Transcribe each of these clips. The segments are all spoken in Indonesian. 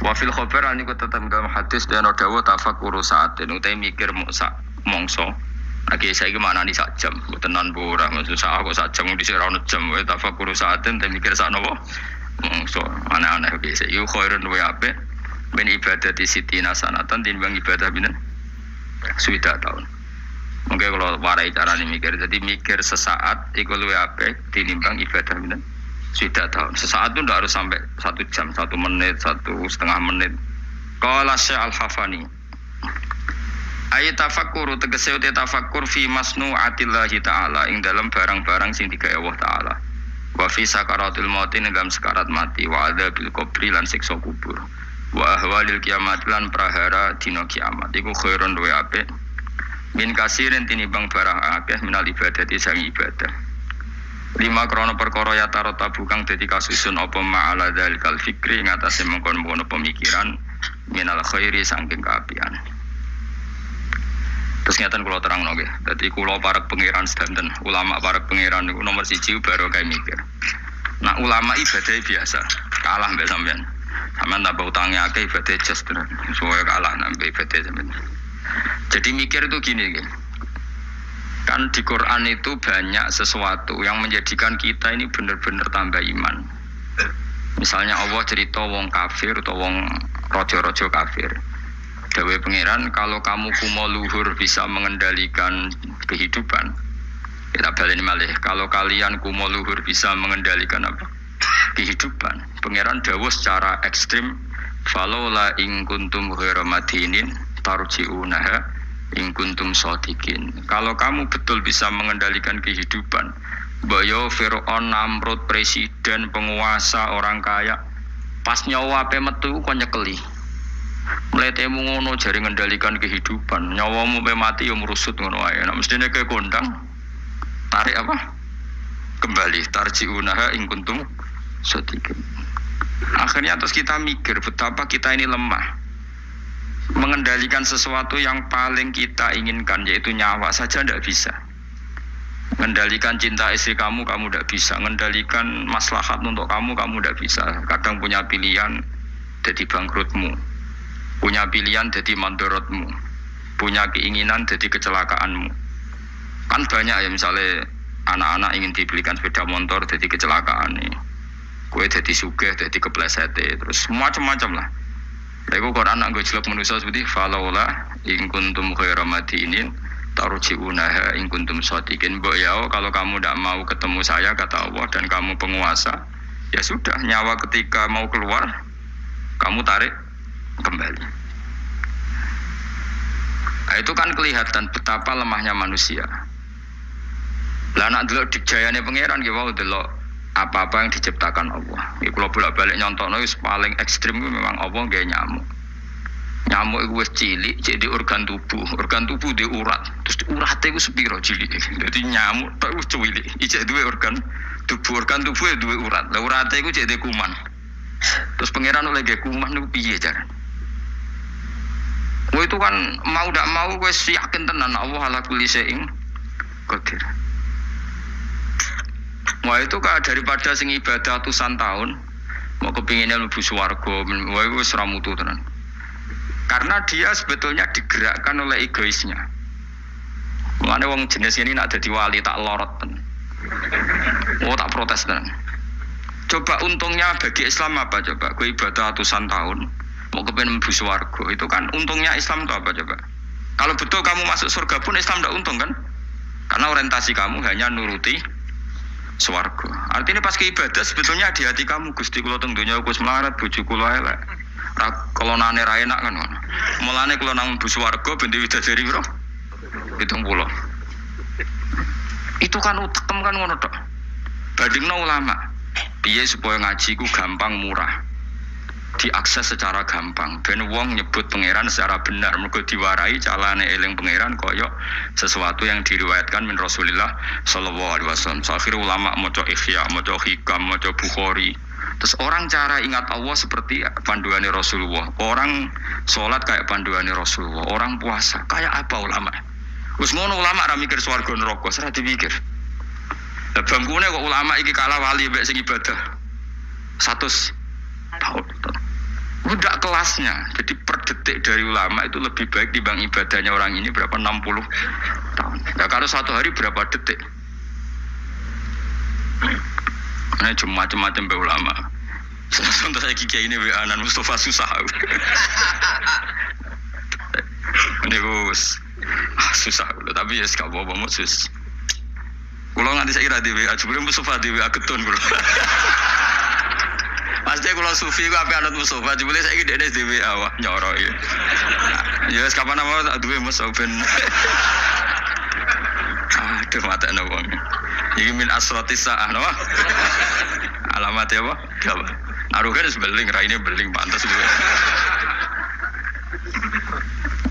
Wa fil khabar ani ku tetep dalam hadis dan dawa tafakkur saatin utai mikir sak mongso. Lagi saiki maknani sak jam, tenan bu ora maksud sak kok sak jam dhisik ra ono jam wae tafakkur saatin te mikir sak napa. Mongso aneh-aneh biasa. Yu khairun wa apik min ibadati sitina sanatan timbang ibadah pinten? Sudah tahun. Mungkin kalau warai cara ini mikir, jadi mikir sesaat itu lebih apik tinimbang ibadah pinten? Sudah tahun. Sesaat itu tidak harus sampai 1 jam, 1 menit, 1,5 menit. Qala Syekh Al-Hafani. Ayat tafakkur tegese uti tafakkur fi masnu'atillahi ta'ala ing dalam barang-barang sing digawe Allah taala. Wa fi sakaratul maut ing dalam sekarat mati wa adzabil qabri lan siksa kubur. Wa ahwalil kiamat lan prahara dina kiamat. Iku khairun wa apik. Min kasirin tinimbang barang akeh minal ibadati sang ibadah. 5 krana perkara ya tarota bukang dadi kasusun apa ma'ala dzalikal fikri ngatasé mengkon-mengkon pemikiran minal khairi saking kaapian. Terus ngeten kula terangno nggih. Dadi kula parek pangeran sedanten, ulama parek pangeran niku nomor 1 baru kae mikir. Nah ulama ibadah biasa, kalah mbek sampean. Sampeyan tambah utange akeh ibadah jas tenan. Suwe kalah nang ibadah sampean. Jadi mikir itu gini gitu. Kan di Quran itu banyak sesuatu yang menjadikan kita ini benar-benar tambah iman. Misalnya Allah cerita wong kafir atau wong rojo-rojo kafir. Dawe pangeran kalau kamu kumo luhur bisa mengendalikan kehidupan. Kita baleni malih kalau kalian kumo luhur bisa mengendalikan apa? Kehidupan. Pangeran dawuh secara ekstrim falaula in kuntum ghairu madinin tarji'unaha in kuntum shadiqin. Kalau kamu betul bisa mengendalikan kehidupan, Bayo Fir'aun, Namrud, presiden, penguasa, orang kaya, pas nyawa ape metu kok nyekeli. Mletemu ngono jare ngendalikan kehidupan, nyawamu pe mati yo merusut ngono wae. Nek mestine ke kondang tarik apa? Kembali tarji'unaha in kuntum shadiqin. Akhirnya terus kita mikir betapa kita ini lemah. Mengendalikan sesuatu yang paling kita inginkan yaitu nyawa saja tidak bisa. Mengendalikan cinta istri kamu tidak bisa. Mengendalikan maslahat untuk kamu tidak bisa. Kadang punya pilihan jadi bangkrutmu, punya pilihan jadi mandorotmu, punya keinginan jadi kecelakaanmu. Kan banyak ya misalnya anak-anak ingin dibelikan sepeda motor jadi kecelakaan nih. Kue jadi sugih, jadi kepleset, terus macam-macam lah. Lalu Quran nak gue jelek manusia seperti falaula in kuntum ghairu madinin tarji'unaha in kuntum shadiqin. Mbok ya kalau kamu tidak mau ketemu saya kata Allah dan kamu penguasa, ya sudah nyawa ketika mau keluar kamu tarik kembali. Nah, itu kan kelihatan betapa lemahnya manusia. Lah nak delok dikjayane pangeran nggih wae delok apa-apa yang diciptakan Allah. Iku kalau bolak-balik nyontokno wis paling ekstrim memang Allah gawe nyamuk. Nyamuk iku wis cilik jadi organ tubuh. Organ tubuh di urat. Terus urate iku sepiro cilik. Dadi nyamuk tok wis cilik. Ijek duwe organ tubuh. Organ tubuh duwe urat. Lah urate iku jadi kuman. Terus pangeran oleh gawe kuman niku piye cara? Wah itu kan mau ndak mau wis yakin tenan Allah ala kulli syai'in qadir. Wah itu kan daripada sing ibadah ratusan tahun mau kepinginnya mlebu swarga, wah itu ora mutu tenan. Karena dia sebetulnya digerakkan oleh egoisnya. Mulane wong jenis ini nak dadi wali tak lorot tenan. Oh tak protes tenan. Coba untungnya bagi Islam apa coba? Kowe ibadah ratusan tahun mau kepengin mlebu swarga, itu kan untungnya Islam itu apa coba? Kalau betul kamu masuk surga pun Islam ndak untung kan? Karena orientasi kamu hanya nuruti swarga. Artinya pas ke ibadah sebetulnya di hati kamu Gusti kula teng donya wis melarat bojo kula elek. Ra kolonane ra enak kan ngono. Mulane kula nang mlebu swarga ben widadari piro? 70. Itu kan utekem kan ngono tok. Bandingno ulama. Piye supaya ngaji ku gampang murah. Diakses secara gampang ben wong nyebut pangeran secara benar mergo diwarai calane eling pangeran koyok sesuatu yang diriwayatkan min Rasulillah sallallahu alaihi wasallam. Akhir ulama maca Ihya, maca Hikam, maca Bukhari. Terus orang cara ingat Allah seperti panduannya Rasulullah. Orang salat kayak panduannya Rasulullah. Orang puasa kayak apa ulama? Wis ngono ulama ra mikir swarga neraka, ora dipikir. Lah bangkune kok ulama iki kalah wali mbek sing ibadah 100 tahun. Tidak kelasnya. Jadi per detik dari ulama itu lebih baik dibanding ibadahnya orang ini berapa 60 tahun. Nah, kalau satu hari berapa detik? Ini cuma macam-macam be ulama. Contoh saya kiai ini Anan Mustafa susah. Ini susah, tapi ya gak apa-apa sus. Kalau nganti saya kira di WA, sebelum Mustafa di WA getun kalau. Pasti kalau sufi aku apa anut Mustafa, sebelum saya kira di WA wah nyorok ya. Ya kapan nama tak duwe Mustafa ben. Aduh mata nawang. Ini min asratis sa'ah nama. Alamat ya apa? Apa? Arugan beling, raine beling pantas juga.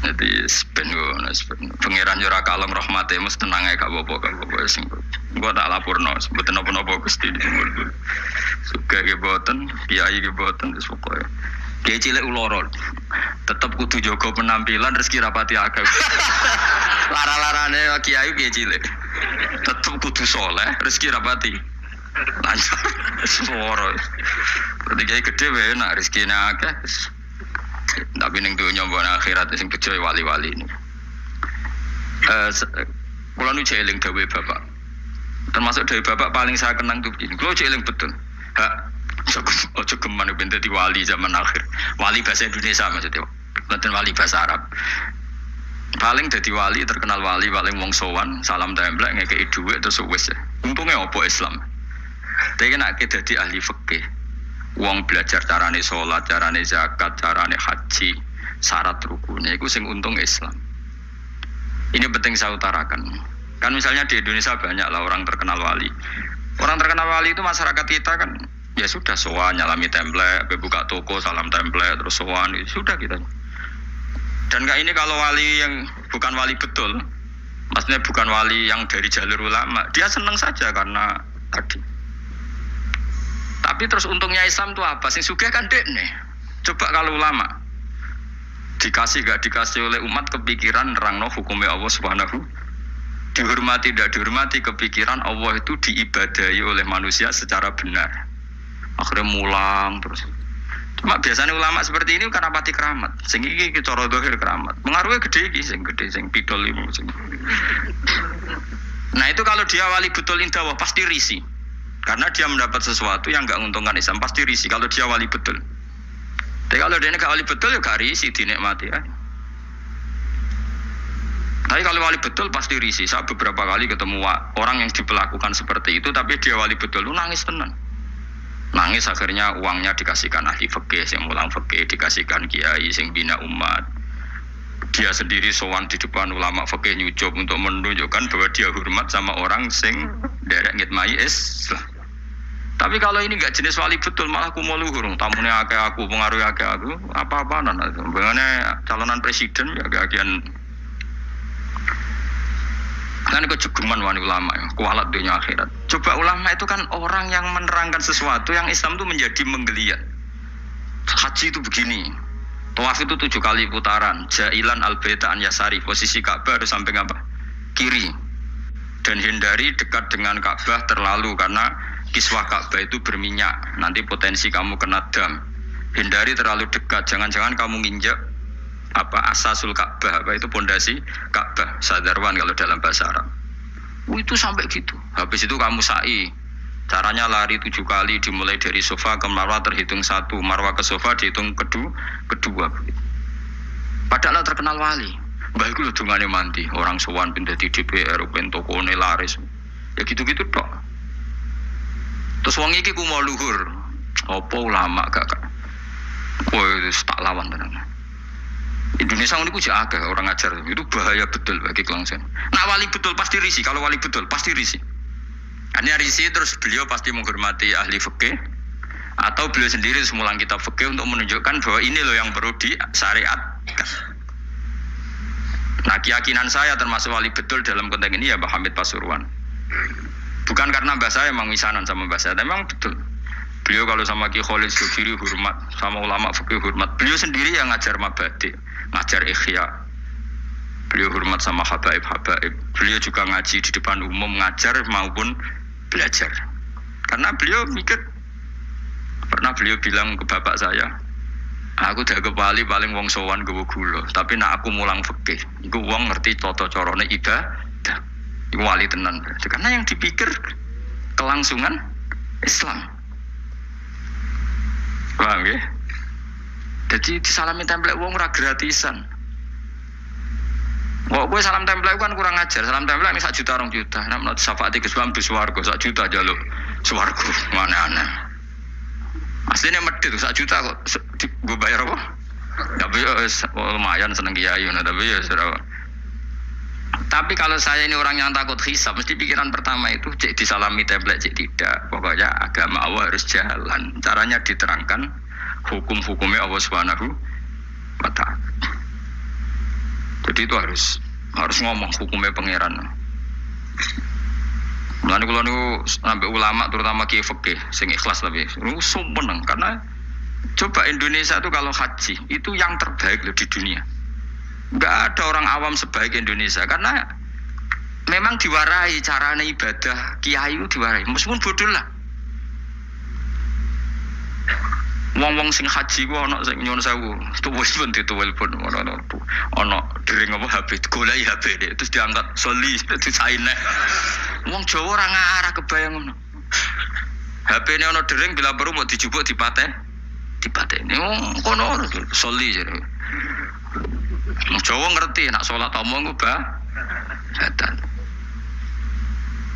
Jadi pengiran jura kalem rahmate mus tenang ae gak apa-apa sing gua tak lapurno mboten napa-napa Gusti suka ge boten kiai ge boten wis pokoke kiai cilik uloro tetep kudu jaga penampilan rezeki rapati akeh lara-larane kiai cilik tetep kudu saleh rezeki rapati lancar suara berarti kiai gede wae nek rezekine akeh tapi ning dunya mbok akhirat sing bejo wali-wali ini. Kula nu jeling dawuh Bapak. Termasuk dawuh Bapak paling saya kenang tuh begini. Kula jeling betul. Ojo geman ben dadi wali zaman akhir. Wali bahasa Indonesia maksudnya. Bukan wali bahasa Arab. Paling dadi wali terkenal wali paling wong sowan, salam templek ngekeki dhuwit terus wis. Untunge opo Islam. Dene nek dadi ahli fikih. Wong belajar carane sholat, carane zakat, carane haji, syarat rukunnya itu sing untung Islam. Ini penting saya utarakan. Kan misalnya di Indonesia banyak lah orang terkenal wali. Orang terkenal wali itu masyarakat kita kan ya sudah sowan nyalami template, buka toko salam template terus sowan sudah kita. Dan kayak ini kalau wali yang bukan wali betul, maksudnya bukan wali yang dari jalur ulama, dia senang saja karena tadi. Tapi terus untungnya Islam itu apa? Sing sugih kan dekne. Coba kalau ulama dikasih gak dikasih oleh umat kepikiran nerangno hukumnya Allah Subhanahu, dihormati tidak dihormati kepikiran Allah itu diibadahi oleh manusia secara benar. Akhirnya mulang terus. Cuma biasanya ulama seperti ini karena pati keramat. Sing iki cara zahir keramat. Pengaruhnya gede iki sing pidol iki sing. Nah itu kalau dia wali betul indah pasti risih. Karena dia mendapat sesuatu yang enggak menguntungkan Islam pasti risih kalau dia wali betul. Tapi kalau dia enggak wali betul ya gak risih dinikmati ya. Tapi kalau wali betul pasti risih. Saya beberapa kali ketemu orang yang diperlakukan seperti itu tapi dia wali betul lu nangis tenan. Nangis akhirnya uangnya dikasihkan ahli fikih yang mulang fikih, dikasihkan kiai sing bina umat. Dia sendiri sowan di depan ulama fikih nyucup untuk menunjukkan bahwa dia hormat sama orang sing derek ngitmai Islam. Tapi kalau ini enggak jenis wali betul malah kumo luhur, tamune akeh aku, pengaruh akeh aku, apa-apaan itu. Bagaimana calonan presiden ya kagian. Kan kejegeman wani ulama ya, kualat dunia akhirat. Coba ulama itu kan orang yang menerangkan sesuatu yang Islam itu menjadi menggeliat. Haji itu begini. Tawaf itu 7 kali putaran, jailan al-baita an yasari, posisi Ka'bah harus sampai apa? Kiri. Dan hindari dekat dengan Ka'bah terlalu karena kiswah Ka'bah itu berminyak, nanti potensi kamu kena dam. Hindari terlalu dekat, jangan-jangan kamu nginjak asasul Ka'bah, itu pondasi Ka'bah, sadarwan kalau dalam bahasa Arab. Itu sampai gitu. Habis itu kamu sa'i. Caranya lari 7 kali dimulai dari sofa ke marwah terhitung 1, marwah ke sofa dihitung kedua. Padahal terkenal wali. Mbah iku lho dungane mandi, orang sowan pindah di DPR, ben tokone laris. Ya gitu-gitu tok. Terus wong iki ku mau luhur. Apa ulama gak? Woi, tak lawan tenan. Indonesia ini ku akeh orang ngajar. Itu bahaya betul bagi kelangsungan. Nah wali betul pasti risih, kalau wali betul pasti risih. Ini risih terus beliau pasti menghormati ahli fikih atau beliau sendiri semulang kitab fikih untuk menunjukkan bahwa ini loh yang perlu disyariatkan. Nah keyakinan saya termasuk wali betul dalam konteks ini ya Pak Hamid Pasuruan. Bukan karena mbak saya memang misanan sama mbak saya, memang betul. Beliau kalau sama Ki Khalid Sugiri hormat, sama ulama fikih hormat. Beliau sendiri yang ngajar mabadi, ngajar ikhya. Beliau hormat sama habaib-habaib. Beliau juga ngaji di depan umum, ngajar maupun belajar. Karena beliau mikir, pernah beliau bilang ke bapak saya, Aku dianggap wali paling wong sowan nggawa gula, tapi nak aku mulang fikih, iku wong ngerti tata carane ibadah. Iku wali tenan. Karena yang dipikir kelangsungan Islam. Paham ya? Jadi disalami template wong ora gratisan. Kok kowe salam template kan kurang ajar. Salam template ini 1 juta 2 juta. Nek menurut syafaat Gus Bam bis swarga 1 juta jaluk swarga. Mana-mana. Aslinya medit 1 juta kok gue bayar apa? Tapi lumayan seneng kiai, tapi ya sudah. Tapi kalau saya ini orang yang takut hisab, mesti pikiran pertama itu cek disalami template, cek tidak. Pokoknya agama Allah harus jalan. Caranya diterangkan hukum-hukumnya Allah Subhanahu wa Ta'ala. Jadi itu harus ngomong hukumnya pangeran. Mulane kula niku sampai ulama terutama kiai fikih sing ikhlas lebih. Seneng karena coba Indonesia itu kalau haji itu yang terbaik loh di dunia. Enggak ada orang awam sebaik Indonesia karena memang diwarai carane ibadah kiai itu diwarai meskipun bodoh lah. Wong-wong sing haji ku ana sing nyuwun sewu, tuwis pun dituwelpon ana dering apa HP goleki HP terus diangkat soli disaine. Wong Jawa ora ngarah kebayang ngono. HP-ne ana dering bila perlu mau dijupuk dipateni. Wong kono soli jare. Wong Jawa ngerti nek salat omong ku badan.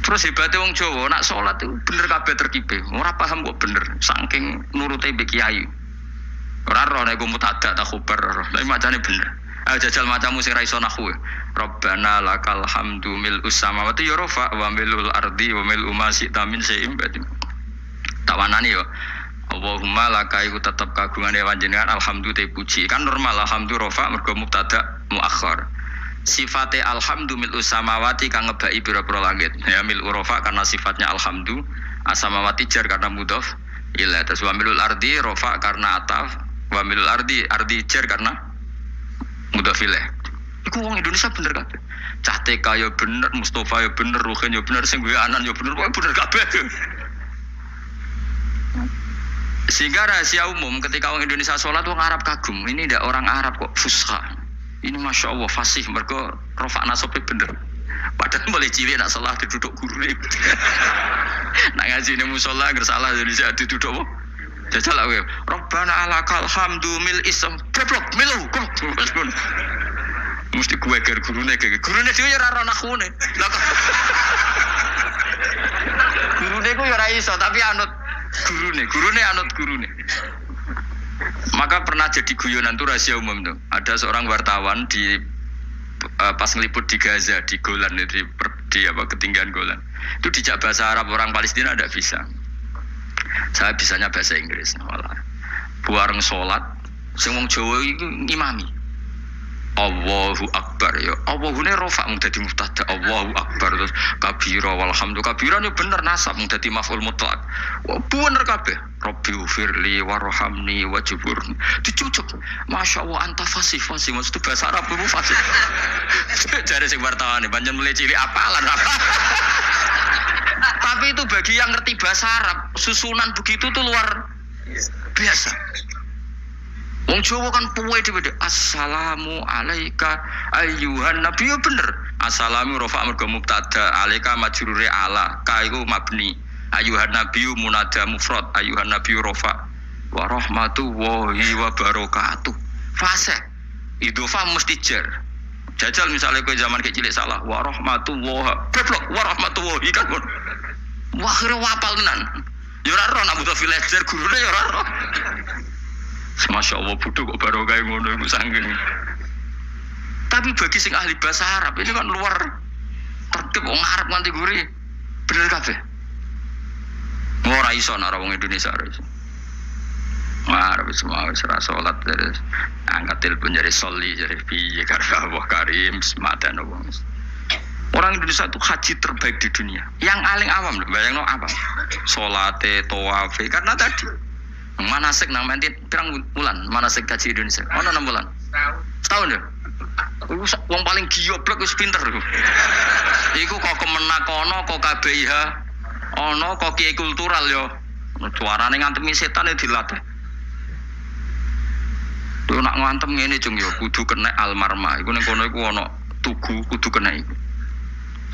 Terus hebatnya wong Jawa, nak sholat itu bener kabeh terkipe. Ora paham kok bener, saking nurute mbek kiai. Ora roh nek mutadak tak khubar, tapi macane bener. Ayo jajal macamu sing ra iso nahwu. Rabbana lakal hamdu mil'us samawati ya rafa wa mil'ul ardi wa mil'u ma syi'ta min syai'in ba'd. Tak wanani yo. Allahumma laka iku tetep kagungane panjenengan alhamdu te puji. Kan normal alhamdu rafa mergo mubtada muakhir. Sifate alhamdu mil'u samawati kang ngebaki pira-pira langit. Ya mil'u rafa karena sifatnya alhamdu, asamawati jar karena mudhof ila. Terus wa mil'ul ardi rafa karena ataf, wa mil'ul ardi jar karena mudhof ila. Iku wong Indonesia bener kabeh. Cah TK ya bener, Mustafa ya bener, Ruhin ya bener, sing duwe anan ya bener, kok bener kabeh. Sehingga rahasia umum ketika orang Indonesia sholat wong Arab kagum. Ini ndak orang Arab kok fusha. Ini Masya Allah fasih, mereka rofak nasabnya bener. Padahal boleh cilik nak salah diduduk guru ni. Nak ngaji ni musola gersalah Indonesia diduduk apa? Jajal lah we. Rabbana lakal hamdu mil ism preplok milu. Mesti gue ger gurune kayak gurune dia ya rara nakhune. Gurune ku ya ora iso tapi anut gurune anut gurune. Maka pernah jadi guyonan tuh rahasia umum tuh. Ada seorang wartawan di pas ngeliput di Gaza di Golan di ketinggian Golan. Itu dijak bahasa Arab orang Palestina ada bisa. Saya bisanya bahasa Inggris. Malah buareng sholat, sing wong Jawa itu ngimami. Allahu Akbar ya. Allahune rofa mung dadi mubtada. Allahu Akbar terus kabira walhamdulillah. Kabirane bener nasab mung dadi maf'ul mutlaq. Wah bener kabeh. Rabbi ufirli warhamni wajburni. Dicucuk. Masya Allah anta fasih maksud bahasa Arab itu fasih. Jare sing wartawan pancen mulai cilik apalan apa. Tapi itu bagi yang ngerti bahasa Arab, susunan begitu tuh luar biasa. Wong Jawa kan puwe dhewe. Assalamu alayka ayyuhan nabi ya bener. Assalamu rafa mergo mubtada, alayka majrure ala, ka iku mabni. Ayyuhan nabi munada mufrad, ayyuhan nabi rafa wa rahmatullahi wa barakatuh. Fase. Idhofa mesti jar. Jajal misalnya kowe zaman kecil salah wa rahmatullahi. Goblok wa rahmatullahi kan. Wah kira wapal tenan. Ya ora ro nak butuh villager gurune ya ora ro. Masya Allah bodoh kok baru kayak ngono iku saking. Tapi bagi sing ahli bahasa Arab ini kan luar tertib wong Arab nganti guri. Bener kabeh. Ora iso nek wong Indonesia ora iso. Arab semua wis ora salat terus angkat telepon jadi soli jadi piye karo Allah Karim semadan wong. Orang Indonesia itu haji terbaik di dunia. Yang paling awam bayangno apa? Salate, tawafe karena tadi manasik nang menti pirang bulan manasik haji Indonesia. Ono 6 bulan. Setahun ya. Wong paling gioblok wis pinter iku. Iku kok kemenak ono kok KBIH ono kok kiai kultural yo. Suarane ngantemi setan dilatih. Yo nak ngantem ngene cung yo kudu kena almarma. Iku ning kono iku ana tugu kudu kena iku.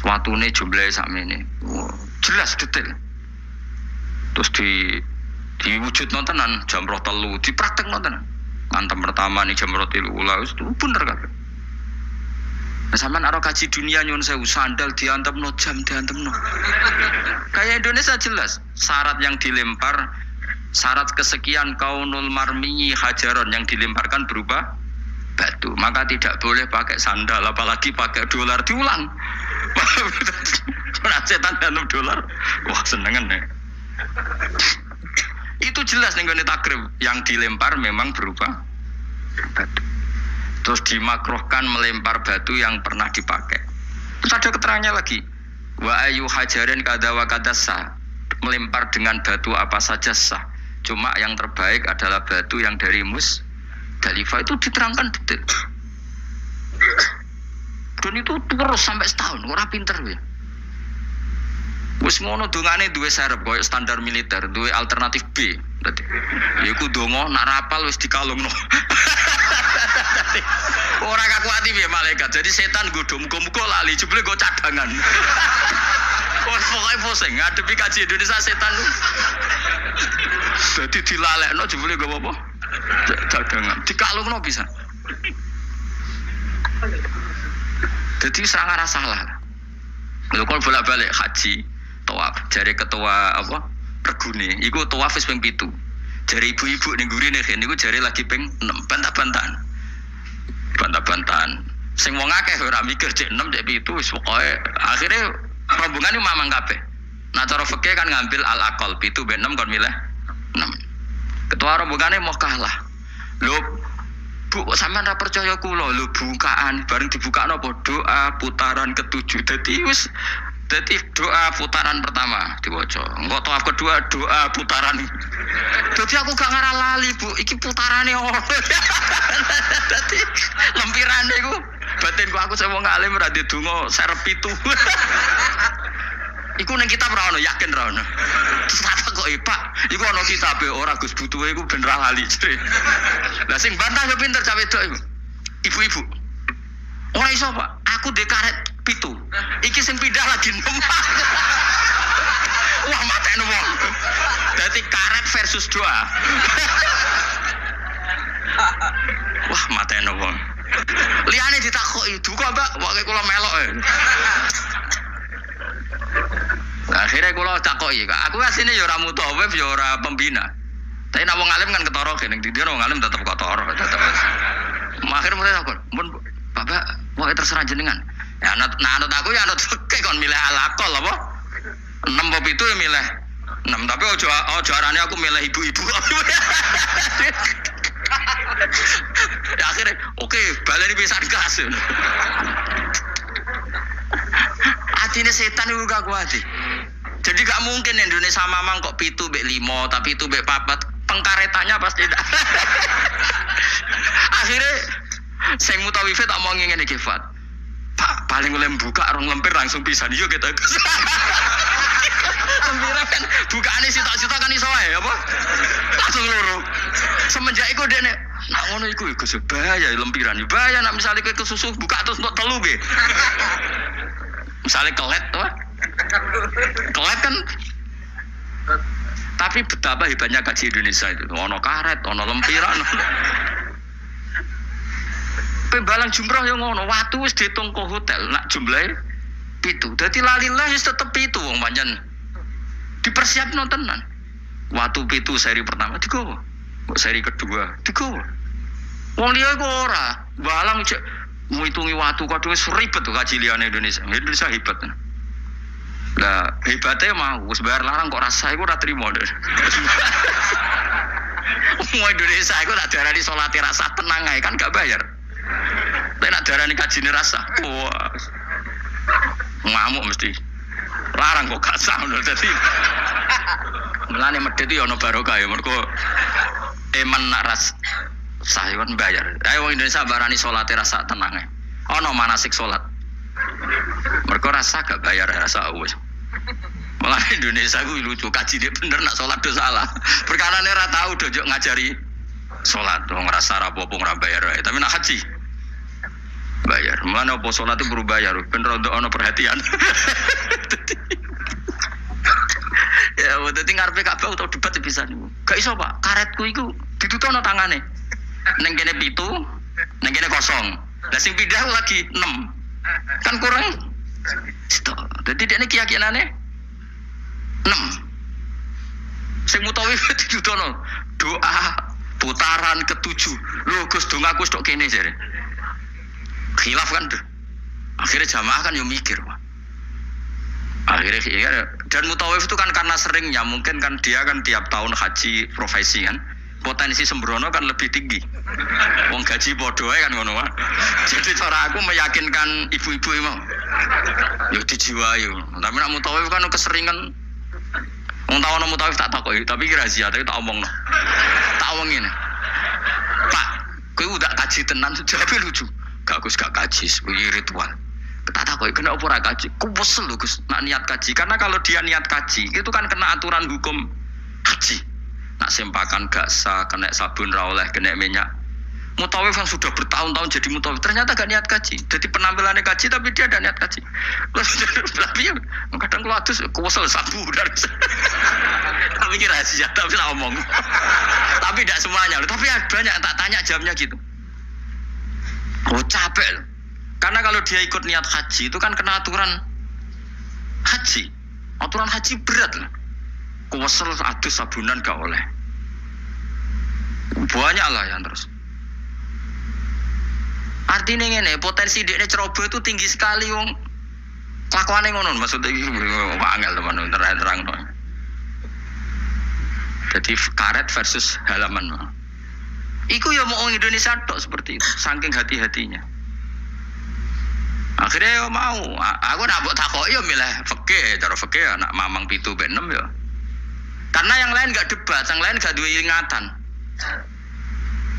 Watune jumlahe sakmene. Jelas detail. Terus diwujud nontonan jam 3 dipraktek nonton. Ngantem pertama nih jam 3 wis bener kabeh. Nah, sampean aro kaji dunia nyun sewu sandal diantemno jam diantemno. Kayak Indonesia jelas syarat yang dilempar. Syarat kesekian kaunul marmi hajaron yang dilemparkan berupa batu. Maka tidak boleh pakai sandal, apalagi pakai dolar diulang. Setan dalam dolar, wah senengan deh. Itu jelas nih gini takrib yang dilempar memang berupa batu. Terus dimakruhkan melempar batu yang pernah dipakai. Terus ada keterangannya lagi. Wa ayu hajarin kada wa kada sah. Melempar dengan batu apa saja sah. Cuma yang terbaik adalah batu yang dari Musdalifah. Itu diterangkan detail. Dan itu terus sampai setahun. Orang pinter ya. Wis ngono dongane duwe serep koyo standar militer, duwe alternatif B. Dadi iku donga nak rapal wis dikalungno. Ora kakuati piye malaikat. Jadi setan godho muga-muga lali jebule go cadangan. Wes pokoke pusing ngadepi kaji Indonesia setan. Dadi dilalekno jebule go apa? Cadangan. Dikalungno bisa. Dadi ora salah. Lho kok bolak-balik haji tawaf jare ketua apa regune iku tawaf wis ping 7 jare ibu-ibu ning gurine niku jare lagi ping 6 bantah-bantahan sing wong akeh ora mikir cek 6 cek 7 wis pokoke akhire rombongan iki mamang kabeh nah cara fikih kan ngambil al aqal 7 ben 6 kon milih 6 ketua rombongane mau kalah lho Bu sampean ra percaya kula lho bukaan bareng dibukakno apa doa putaran ke-7 dadi doa putaran pertama diwaca. Engko tawaf kedua doa putaran. Dadi aku gak ngarah lali, Bu. Iki putarane opo? Dadi lempirane iku batinku aku sing wong alim ora ndedonga serep 7. Iku ning kitab ora ono, yakin ora ono. Terus tak kok Pak, iku ono kitabe ora Gus butuhe iku ben ra lali. Lah sing bantah yo pinter cah wedok iku. Ibu-ibu. Ora iso, Pak. Aku ndek karet 7. Iki sing pindah lagi 6. Wah, matene wong. Dadi karet versus doa. Wah, matene wong. Liyane ditakoki, "Duka, Mbak, wae kula melok." Akhirnya kula takoki, aku asline ya ora mutawif ya ora pembina. Tapi nek wong alim kan ketara kene ndi wong alim tetep ketara, tetep. Akhirnya mulai takon, "Mun Bapak, wae terserah jenengan." Ya anut aku ya anut fikih kon milih alaqol apa? 6 apa 7 ya milih 6, tapi ojo arane aku milih ibu-ibu. Ya akhirnya oke, baleni pisan gas. Atine setan iku gak kuat. Jadi gak mungkin Indonesia mamang kok 7 mbek 5, tapi 7 mbek 4 pengkaretannya pasti tidak. Akhirnya sing mutawife tak mau ngene iki, Fat. Pak, paling oleh buka rong lempir langsung pisan yo kita. Lempirnya kan bukaane sitok-sitok kan iso wae apa? Langsung loro. Semenjak iku dekne nak ngono iku Gus bahaya lempiran. Bahaya nak misale kowe kesusu buka terus untuk telu be. Misale kelet to. Kelet kan. Tapi betapa hebatnya kaji Indonesia itu. Ono karet, ono lempiran. Pembalang jumroh yang ngono, watu wis diitung ke hotel, nak jumlahe 7. Dadi lalilah wis tetep 7 wong pancen. Dipersiapno tenan. Watu 7 seri pertama digowo. Seri kedua digowo. Wong liya iku ora, balang cek ngitungi watu kadung wis ribet tuh kaji liyane Indonesia. Indonesia hebat. Lah hebatnya mau wis bayar larang kok rasa iku ora trimo. Wong Indonesia iku tak darani salate rasa tenang ae kan gak bayar. Tapi nak darani kajine rasa, wah, ngamuk mesti. Larang kok gak sah lho dadi. Mulane medhit yo ono barokah ya mergo eman nak ras sah kon bayar. Ayo wong Indonesia barani salate rasa tenang ae. Ono manasik salat. Mergo rasa gak bayar rasa wis. Malah Indonesia ku lucu kajine bener nak salat do salah. Perkarane ora tau dojo ngajari Salat wong ngrasa rapopo ora bayar wae, tapi nak haji bayar. Mulane opo salat itu perlu bayar, ben rondo ana perhatian. Ya, dadi ngarepe Ka'bah utawa debat bisa niku. Gak iso, Pak. Karetku iku ditutono tangane. Ning kene 7, ning kene 0. Lah sing pindah lagi 6. Kan kurang. Dadi dekne keyakinane 6. Sing mutawif ditutono doa putaran ke-7. Lho Gus dongaku tok kene jare. Khilaf kan tuh. Akhirnya jamaah kan yo mikir, Pak. Akhirnya ya, dan mutawif itu kan karena seringnya mungkin kan dia kan tiap tahun haji profesi kan potensi sembrono kan lebih tinggi. Wong gaji podo ae kan ngono, Pak. Jadi cara aku meyakinkan ibu-ibu emang yo dijiwai. Tapi nek mutawif kan keseringan wong tau ana mutawif tak takoki, tapi rahasia tapi tak omongno. Tak omongin. Pak, kowe udah kaji tenan jawab lucu. Gak Gus gak kaji, kuwi ritual. Tak takoki kena apa ora kaji. Ku wesel lho Gus nak niat kaji karena kalau dia niat kaji itu kan kena aturan hukum haji. Nak sempakan gak sah, kena sabun ra oleh, kena minyak. Mutawif yang sudah bertahun-tahun jadi mutawif ternyata gak niat kaji. Jadi penampilannya kaji tapi dia ada niat kaji. Tapi ya kadang kalau adus kuwesel sabun dari. Tapi ini rahasia, tapi tak omong. Tapi tidak semuanya, tapi banyak tak tanya jamnya gitu. Oh capek loh. Karena kalau dia ikut niat haji itu kan kena aturan haji. Aturan haji berat lah. Kuwesel adus sabunan gak oleh. Banyak lah yang terus. Artinya ngene, potensi dekne ceroboh itu tinggi sekali wong. Kelakuane ngono maksudnya iki angel teman terang no. Jadi karet versus halaman. Iku ya mau orang Indonesia tok seperti itu, saking hati-hatinya. Akhirnya ya mau, aku nak buat takok ya milih fikih, cara fikih anak mamang 7 ben 6 ya. Karena yang lain gak debat, yang lain gak duwe ingatan.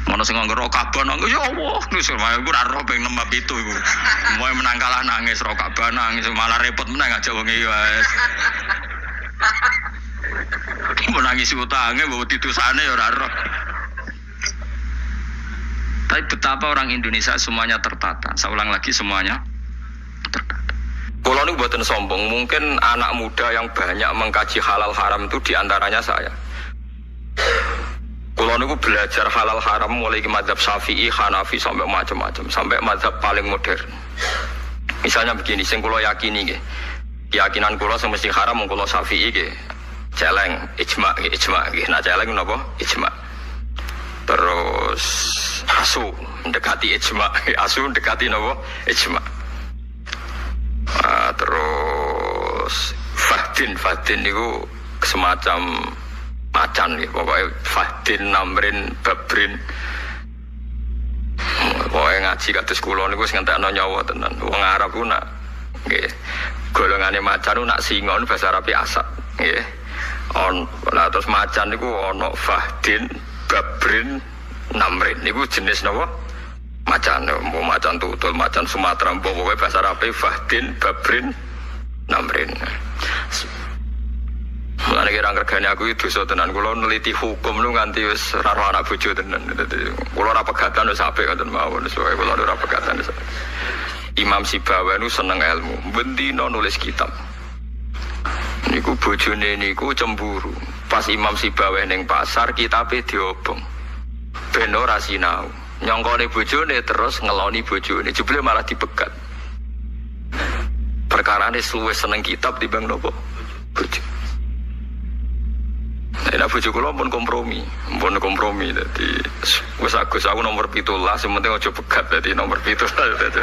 Mana sing nganggo Kabah nang ya Allah, wis aku ora roh ben 6 7 iku. Moe menang kalah nangis Kabah nangis malah repot menang aja wong iki wis. Menangis utange mbok titusane ya ora roh. Tapi betapa orang Indonesia semuanya tertata. Saya ulang lagi semuanya. Kalau ini buatan sombong, mungkin anak muda yang banyak mengkaji halal haram itu diantaranya saya. Kalau ini belajar halal haram mulai ke mazhab Syafi'i, Hanafi sampai macam-macam, sampai mazhab paling modern. Misalnya begini, sing kula yakini nggih. Keyakinan kula sing mesti haram mung kula Syafi'i nggih. Celeng ijma nggih. Nah celeng napa? Ijma. Terus asu mendekati ijma, asu mendekati napa? Ijma. Terus Fahdin itu semacam macan ya, pokoknya Fahdin, Namrin, Babrin. Pokoknya ngaji kados kula niku sing ngentekno nyawa tenan. Wong Arab ku nak nggih golongane macan ku nak singon bahasa Arab asad nggih. Lah terus macan niku ana Fahdin, Babrin, Namrin. Niku jenis napa? Macan, macan tutul, macan Sumatera, pokoknya bahasa Arab Fahdin, Babrin, Namrin. Mulane kira regane aku itu dosa tenan. Kula neliti hukum lu nganti wis ora ro anak bojo tenan. Kula ora pegatan wis apik ngoten mawon. Soale kula ora pegatan. Imam Sibawa nu seneng ilmu, bendina nulis kitab. Niku bojone niku cemburu. Pas Imam Sibawa ning pasar kitabe diobong. Ben ora sinau. Nyongkone bojone terus ngeloni bojone, jebule malah dibegat. Perkarane luwih seneng kitab timbang nopo? Bojo. Nek bojo kula pun kompromi dadi wis Agus aku nomor 17, sing penting aja begat dadi nomor 17 dadi.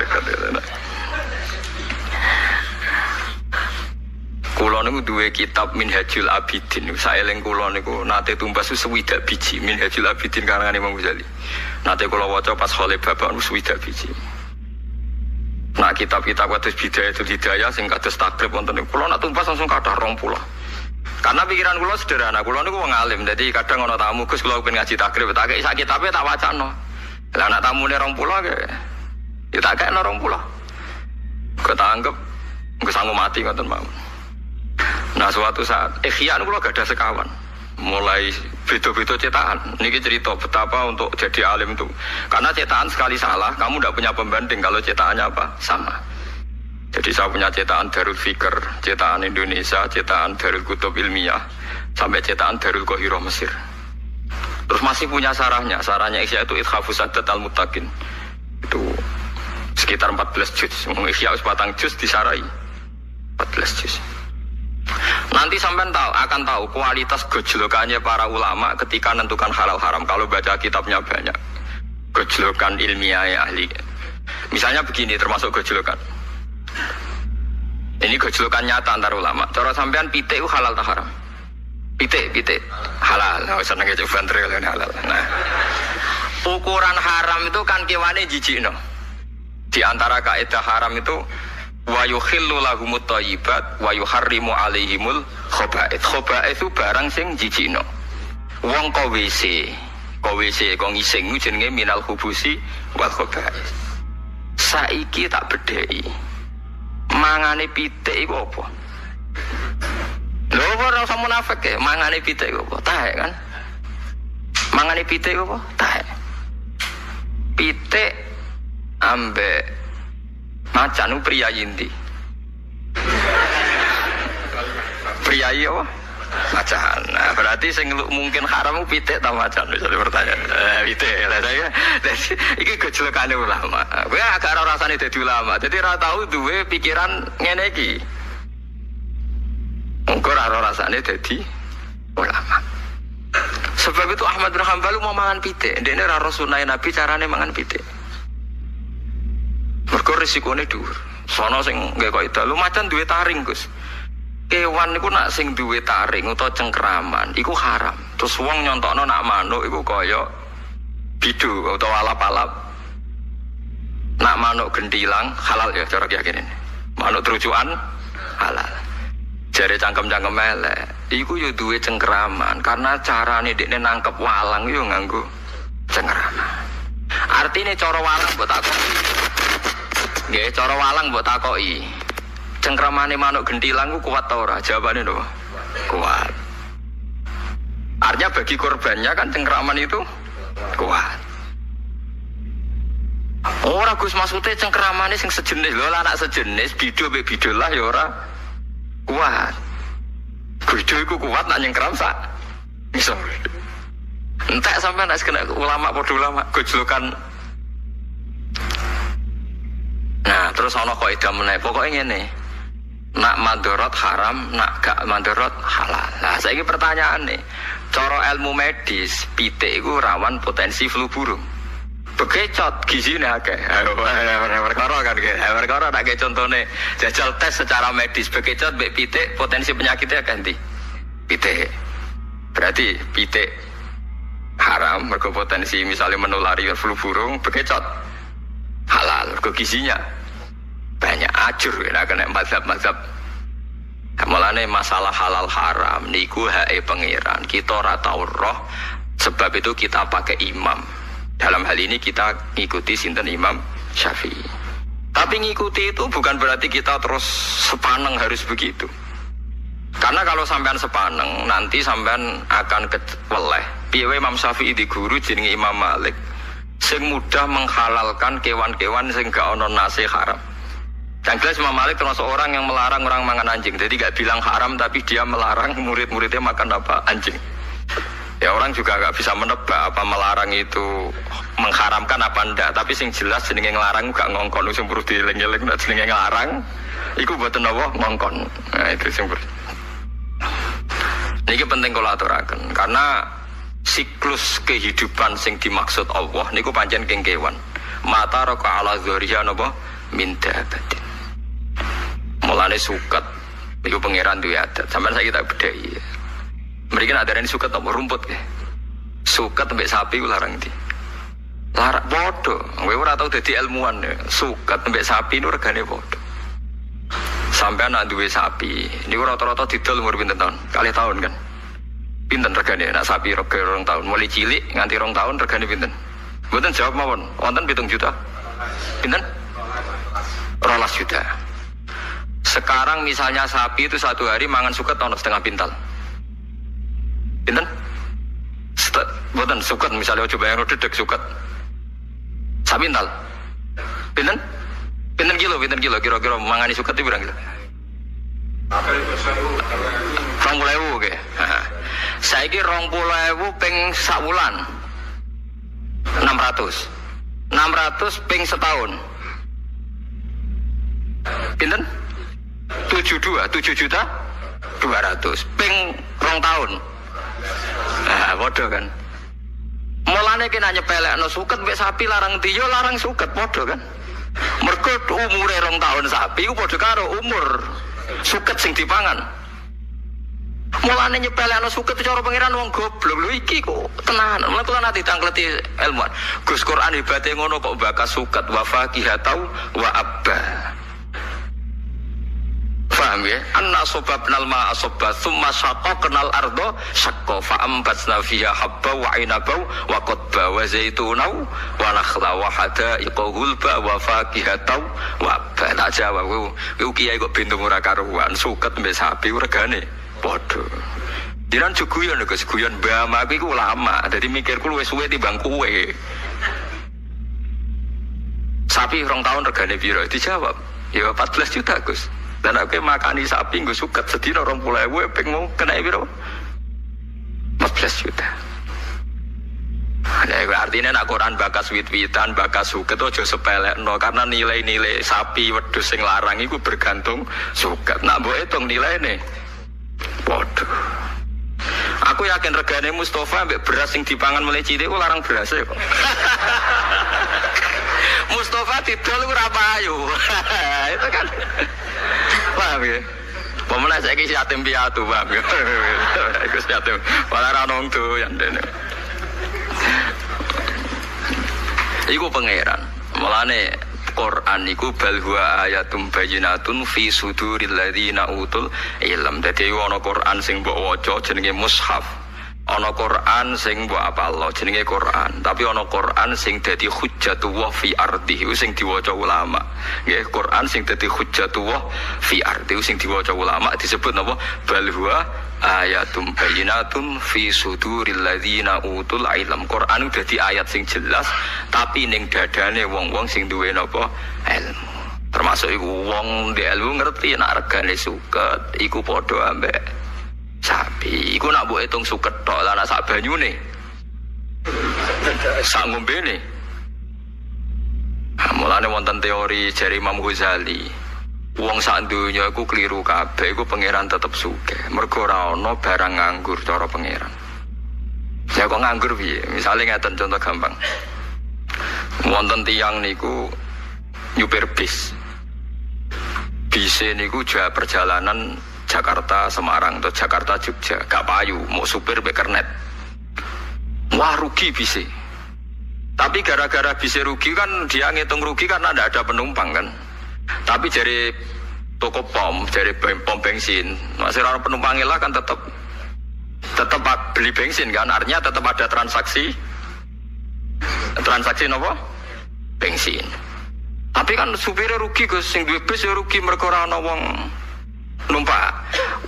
Kula niku duwe kitab Minhajul Abidin. Saeling kula niku nate tumbas 20 biji Minhajul Abidin karangan Imam Ghazali. Nate kula waca pas khole bapak 20 biji. Nah kitab-kitab kados Bidayatul Hidayah sing kados takrib wonten niku kula nak tumbas langsung kathah 20. Karena pikiran kula sederhana, kula niku wong alim. Dadi kadang ana tamu Gus kula pengen ngaji takrib tak kei sak kitabe tak wacano. Lah anak tamune 20 ke ya tak kei 20. Kok tak anggap Gus sanggup mati ngoten mawon. Nah suatu saat Ihya kula gadah sekawan. mulai beda-beda cetakan. Ini cerita betapa untuk jadi alim itu. Karena cetakan sekali salah, kamu tidak punya pembanding kalau cetakannya apa? Sama. Jadi saya punya cetakan Darul Fikr, cetakan Indonesia, cetakan Darul Kutub Ilmiah, sampai cetakan Darul Qahirah Mesir. Terus masih punya sarahnya. Sarahnya Ihya itu Ithafus Sadat Al-Muttaqin. Itu sekitar 14 juz. Ihya batang juz disarai 14 juz. Nanti sampean akan tahu kualitas gejolokannya para ulama ketika menentukan halal haram. Kalau baca kitabnya banyak gejolokan ilmiah ahli. Misalnya begini, termasuk gejolokan. Ini gejolokan nyata antar ulama. Cara sampean pitik itu halal tak haram? Pitik halal. Nah, seneng coba triliun halal. Nah, ukuran haram itu kan kewane jijikno. Di antara kaidah haram itu wa yukhillu lahumut thayyibat wa yuharrimu alaihimul khaba'ith. Khaba'ith itu barang sing jijikno. Wong ko WC ko ngising jenenge minal khubusi wal khaba'ith. Saiki tak bedheki. Mangane pitik iku apa? Lho ora usah munafik ya, mangane pitik iku apa? Taek kan? Mangane pitik iku apa? Taek. Pitik ambek macan itu pria inti. Pria apa? Macan. Nah, berarti sing mungkin haram pitik ta macan misalnya pertanyaan. Pitik lah saya. Jadi iki gejolakane ulama. Kowe agak ora rasane dadi ulama. Jadi ora tau duwe pikiran ngene iki. Engko ora rasane dadi ulama. Sebab itu Ahmad bin Hanbal mau mangan pitik. Dene ora ro sunah Nabi carane mangan pitik. Mergo risikone dhuwur. Sono sing nggih kok ida lu macan duwe taring, Gus. Kewan iku nak sing duwe taring utawa cengkraman iku haram. Terus wong nyontokno nak manuk iku kaya bidu utawa alap-alap. Nak manuk gentilang halal ya cara keyakinan. Manuk terucukan halal. Jare cangkem-cangkem elek. Iku yo duwe cengkraman karena carane dekne nangkep walang yo nganggo cengkraman. Artine cara walang mbok takoki. Nggih, cara walang mbok takoki. Cengkramane manuk gentilang ku kuat ta ora? Jawabane lho. Kuat. Artinya bagi korbannya kan cengkraman itu kuat. Ora Gus maksudnya cengkramane sing sejenis lho, anak sejenis bidu mbek bidu lah ya ora kuat. Bidu iku kuat nak nyengkram sak. Iso. Entek sampean nek kena ulama padha ulama gojlokan. Nah, terus ana kaidah meneh. Pokoke ngene. Nak mandorot haram, nak gak mandorot halal. Nah, saiki pertanyaan nih, cara ilmu medis, pitik itu rawan potensi flu burung. Bekecot gizine akeh. Perkara kan iki. Perkara tak kayak contohnya jajal tes secara medis bekecot mbek pitik potensi penyakitnya ganti. Pitik. Berarti pitik haram mergo potensi misalnya menulari flu burung, bekecot halal mergo gizinya banyak ajur ya kena mazhab-mazhab. Mulane masalah halal haram niku hake pangeran. Kita ora tau roh, sebab itu kita pakai imam. Dalam hal ini kita ngikuti sinten Imam Syafi'i. Tapi ngikuti itu bukan berarti kita terus sepaneng harus begitu. Karena kalau sampean sepaneng nanti sampean akan keweleh. Piye Imam Syafi'i di guru jenenge Imam Malik sing mudah menghalalkan kewan-kewan sing gak ono nase haram. Yang jelas Imam Malik termasuk orang yang melarang orang makan anjing. Jadi gak bilang haram tapi dia melarang murid-muridnya makan apa? Anjing. Ya orang juga gak bisa menebak apa melarang itu mengharamkan apa ndak. Tapi sing jelas jenenge nglarang gak ngongkon sing perlu dieling-eling nek jenenge nglarang iku mboten napa ngongkon. Nah itu sing niki penting kula aturaken karena siklus kehidupan sing dimaksud Allah niku pancen keng kewan. Mata raka ala dzuriya napa minta batin. Mulane suket iku pangeran duwe adat. Sampeyan saiki tak bedheki. Mriki nek adarane suket apa rumput nggih. Suket mbek sapi ku larang ndi? Larang padha. Kowe ora tau dadi ilmuwan ya. Suket mbek sapi nu regane padha. Sampeyan nek duwe sapi, niku rata-rata didol umur pinten tahun? 2 tahun kan. Pinten regane nek sapi rega 2 tahun, mulai cilik nganti 2 tahun regane pinten? Mboten jawab mawon. Wonten 7 juta. Pinten? 12 juta. Sekarang misalnya sapi itu 1 hari mangan suket ono setengah pintal. Pinten? Boten suket misalnya coba yang dedek suket. Sabintal. Pinten? Pinten kilo kira-kira mangani suket itu berapa kilo? 20.000 oke. Saiki 20.000 ping sak wulan. 600 ping setahun. Pinten? 7 juta 200 ping 2 tahun. Nah, bodoh kan. Mulane kena nyepelekno suket mek sapi larang tiyo larang suket bodoh kan. Mergo umure 2 tahun sapi ku padha karo umur suket sing dipangan. Mulane nyepelekno suket cara pangeran wong goblok lho iki kok tenan. Mulane kula nate tangkleti ilmuwan. Gus Quran hebate ngono kok bakas suket wa faqihatau wa abba. Paham ya? Anna sobabnal ma'a sobba thumma syaqaqnal ardo syaqqa fa'ambatsna fiha habba wa inabau wa qadba wa zaitunau wa nakhla wa hadaiqa gulba wa faqihatau wa abba. Tak jawab ku kiai kok bindung ora karuan suket mbek sapi regane padha. Dinan juguyon Gus guyon mbah aku iku ulama. Dadi mikirku luwih suwe timbang kowe. Sapi 2 tahun regane piro? Dijawab, ya 14 juta Gus. Dan aku makani sapi gue suket sedina 20.000 ping mau kena piro? 14 juta. Nah, artinya nak Quran bakas wit-witan, bakas suket aja sepelekno karena nilai-nilai sapi wedhus sing larang iku bergantung suket. Nak mbok hitung nilaine. Waduh. Aku yakin regane Mustafa mbek beras sing dipangan mulai cilik ku larang beras kok. Mustafa didol ora payu. Itu kan. Paham ya? Pemenang saya kisah yatim piatu, paham ya? Iku yatim, malah ranong tuh yang dene. Iku pangeran. Mulane Quran iku bal huwa ayatum bayyinatun fi suduril ladzina utul ilm. Dadi ana Quran sing mbok waca jenenge mushaf. Ana Quran sing mbok apalno jenenge Quran, tapi ana Quran sing dadi hujjatullah fi ardi iku sing diwaca ulama. Nggih, Quran sing dadi hujjatullah fi ardi sing diwaca ulama disebut napa? Bal huwa ayatum bayyinatun fi suduril ladzina utul ilm. Quran dadi ayat sing jelas tapi ning dadane wong-wong sing duwe napa? Ilmu. Termasuk iku wong ndek ilmu ngerti nek regane suket iku padha ambek sapi. Iku nak mbok hitung suket tok lah nak sak banyune. Sak ngombene. Mulane wonten teori jari Imam Ghazali. Wong sak donya iku kliru kabeh, iku pangeran tetep sugih. Mergo ora ana barang nganggur cara pangeran. Ya kok nganggur piye? Misale ngeten contoh gampang. Wonten tiyang niku nyupir bis. Bise niku jauh perjalanan Jakarta Semarang atau Jakarta Jogja, gak payu, mau supir be kernet. Wah rugi bise. Tapi gara-gara bise rugi kan dia ngitung rugi karena tidak ada penumpang kan. Tapi dari toko pom, dari pom bensin, masih orang penumpang lah kan tetap beli bensin kan, artinya tetap ada transaksi nopo bensin. Tapi kan supirnya rugi Gus, sing duwe bis ya rugi mergo ora ana wong numpak.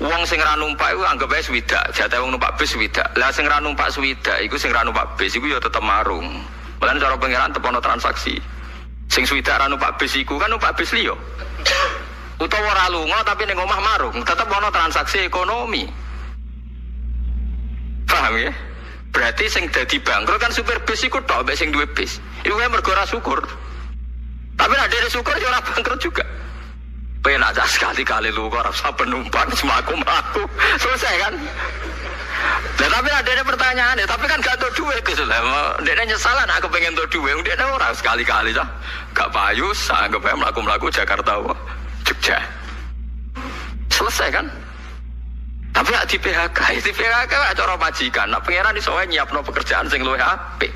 Wong sing ra numpak iku anggap ae swidak, jatah wong numpak bis swidak. Lah sing ra numpak swidak iku sing ra numpak bis iku ya tetep marung. Mulane cara pangeran tetep ana transaksi. Sing swidak ra numpak bis iku kan numpak bis liya. Utawa ora lunga tapi ning omah marung, tetep ana transaksi ekonomi. Paham ya? Berarti sing dadi bangkrut kan supir bis iku tok mek sing duwe bis. Iku kan mergo ora syukur. Tapi nek dhewe syukur ya ora bangkrut juga. Penak jas sekali-kali lu kok rasa penumpang semaku melaku selesai kan? Nah, tapi ada pertanyaan ya, tapi kan gak tau duit Gus lah. Dia nyesalan aku pengen tau duit, dia orang sekali-kali dah gak payu, anggap aja melaku Jakarta, Jogja, selesai kan? Tapi di PHK cara majikan. Nah pengiran di soalnya nyiapno pekerjaan sing luwih apik.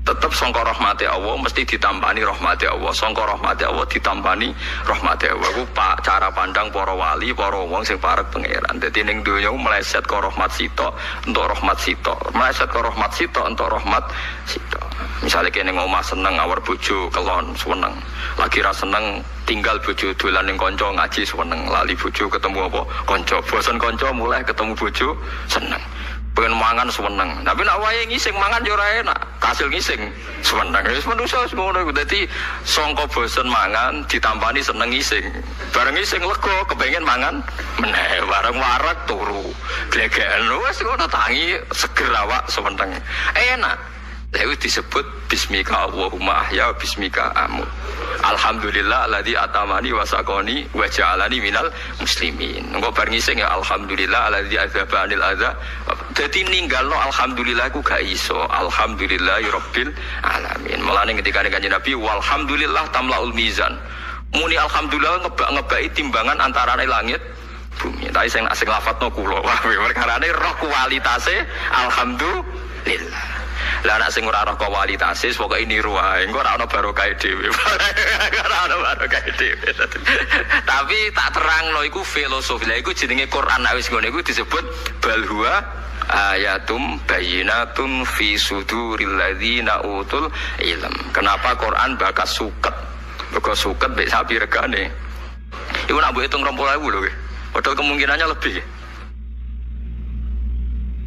Tetap sangka rahmati Allah mesti ditampani rahmati Allah. Sangka rahmati Allah ditampani rahmati Allah. Ku pak cara pandang para wali, para wong sing parek pangeran. Dadi ning donya meleset ke rahmat sitok untuk rahmat sitok. Meleset ke rahmat sitok untuk rahmat sitok. Misalnya kene ngomah seneng awar bojo kelon seneng. Lagi ra seneng tinggal bojo dolan ning kanca ngaji seneng. Lali bojo ketemu apa kanca. Bosen kanca mulai ketemu bojo seneng. Pengen mangan seneng. Tapi nek wae ngising mangan yo ora enak. Kasil ngising seneng. Wis manusa ngono iku. Dadi sangka bosen mangan ditampani seneng ngising. Bareng ngising lega kepengin mangan meneh. Bareng warak turu. Glegeken wis ngono tangi seger awak seneng. Enak. Itu disebut bismika Allahumma ahya bismika amut. Alhamdulillah alladzi atamani wa saqani wa ja'alani minal muslimin. Engko bar ngising ya alhamdulillah alladzi adzaba anil adza. Dadi ninggalno alhamdulillah ku gak iso. Alhamdulillahirabbil alamin. Mulane ketika Kanjeng Nabi walhamdulillah tamlaul mizan. Muni alhamdulillah ngebak-ngebaki timbangan antara langit bumi. Tapi sing lafadzno kula. Wah, perkarane roh kualitase alhamdulillah. Lah nek sing ora roh kualitase pokoke niru wae engko ora ana barokah dhewe. Ora ana barokah dhewe. Tapi tak terangno iku filosofi. Lah iku jenenge Quran nek wis ngono iku disebut bal huwa ayatum bayyinatun fi suduril ladzina utul ilm. Kenapa Quran bakas suket? Mergo suket mek sapi regane. Iku nak mbok hitung 20.000 lho. Padahal kemungkinannya lebih.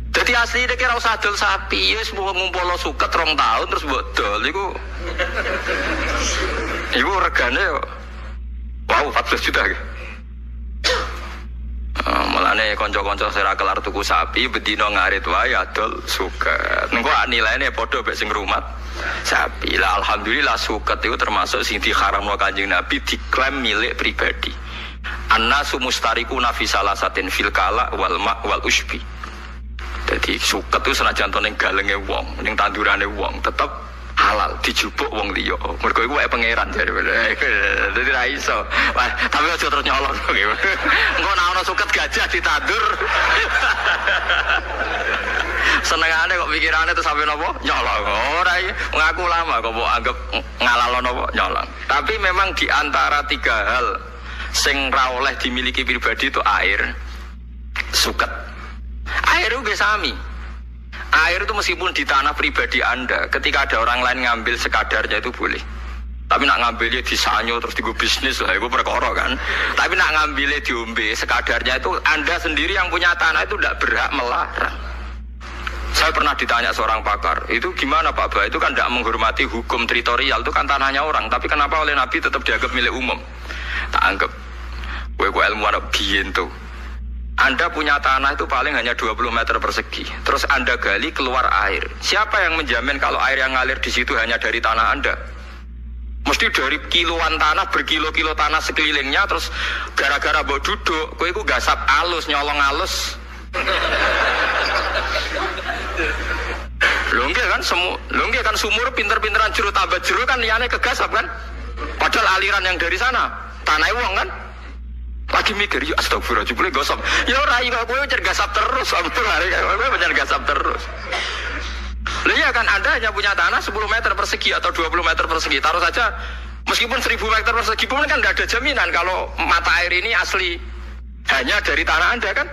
Jadi asli dia kira usah dol sapi, ya semua ngumpul suket 2 tahun terus buat dol, itu regane, wow 14 juta. Mulane konco-konco sira kelar tuku sapi, bedino ngarit wae adol suket. Engko nilainya padha mek sing rumat sapi. Lah alhamdulillah suket itu termasuk sing diharamno Kanjeng Nabi diklaim milik pribadi. Annasu mustarikuna fi salasatin fil kala wal ma wal usbi. Jadi suket itu senajan to ning galenge wong, ning tandurane wong tetep halal dijupuk wong liya. Mergo iku wae pangeran jare. Dadi ra iso. Wah, tapi aja terus nyolong gitu. Engko nek ana suket gajah ditandur. Senengane kok pikirane terus sampe napa? Nyolong. Ora iki ngaku lama kok mbok anggap ngalalno napa nyolong. Tapi memang di antara 3 hal sing ra oleh dimiliki pribadi itu air, suket. Air itu sami. Air itu meskipun di tanah pribadi Anda, ketika ada orang lain ngambil sekadarnya itu boleh. Tapi nak ngambilnya di sanyo terus digo bisnis lah, itu perkara kan. Tapi nak ngambilnya diombe sekadarnya itu Anda sendiri yang punya tanah itu tidak berhak melarang. Saya pernah ditanya seorang pakar, itu gimana Pak Ba? Itu kan tidak menghormati hukum teritorial, itu kan tanahnya orang. Tapi kenapa oleh Nabi tetap dianggap milik umum? Tak anggap. Gue ilmuwan biyen tuh. Anda punya tanah itu paling hanya 20 meter persegi. Terus Anda gali keluar air. Siapa yang menjamin kalau air yang ngalir di situ hanya dari tanah Anda? Mesti dari kiloan tanah, berkilo-kilo tanah sekelilingnya. Terus gara-gara bawa duduk, kowe iku gasap alus, nyolong alus. Lho nggih kan sumur pinter-pinteran jero tambah jero kan liyane kegasap kan? Padahal aliran yang dari sana tanah wong kan? Lagi mikir, ya astagfirullah, boleh gosok. Ya ora iku kowe jan gasap terus, kowe jan gasap terus. Lah iya kan Anda hanya punya tanah 10 meter persegi atau 20 meter persegi. Taruh saja meskipun 1000 meter persegi pun kan enggak ada jaminan kalau mata air ini asli hanya dari tanah Anda kan.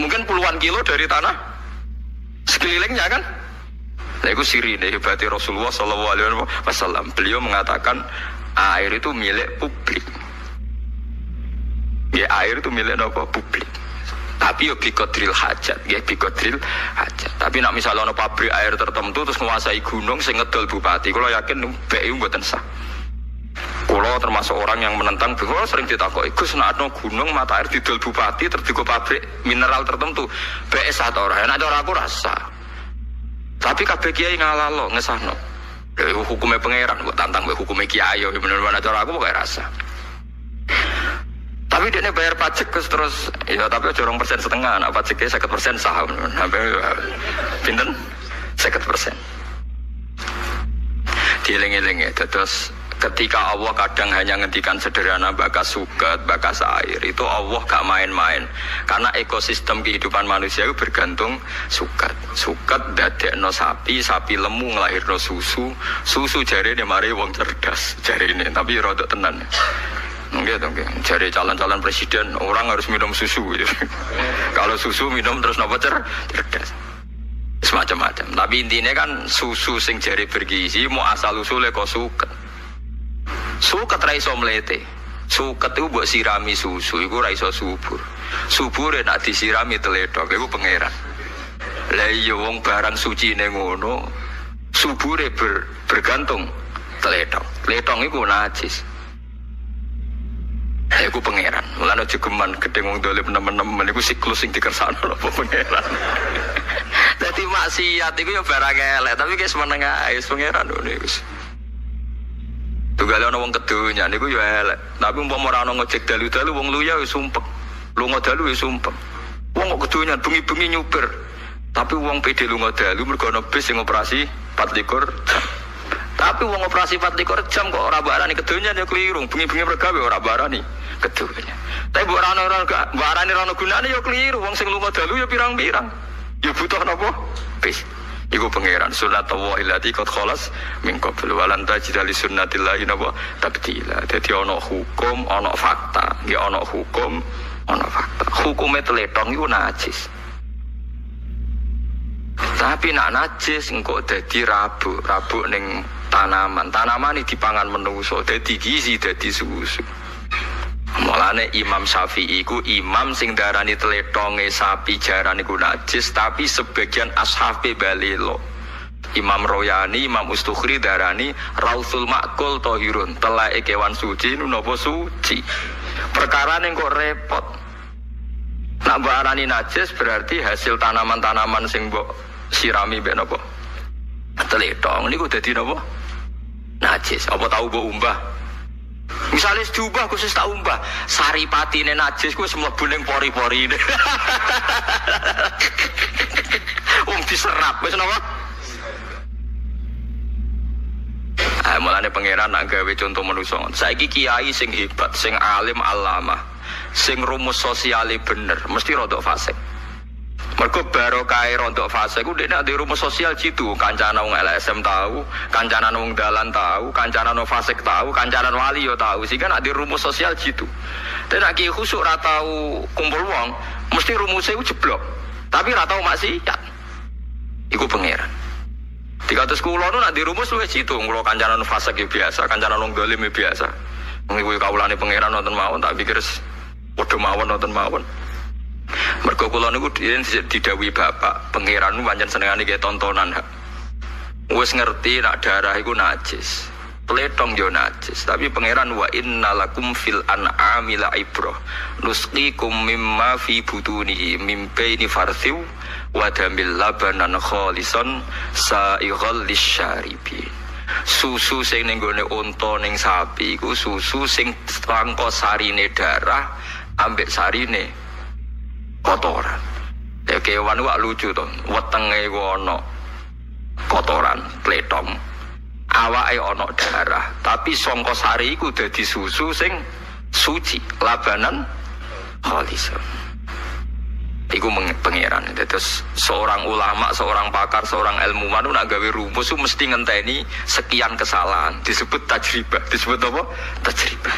Mungkin puluhan kilo dari tanah sekelilingnya kan. Nah itu sirine hebatnya Rasulullah SAW. Beliau mengatakan air itu milik publik. Ya air itu milik apa? Publik. Tapi yo biqadril hajat, ya biqadril hajat. Tapi nak misalnya ono pabrik air tertentu terus menguasai gunung sing ngedol bupati, kalau yakin BU mboten sah. Kalau termasuk orang yang menentang, kalau sering ditakoki, Gus nak ono gunung mata air didol bupati terus digo pabrik mineral tertentu, BS atau ora? Nek ora aku rasa. Tapi kabeh kiai ngalalo ngesahno. Hukumnya pangeran kok tantang hukumnya kiai yo bener-bener cara aku pokoke rasa. Tapi dia bayar pajak terus, ya tapi aja 2,5%, nah pajaknya 50% saham, sampai pinten 50%. Dieling-eling ya, terus ketika Allah kadang hanya ngendikan sederhana bakas suket, bakas air, itu Allah gak main-main, karena ekosistem kehidupan manusia itu bergantung suket. Suket dadekno sapi, sapi lemu ngelahirno susu, susu jari ini mari wong cerdas jari ini, tapi rodok tenan. Enggak. Jadi calon-calon presiden orang harus minum susu gitu. Kalau susu minum terus nopo cerdas. Semacam-macam. Tapi intinya kan susu sing jari bergizi mau asal usulnya kok suket. Suket ra iso mlete. Suket itu buat sirami susu, itu ra iso subur. Subur nak disirami teledok, itu pangeran. Lah iya wong barang suci ning ngono, subure bergantung teledok. Teledok iku najis. Iku pangeran. Mulane jegeman gedhe wong dolim nemen-nemen iku siklus sing dikersakno apa pangeran. Dadi maksiat iku ya barang elek, tapi wis menengah wis pangeran ngono iku. Tugale ana wong kedonya niku ya elek. Tapi umpama ora ana ngojek dalu-dalu wong luya wis sumpek. Lunga dalu wis sumpek. Wong kok kedonya bengi-bengi nyupir. Tapi wong PD lunga dalu mergo ana bis sing operasi 24 jam. Tapi wong operasi 24 jam kok ora barani kedonya ya keliru. Bengi-bengi mergawe ora barani kedonya. Tapi mbok ora barani ora gunane ya keliru. Wong sing lunga dalu ya pirang-pirang. Ya butuh napa? Bis. Iku pangeran sunnatullah illati qad khalas min qabl wa lan tajid li sunnatillahi napa tabdila. Dadi ana hukum, ana fakta. Nggih ana hukum, ana fakta. Hukume tletong iku najis. Tapi nak najis engko dadi rabuk ning tanaman. Tanaman iki dipangan menungso, dadi gizi, dadi susu. Mulane Imam Syafi'i iku imam sing darani tletonge sapi jaran iku najis, tapi sebagian ashabe balelo. Imam Royani, Imam Ustukhri darani Rausul Makul Tohirun, telake kewan suci napa suci. Perkara ning kok repot. Nak mbok arani najis berarti hasil tanaman-tanaman sing mbok sirami mbek napa? Tletong niku dadi napa? Najis. Apa tahu mbok umbah? Misalnya diubah khusus tak umbah saripatine najis ku mlebu ning pori-pori ini. Diserap wis napa? Mulane pangeran nak gawe contoh manusa. Saiki kiai sing hebat, sing alim alama, sing rumus sosiale bener, mesti rodok fasik. Mergo barokah rontok fase ku dekne di rumus sosial jitu, kancana wong LSM tahu, kancana wong dalan tahu, kancana wong fasik tahu, kancana wali yo tahu, sehingga nak di rumus sosial jitu. Dan nak ki khusuk ra tau kumpul wong, mesti rumusnya ku jeblok. Tapi ra tau maksiat. Iku pangeran. 300 kula nu nak di rumus wis jitu, kula kancana wong fasik yo biasa, kancana wong dolim yo biasa. Iku kawulane pangeran wonten mawon, tak pikir padha mawon wonten mawon. Mergo kula niku didhawuhi bapak, pangeran niku pancen senengane nggih tontonan. Wis ngerti nek darah iku najis. Pletong yo najis, tapi pangeran wa innalakum fil an'ami la ibrah. Nusqikum mimma fi butunihi mim baini farthiw wa damil labanan khalisan sa'ighal lisyaribin. Susu sing ning gone unta ning sapi iku susu sing sangka sarine darah ambek sarine kotoran. Ya kewan ku lucu to, wetenge ku ana kotoran, pletong. Awake ana darah, tapi sangka sari iku dadi susu sing suci, labanan khalis. Iku pangeran. Terus seorang ulama, seorang pakar, seorang ilmuwan nak gawe rumus ku mesti ngenteni sekian kesalahan, disebut tajribah. Disebut apa? Tajribah.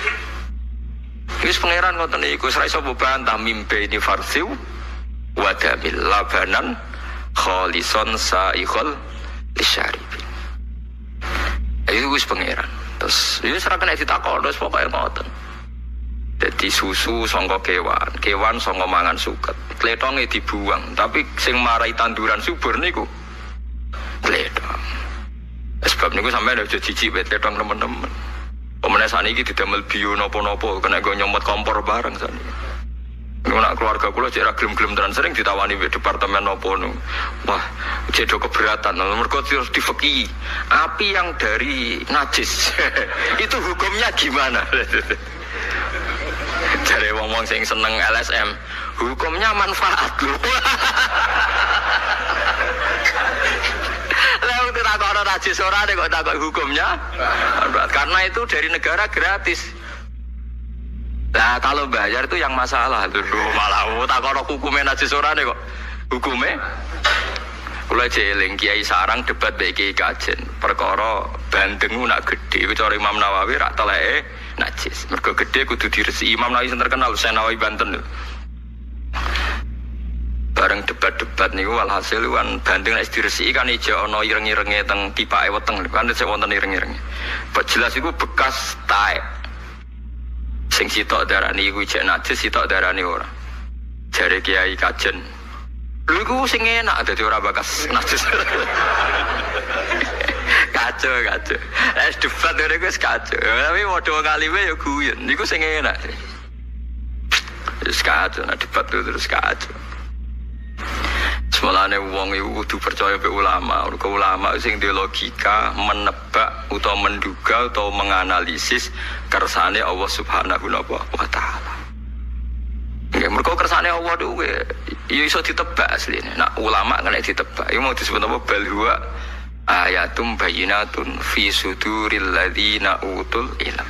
Wis pangeran ngoten niku ora iso bantah mimpi ini farsiu wa damil labanan khalisan sa'ighal lisyaribin. Iku wis pangeran. Terus ya ora kena ditakon wis pokoke ngoten. Dadi susu sangka kewan sangka mangan suket. Tletonge dibuang, tapi sing marai tanduran subur niku tletong. Sebab niku sampeyan aja jijik wet tletong teman-teman. Pemenang saat ini didamel bio nopo-nopo, kena gue nyomot kompor bareng saat ini. Nak keluarga kula cek gelem-gelem tenan sering ditawani di departemen nopo nu. Wah, cedo keberatan. Mergo terus difeki. Api yang dari najis itu hukumnya gimana? Dari wong-wong sing seneng LSM, hukumnya manfaat lho. Lalu kita takut najis ora kok takut hukumnya, karena itu dari negara gratis. Nah kalau bayar itu yang masalah tuh malah takut hukumnya najis ora kok hukumnya. Kula jeling Kiai Sarang debat mbek Kiai Kajen perkara bandeng nak gede cara Imam Nawawi rak teleke najis. Mergo gede kudu diresiki. Imam Nawawi sing terkenal Nawawi Banten. Bareng debat-debat niku walhasil kan banding nek diresiki kan ijo ana ireng-irenge teng tipake weteng kan sik wonten ireng-irenge. Pak jelas iku bekas taek. Sing sitok darani iku jek najis sitok darani ora. Jare Kiai Kajen. Lha iku sing enak dadi ora bekas najis. Kacau. Es debat ngene iku wis kacau. Tapi modho kalime ya guyon. Niku sing enak. Wis kacau debat terus kacau. Semalane wong iku kudu percaya be ulama. Ulama sing duwe logika, menebak utawa menduga utawa menganalisis kersane Allah Subhanahu wa taala. Nggih, mergo kersane Allah kuwi ya iso ditebak asline. Nah, ulama kena ditebak. Iku mau disebut apa balhuwa ayatum bayyinatun fi suduril ladzina utul ilm.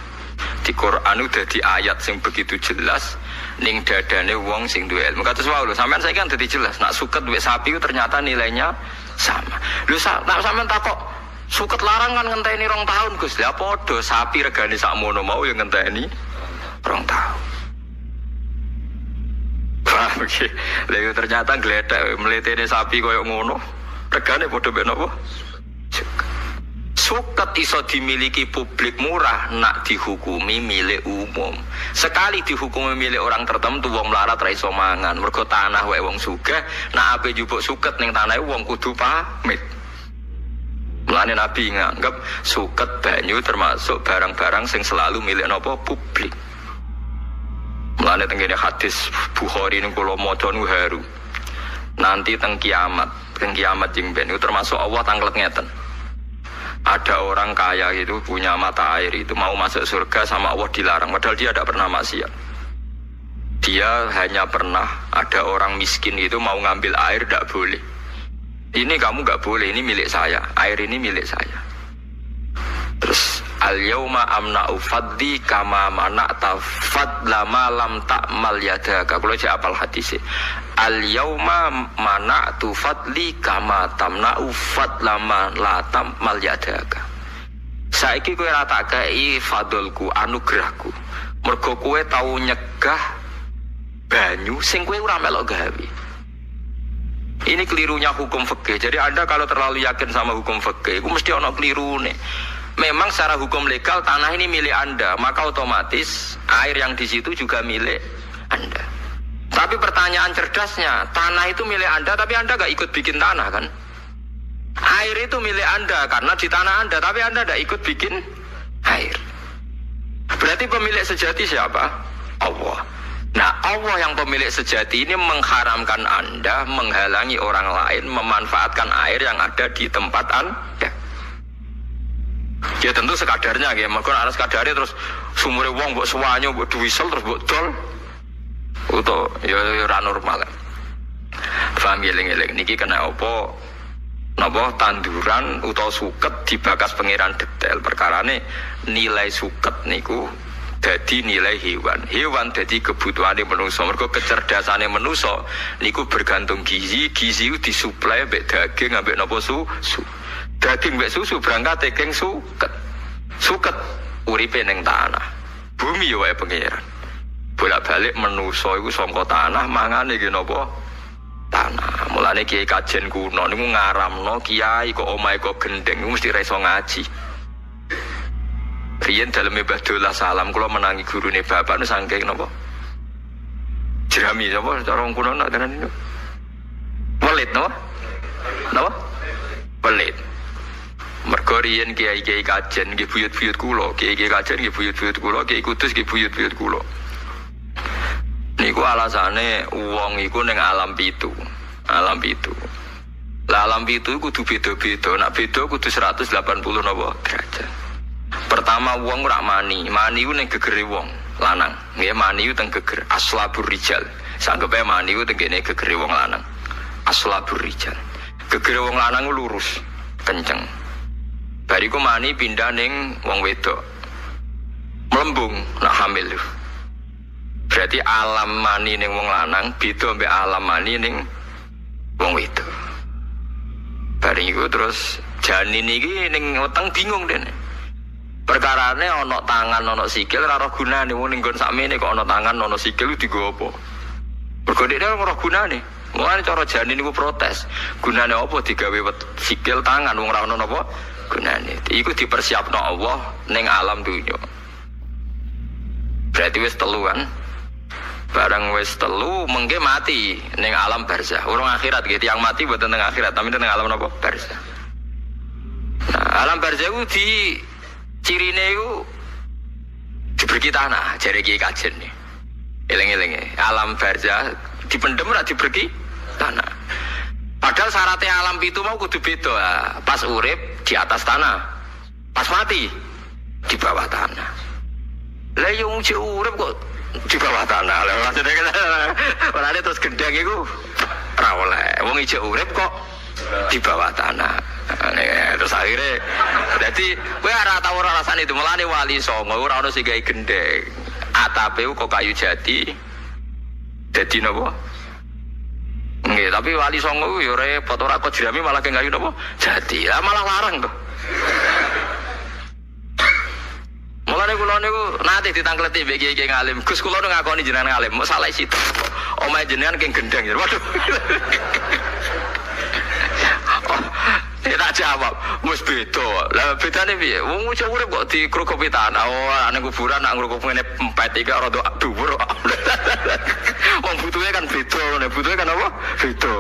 Di Quran udah di ayat sing begitu jelas ning dadane wong sing duwe ilmu. Kados wae lho, sampean saiki kan dadi jelas. Nak suket duwe sapi itu ternyata nilainya sama. Lho nak sampean takok suket larang kan ngenteni 2 tahun, Gus. Lah padha sapi regane sakmono mau ya ngenteni 2 tahun. Wah, oke. Lha ternyata gledek mletene sapi koyo ngono. Regane padha mek napa? Suket iso dimiliki publik murah, nak dihukumi milik umum. Sekali dihukumi milik orang tertentu, wong melarat ra iso mangan. Mergo tanah wae wong sugih, nak ape njupuk suket ning tanahe wong kudu pamit. Mulane Nabi nganggep suket banyu termasuk barang-barang sing selalu milik napa publik. Mulane tengene hadis Bukhari niku kula maca nu haru. Nanti teng kiamat jeng ben itu termasuk Allah tanglet ngeten. Ada orang kaya itu punya mata air itu mau masuk surga sama Allah dilarang padahal dia tidak pernah maksiat. Dia hanya pernah ada orang miskin itu mau ngambil air tidak boleh. Ini kamu nggak boleh, ini milik saya. Air ini milik saya. Terus al-yauma amna'u fadli kama mana'ta fadla ma lam ta'mal yadaka. Kalau saya apal hadis al-yauma mana'tu fadli kama tamna'u fadla ma la ta'mal yadaka. Saiki kowe ora tak kei fadlku anugerahku. Mergo kowe tau nyegah banyu sing kowe ora melok gawe. Ini kelirunya hukum fikih. Jadi Anda kalau terlalu yakin sama hukum fikih, itu mesti ono kelirune. Memang secara hukum legal tanah ini milik Anda, maka otomatis air yang di situ juga milik Anda. Tapi pertanyaan cerdasnya, tanah itu milik Anda, tapi Anda gak ikut bikin tanah kan? Air itu milik Anda karena di tanah Anda, tapi Anda gak ikut bikin air. Berarti pemilik sejati siapa? Allah. Nah, Allah yang pemilik sejati ini mengharamkan Anda menghalangi orang lain memanfaatkan air yang ada di tempat Anda. Ya tentu sekadarnya ya, maka harus sekadare terus sumure wong mbok suwanyo mbok duwisel terus mbok dol. Uto ya ora normal. Paham eling-eling niki kena apa? Napa tanduran utawa suket dibakas pangeran detail. Perkarane nilai suket niku dadi nilai hewan. Hewan dadi kebutuhane manusa. Mergo kecerdasane manusa niku bergantung gizi disuplai mbek daging ambek napa susu. Daging mbek susu berangkat teking suket uripe ning tanah. Bumi ya wae pangeran. Bolak-balik manusa iku saka tanah mangane iki napa? Tanah. Mulane Kiai Kajen kuno niku ngaramno kiai kok omahe kok gendeng niku mesti ra iso ngaji. Riyen daleme Badullah Salam kula menangi gurune bapak nu saking napa? Jerami sapa cara kuno nak tenan niku. Welit napa? Napa? Welit. Mergo riyen kiai-kiai Kajen nggih buyut-buyut kula, kiai-kiai Kajen nggih buyut-buyut kula, kiai Kudus nggih buyut-buyut kula. Niku alasane wong iku ning alam pitu. Alam pitu. Lah alam pitu kudu beda-beda. Nek beda kudu 180 napa derajat. Pertama wong ora mani. Mani ku ning gegere wong lanang. Nggih mani ku teng geger aslabur rijal. Sanggepe mani ku teng kene gegere wong lanang. Aslabur rijal. Gegere wong lanang ku lurus, kenceng. Bariku mani pindah ning wong wedok. Melembung nak hamil. Berarti alam mani ning wong lanang beda mbek alam mani ning wong wedok. Bareng iku terus janin iki ning weteng bingung dene. Perkarane ana tangan ana sikil ora ora gunane wong ning nggon sakmene kok ana tangan ana sikil digo apa. Mergo dhekne ora gunane. Mulane cara janin niku protes. Gunane apa digawe sikil tangan wong ora ono napa gunane. Iku dipersiapno Allah ning alam dunya. Berarti wis telu kan. Barang wis telu mengke mati ning alam barzah. Urung akhirat gitu yang mati mboten ning akhirat, tapi ning alam napa barzah. Nah, alam barzah ku di cirine iku diberi tanah, jare Kiai Kajen nih. Eling-eling alam barzah dipendem ora diberi tanah. Padahal syaratnya alam itu mau kudu beda. Pas urip di atas tanah, pas mati di bawah tanah. Lah yung urip kok di bawah tanah. Lah maksudnya kan ora terus gendang iku ora oleh. Wong ijo urip kok di bawah tanah. Terus akhirnya jadi kowe ora tau ora rasane itu mulane wali songo ora ono sing gawe gendeng. Atape kok kayu jati. Dadi napa? Nggih, tapi wali songo yo repot ora kok jerami malah ke kayu napa? Jati. Lah malah larang to. Mulane kula niku nate ditangkleti mbek kiai ngalim. Gus kula nu ngakoni jenengan ngalim, mok salah situ. Omahe jenengan keng gendeng. Waduh. Tak jawab, wis beda. Lah bedane piye? Wong iso urip kok dikrukupi tanah. Oh, ana kuburan nak ngrukup ngene empet iki rada dhuwur. Wong butuhe kan beda, nek butuhe kan apa? Beda.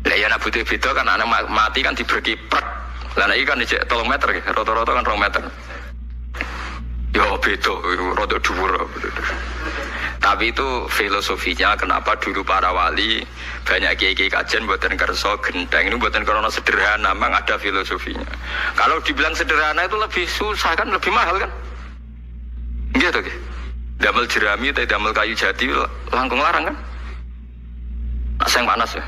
Lah ya nek butuhe beda kan ana mati kan diberi prek. Lah nek iki kan dicek 3 meter iki, rata-rata kan 2 meter. Yo beda, rada dhuwur. Tapi itu filosofinya kenapa dulu para wali banyak kiai-kiai kajian buatan kerso genteng ini buatan karena sederhana, memang ada filosofinya. Kalau dibilang sederhana itu lebih susah kan, lebih mahal kan? Gitu kan? Damel jerami atau damel kayu jati langkung larang kan? Sayang panas ya.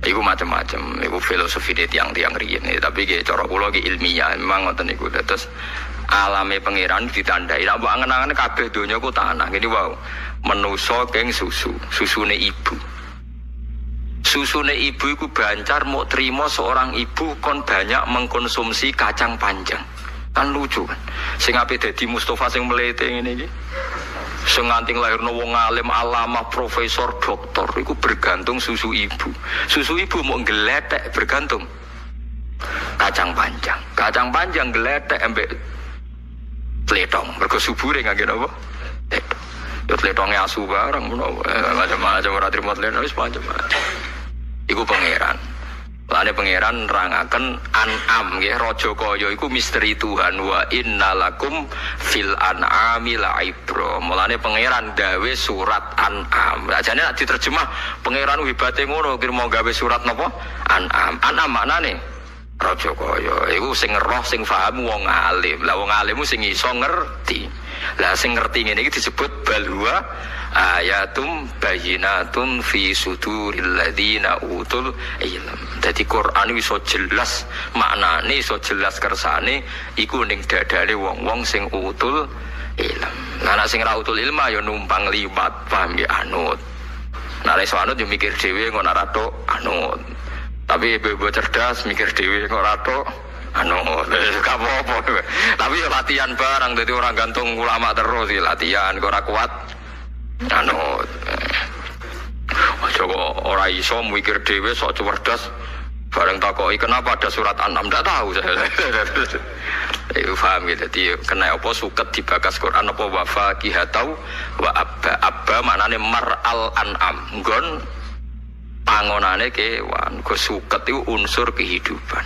Iku macam-macam, iku filosofi dia tiang-tiang riyen. Tapi kayak cara kula ilmiah memang ngoten niku. Terus alame pangeran ditandai. Lah mbok angen-angen kabeh donya ku tanah. Ngene wae. Menusa keng susune ibu. Susune ibu iku bancar mau terima seorang ibu kon banyak mengkonsumsi kacang panjang. Kan lucu kan. Sing ape dadi Mustafa sing mlete ngene iki. Sing nganti lairno wong alim, alamah, profesor, doktor iku bergantung susu ibu. Susu ibu mau geletek bergantung kacang panjang. Kacang panjang geletek ambek tletong. Mergo subure ngangge napa? Tletong. Yo tletonge asu bareng ngono. Macam-macam ora trimo tletong wis macam-macam. Iku pangeran. Lane pangeran nerangaken an'am nggih raja kaya iku misteri Tuhan wa innalakum fil an'ami la'ibra. Mulane pangeran gawe surat an'am. Ajane nek diterjemah pangeran hebate ngono kira mau gawe surat napa? An'am. An'am maknane raja kaya iku sing roh sing paham wong alim. Lah wong alimmu sing iso ngerti. Lah sing ngerti ngene iki disebut balwa ayatum bayyinatun fi suduril ladzina utul ilm. Dadi Quran iso jelas maknane, iso jelas kersane iku ning dadane wong-wong sing utul ilm. Lah nek sing ra utul ilma ya numpang liwat paham ya anut. Nek iso anut ya mikir dhewe ngono ra tok anut. Tapi ibu-ibu cerdas mikir dhewe kok ra tok gak apa-apa. Tapi ya latihan barang, jadi orang gantung ulama terus ya latihan, kok ora kuat coba orang iso mikir dhewe sok cerdas bareng takoki kenapa ada surat An'am ndak tahu saya. Iku paham gitu. Jadi kena apa suket dibakas Quran apa wafa kihatau wa abba maknane mar'al an'am nggon pangonane kewan. Go suket itu unsur kehidupan.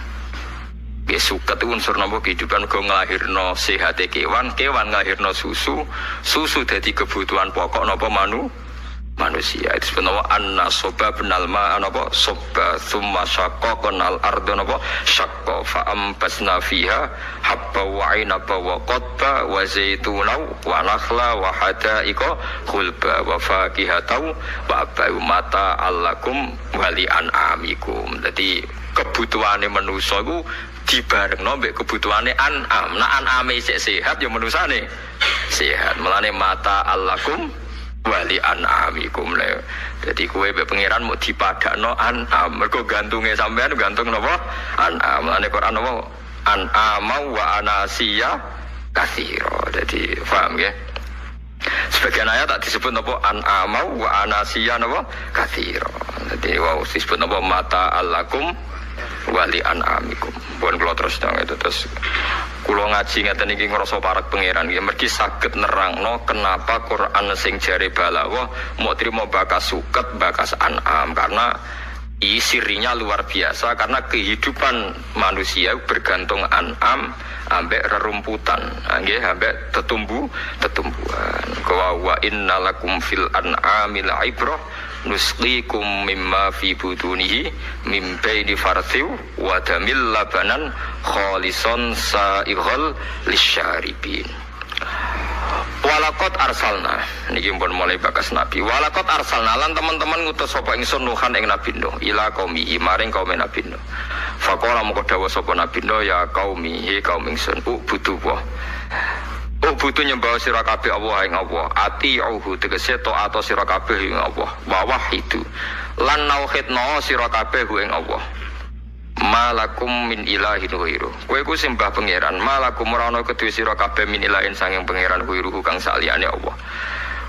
Ge suket itu unsur napa kehidupan go nglahirno sehate kewan, kewan nglahirno susu, susu dadi kebutuhan pokok napa manusia. Itu sebenarnya anna soba benal ma napa soba summa syaqqaqnal arda napa syaqqa fa ambasna fiha habba wa inaba wa qadba wa zaituna wa nakhla wa hadaiqa khulba wa fakihatan wa abai mata allakum wali an'amikum. Jadi kebutuhane manusa iku dibarengno mbek kebutuhane an'am. Nek an'ame isih sehat ya manusane sehat. Mulane mata allakum wali an'amikum le. Jadi kowe mbek pangeran mau dipadakno an'am. Mergo gantunge sampean gantung napa? An'am. Mulane Quran napa? An'ama wa anasiya katsira. Jadi paham nggih? Sebagian ayat tak disebut apa an'amau wa anasiya napa katsira. Dadi wow disebut apa mata alakum wali an'amikum. Pun kula terus nang itu terus kula ngaji ngeten iki ngrasa parek pangeran nggih mergi saged nerangno kenapa Quran sing jare balaghah mau trimo bakas suket bakas an'am karena sirinya luar biasa karena kehidupan manusia bergantung an'am ambek rerumputan nggih ambek tetumbuhan wa innalakum fil an'amil ibrah nusqikum mimma fi budunihi mim baini farthiw wa damil labanan khalisan sa'ighal lisyaribin. Walakot arsalna niki pun mulai bakas nabi. Walakot arsalna lan teman-teman ngutus sapa ingsun nuhan ing nabi Nuh ila qaumihi maring kaum nabi Nuh. Faqala moko dawuh sapa nabi Nuh ya qaumihi kaum ingsun butuh wa. Butuh nyembah sira kabeh Allah ing Allah. Atiuhu tegese taat sira kabeh ing Allah. Wa wahidu lan nauhidna sira kabeh ing Allah. Malakum min ilahin ghairu. Kowe ku sembah pangeran, malakum ora ana kedue sira kabeh min ilahin sanging pangeran ghairu kang saliyane Allah.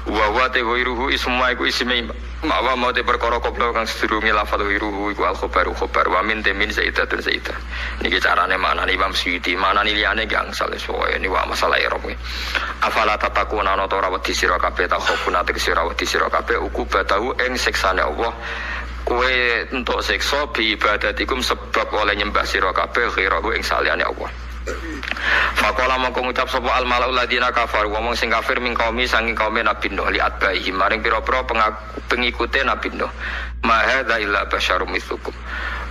Wa wa te ghairuhu isma iku isme mawa mau te perkara koplo kang sedurunge lafal ghairuhu iku al khabaru khabar wa min temin zaidatun zaidah. Niki carane maknane Imam Suyuti, maknane liyane gangsal soe ini wa masalah ira kuwi. Afala tatakuna ana ta ora wedi sira kabeh ta khofuna te sira wedi sira kabeh ukubatahu ing siksane Allah. Kowe entuk siksa bi ibadatikum sebab oleh nyembah sira kabeh ghirahu ing saliyane Allah. Faqala mongko ngucap sapa al malaul ladina kafar wong sing kafir ming kaumi saking kaum Nabi Nuh li atbahi maring pira-pira pengikute Nabi Nuh. Ma hadza illa basyarum mithlukum.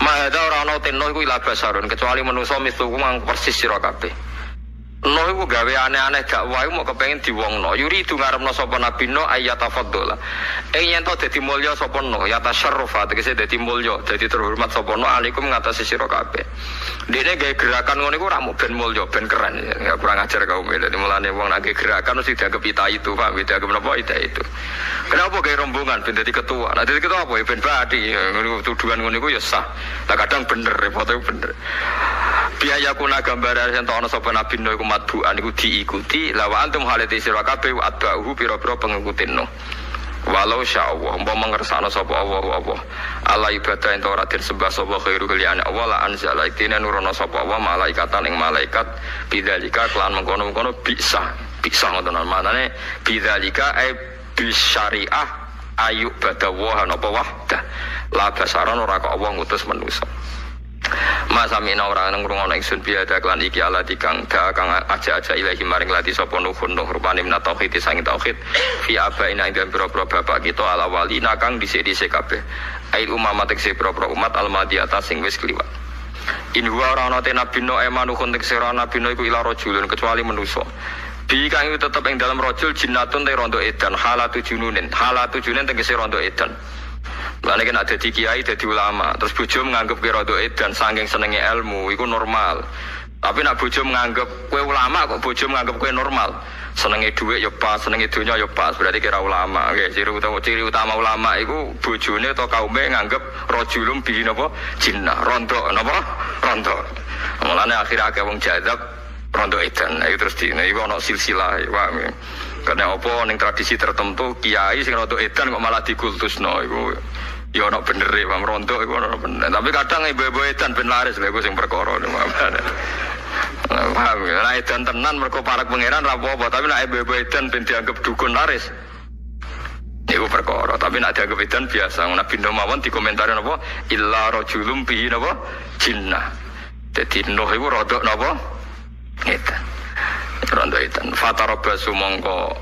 Ma hadza ora ana tenuh iku illa basyarun kecuali manusa mithlukum kang persis sira kabeh. Nuh iku gawe aneh-aneh dakwah iku mau kepengin diwongno. Yuri itu ngarepno sapa Nabi Nuh ayatafaddola. Yen to dadi mulya sapa Nuh ya tasyarrufa tegese dadi mulya, dadi terhormat sapa Nuh alaikum ngatasi sira kabeh. Dene gawe gerakan ngono iku ora mung ben mulya, ben keren. Ya kurang ajar kaum e. Dadi mulane wong nek gerakan mesti dianggap ita itu, Pak. Dianggap napa ita itu. Kenapa gawe rombongan ben dadi ketua? Nah dadi ketua apa ya ben badi. Tuduhan ngono iku ya sah. Lah kadang bener, repote bener. Biaya kuna gambaran yang ana sapa Nabi Nuh iku matbu'an iku diikuti lawa antum halati sira kabeh atba'uhu pira-pira pengikutin Nuh. Walau sya'allah umpama ngersakno sapa Allah ala ibadah ento ora disembah sapa khairu liyane Allah la anzala iktine nurono sapa Allah malaikatan ing malaikat bidzalika kelan mengkono-mengkono bisa ngoten manane bidzalika bisyariah ayub badawa napa wahdah la basaran ora kok Allah ngutus manusa. Masa mina orang nang ngrungokno ingsun biada klan iki ala dikang kang aja-aja ilahi maring lati sapa nuh rupane min tauhid sang tauhid fi abaina ing pira-pira bapak kita ala walina kang dhisik-dhisik kabeh ail umamat sing pira-pira umat almadiyata sing wis kliwat in huwa ora ana te nabi no emanuhun tek sira nabi no iku ila rajulun kecuali manusa bi kang tetep ing dalam rajul jinnatun te rondo edan halatu jununin tegese rondo edan. Lane kan ada di kiai dadi ulama, terus bojo menganggap kira doa dan saking senenge ilmu iku normal. Tapi nak bojo menganggap kowe ulama kok bojo menganggap kowe normal. Senenge dhuwit ya pas, senenge donya ya pas, berarti kira ulama. Nggih, ciri utama ulama iku bojone atau kaume nganggap rajulum bihi napa jinnah, rondo napa? Rondo. Mulane akhire akeh wong jadzab rondo edan. Iku terus iku ana silsilah, Pak. Karena apa ning tradisi tertentu kiai sing rondo edan kok malah dikultusno iku ya ana bener e Pak Rontok iku ana bener. Tapi kadang ibu-ibu edan ben laris lha iku sing perkara niku. Paham ya? Nek edan tenan mergo parek pangeran ra apa-apa, tapi nek ibu-ibu edan ben dianggap dukun laris. Iku perkara, tapi nek dianggap edan biasa. Nabi Nuh mawon dikomentari napa? Illa rajulum bihi napa? Jinnah. Dadi Nuh iku rodok napa? Edan. Rodok edan. Fatarabasu mongko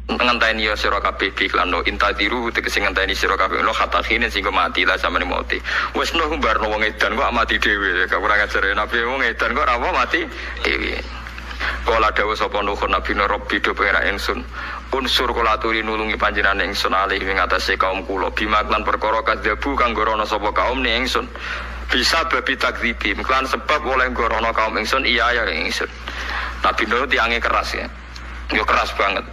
ngenteni ya sira kabeh iklan no intadiru tegese ngenteni sira kabeh lo khatahine sing mati lah sampeyan mati wis no mbarno wong edan kok mati dhewe gak kurang ajar nabi wong edan kok ora mati dhewe kala dawuh sapa nuh nabi rabbi do pengira ingsun unsur kula aturi nulungi panjenengan ingsun alih ing atase kaum kula bimaklan perkara kadhebu kang gorono sapa kaum ne ingsun bisa babi takdzibi kan sebab oleh gorono kaum ingsun iya ya ingsun nabi nuh tiange keras ya yo keras banget.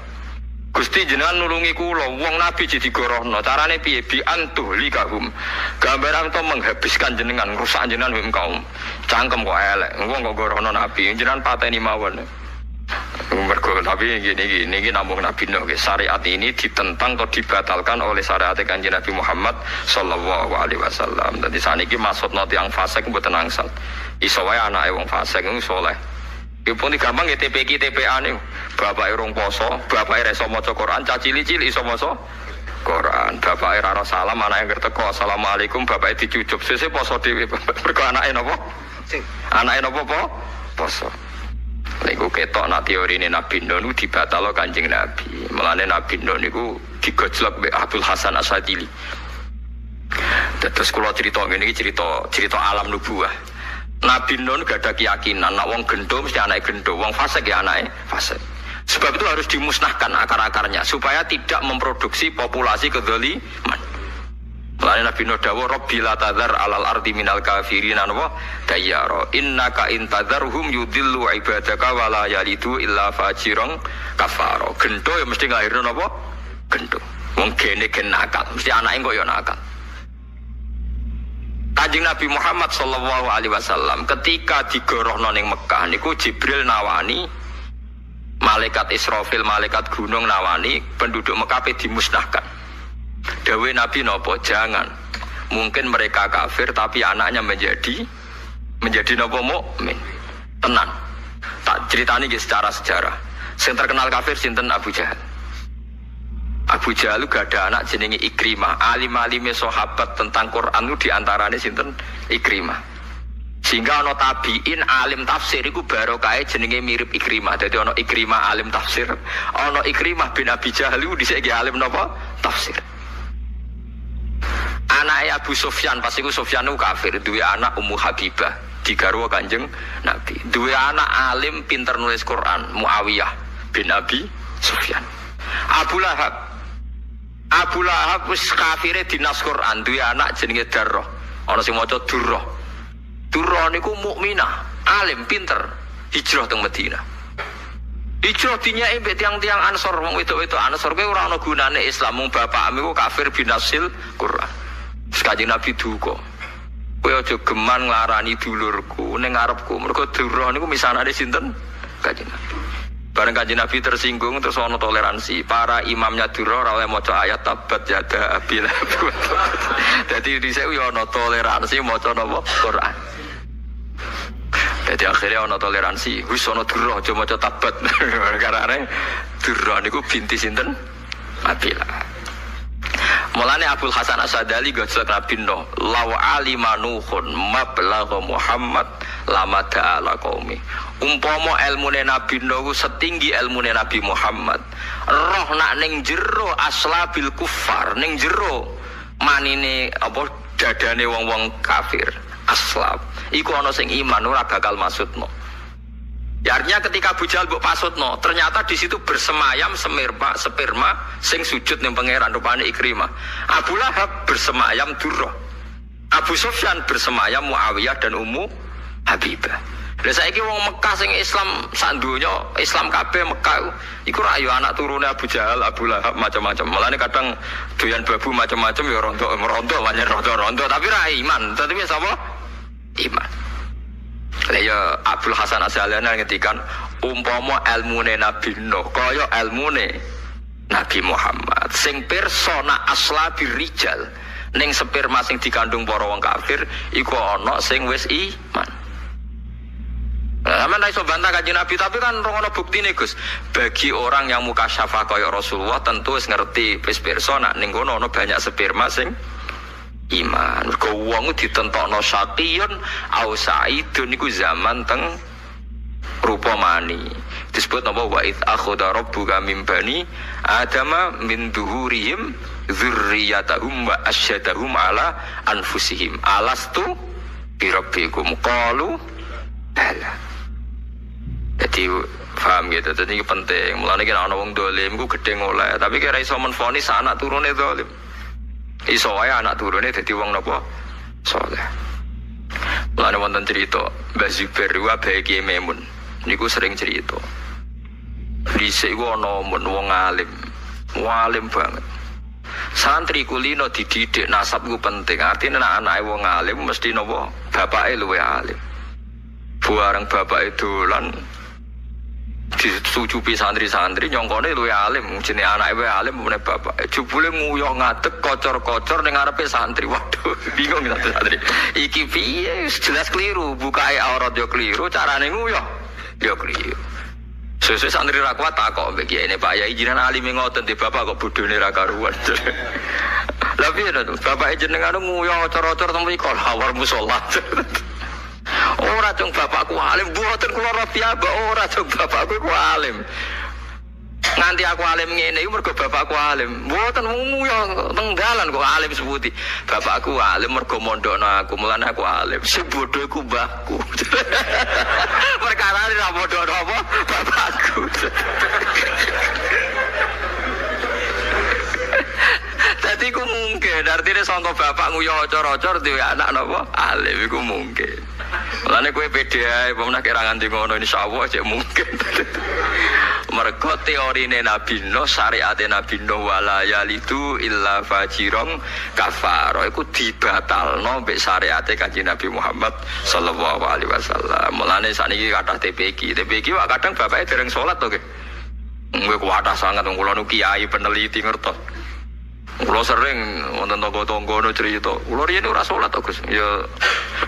Gusti jenengan nulungi kula wong nabi jadi gorohno carane piye bi antuh likahum gambaran to menghabiskan jenengan rusak jenengan kaum cangkem kok elek wong kok gorohno nabi jenengan pateni mawon Mergo tapi gini namung Nabi Nuh syariat ini ditentang atau dibatalkan oleh syariat Kanjeng Nabi Muhammad sallallahu alaihi wasallam. Dadi saniki maksudna tiyang fasik mboten angsal. Iso wae anake wong fasik niku saleh. Iku pun gampang nggih TPA-ne. Bapake rong poso, bapake ra iso maca Quran, cacili-cili iso maca Quran. Bapake ra ora salam, anake ngerti teko asalamualaikum, bapake dicucup. Sesuk poso dhewe. Mergo anake napa? Anake napa po? Poso. Niku ketok nak teori ini Nabi Nuh niku dibatalo Kanjeng Nabi. Mulane Nabi Nuh niku digojlok mbek Abdul Hasan Asadili. Terus kula cerita ngene iki cerita alam nubuwah. Nabi Nuh gak ada keyakinan nak wong gendho mesti anake gendho, wong fasik ya anake fasik. Sebab itu harus dimusnahkan akar-akarnya supaya tidak memproduksi populasi kedzaliman. Mulane Nabi Nuh dawuh Rabbil tadzar alal ardi minal kafirin wa dayyara innaka intadzarhum yudillu ibadaka wa la yalidu illa fajiran kafara. Gendho ya mesti nglairno napa? Gendho. Wong gene gen nakal, mesti anake kok ya nakal. Kanjeng Nabi Muhammad sallallahu alaihi wasallam ketika digorohno ning Mekah niku Jibril nawani malaikat Israfil, malaikat gunung nawani penduduk Mekah dimusnahkan. Dawe Nabi nopo jangan. Mungkin mereka kafir tapi anaknya menjadi nopo mukmin. Tenang. Tak ceritani secara sejarah. Yang terkenal kafir sinten Abu Jahal. Abu Jahal gak ada anak jenenge Ikrimah. Alim-alime sahabat tentang Quran itu diantaranya sinten Ikrimah. Sehingga ana tabiin alim tafsir iku barokahe jenenge mirip Ikrimah. Dadi ana Ikrimah alim tafsir, ana Ikrimah bin Abi Jahal iku dhisik alim napa? Tafsir. Anake Abu Sufyan, pas iku Sufyan iku kafir, duwe anak Ummu Habibah, digarwa Kanjeng Nabi. Duwe anak alim pinter nulis Quran, Muawiyah bin Abi Sufyan. Abu Lahab wis kafire dinas Quran, duwe anak jenenge Darrah. Ana sing maca Durrah. Durrah niku mukminah, alim pinter, hijrah teng Madinah. Hijrah dinyai mbek tiang-tiang Ansor, wong wedok-wedok Ansor kuwi ora ana gunane Islam, mung bapakmu iku kafir binasil Quran. Kanjeng Nabi duka. Kowe aja geman nglarani dulurku ning ngarepku. Mergo Durrah niku misanane sinten? Kanjeng Nabi. Bareng Kanjeng Nabi tersinggung terus ana toleransi. Para imamnya Durrah ora oleh maca ayat tabat yada abil. Dadi dhisik yo ana toleransi maca napa Quran. Jadi akhirnya ana toleransi. Wis ana Durrah aja maca tabat. Karane Durrah niku binti sinten? Abilah. Mulane Abdul Hasan Asadali gojlok Nabi Nuh, law alima nuhun mablagha Muhammad lama ta'ala qaumi. Umpama ilmune Nabi Nuh setinggi ilmune Nabi Muhammad, roh nak ning jero aslabil kufar, ning jero manine apa dadane wong-wong kafir, aslab. Iku ana sing iman ora bakal maksudno. Ya artinya ketika Abu Jahal mbok pasutno, ternyata di situ bersemayam sperma sing sujud ning pangeran rupane Ikrimah. Abu Lahab bersemayam Durrah. Abu Sufyan bersemayam Muawiyah dan Ummu Habibah. Lah saiki wong Mekah sing Islam sak donya, Islam kabeh Mekah iku ra yo anak turune Abu Jahal, Abu Lahab macam-macam. Mulane kadang doyan babu macam-macam ya rondo banyak rondo tapi ra iman. Tapi sapa? Iman. Ya Abdul Hasan Asy'alani ngetikan umpama ilmune Nabi Nuh kaya ilmune Nabi Muhammad sing persona aslabi rijal ning sperma sing dikandung para wong kafir iku ana sing wis iman. Aman iso bantah Kanjeng Nabi tapi kan ora ana buktine Gus. Bagi orang yang mukasyafah kaya Rasulullah tentu wis ngerti wis persona ning kono ana banyak sperma sing iman. Mergo wong ditentokno syaqiyun au sa'idun niku zaman teng rupa mani. Disebut napa wa id akhadha rabbuka min bani adama min duhurihim dzurriyyatahum wa asyhadahum ala anfusihim alastu bi rabbikum qalu bala. Jadi paham gitu. Jadi ini penting. Mulane kira ana wong dolim ku gedhe oleh, tapi kira iso menfonis anak turune dolim. Iso wae anak turune dadi wong napa saleh. Mulane wonten cerita Mbah Zubair wa Bae Memun niku sering cerita. Dhisik ku ana wong alim banget. Santri kulino dididik nasab ku penting. Artine nek anake wong alim mesti napa bapake luwih alim. Bareng bapake dolan disucupi santri-santri nyongkone luwe alim, jenenge anake wae alim meneh bapak. Jebule nguyuh ngadeg kocor-kocor ning ngarepe santri. Waduh, bingung santri. Iki piye? Jelas keliru, bukae aurat yo keliru, carane nguyuh yo keliru. Sesuk santri ra kuat takok mbek kiye Pak Yai jinan alim ngoten di bapak kok bodhone ra karuan. Lah piye to? Bapak jenengan nguyuh cor-cor teng mriko lawar musala. Ora cung bapakku alim, mboten kula ra piyambak, ora cung bapakku ku alim. Nganti aku alim ngene iku mergo bapakku alim. Mboten nguyuh teng dalan kok alim seputi. Bapakku alim mergo mondokno aku, mulane aku alim. Sing bodho iku mbahku. Perkara ra mondokno apa? Bapakku. Dadi ku mungkin artine sangka bapak nguyuh ocor-ocor dhewe anak napa? Alim iku mungkin. Mulane kowe pede ae, pemenah kira nganti ngono insyaallah cek mungkin. Mergo teorine Nabi Nuh, syariate Nabi Nuh wala yalidu illa fajirong kafaro iku dibatalno mbek syariate Kanjeng Nabi Muhammad sallallahu alaihi wasallam. Mulane sakniki kathah TPQ wae kadang bapake dereng salat to nggih. Kowe kuwatah sangat wong kula nu kiai peneliti ngertos. Kula sering wonten tangga-tangga no cerita. Kula riyen ora salat to, Gus. Ya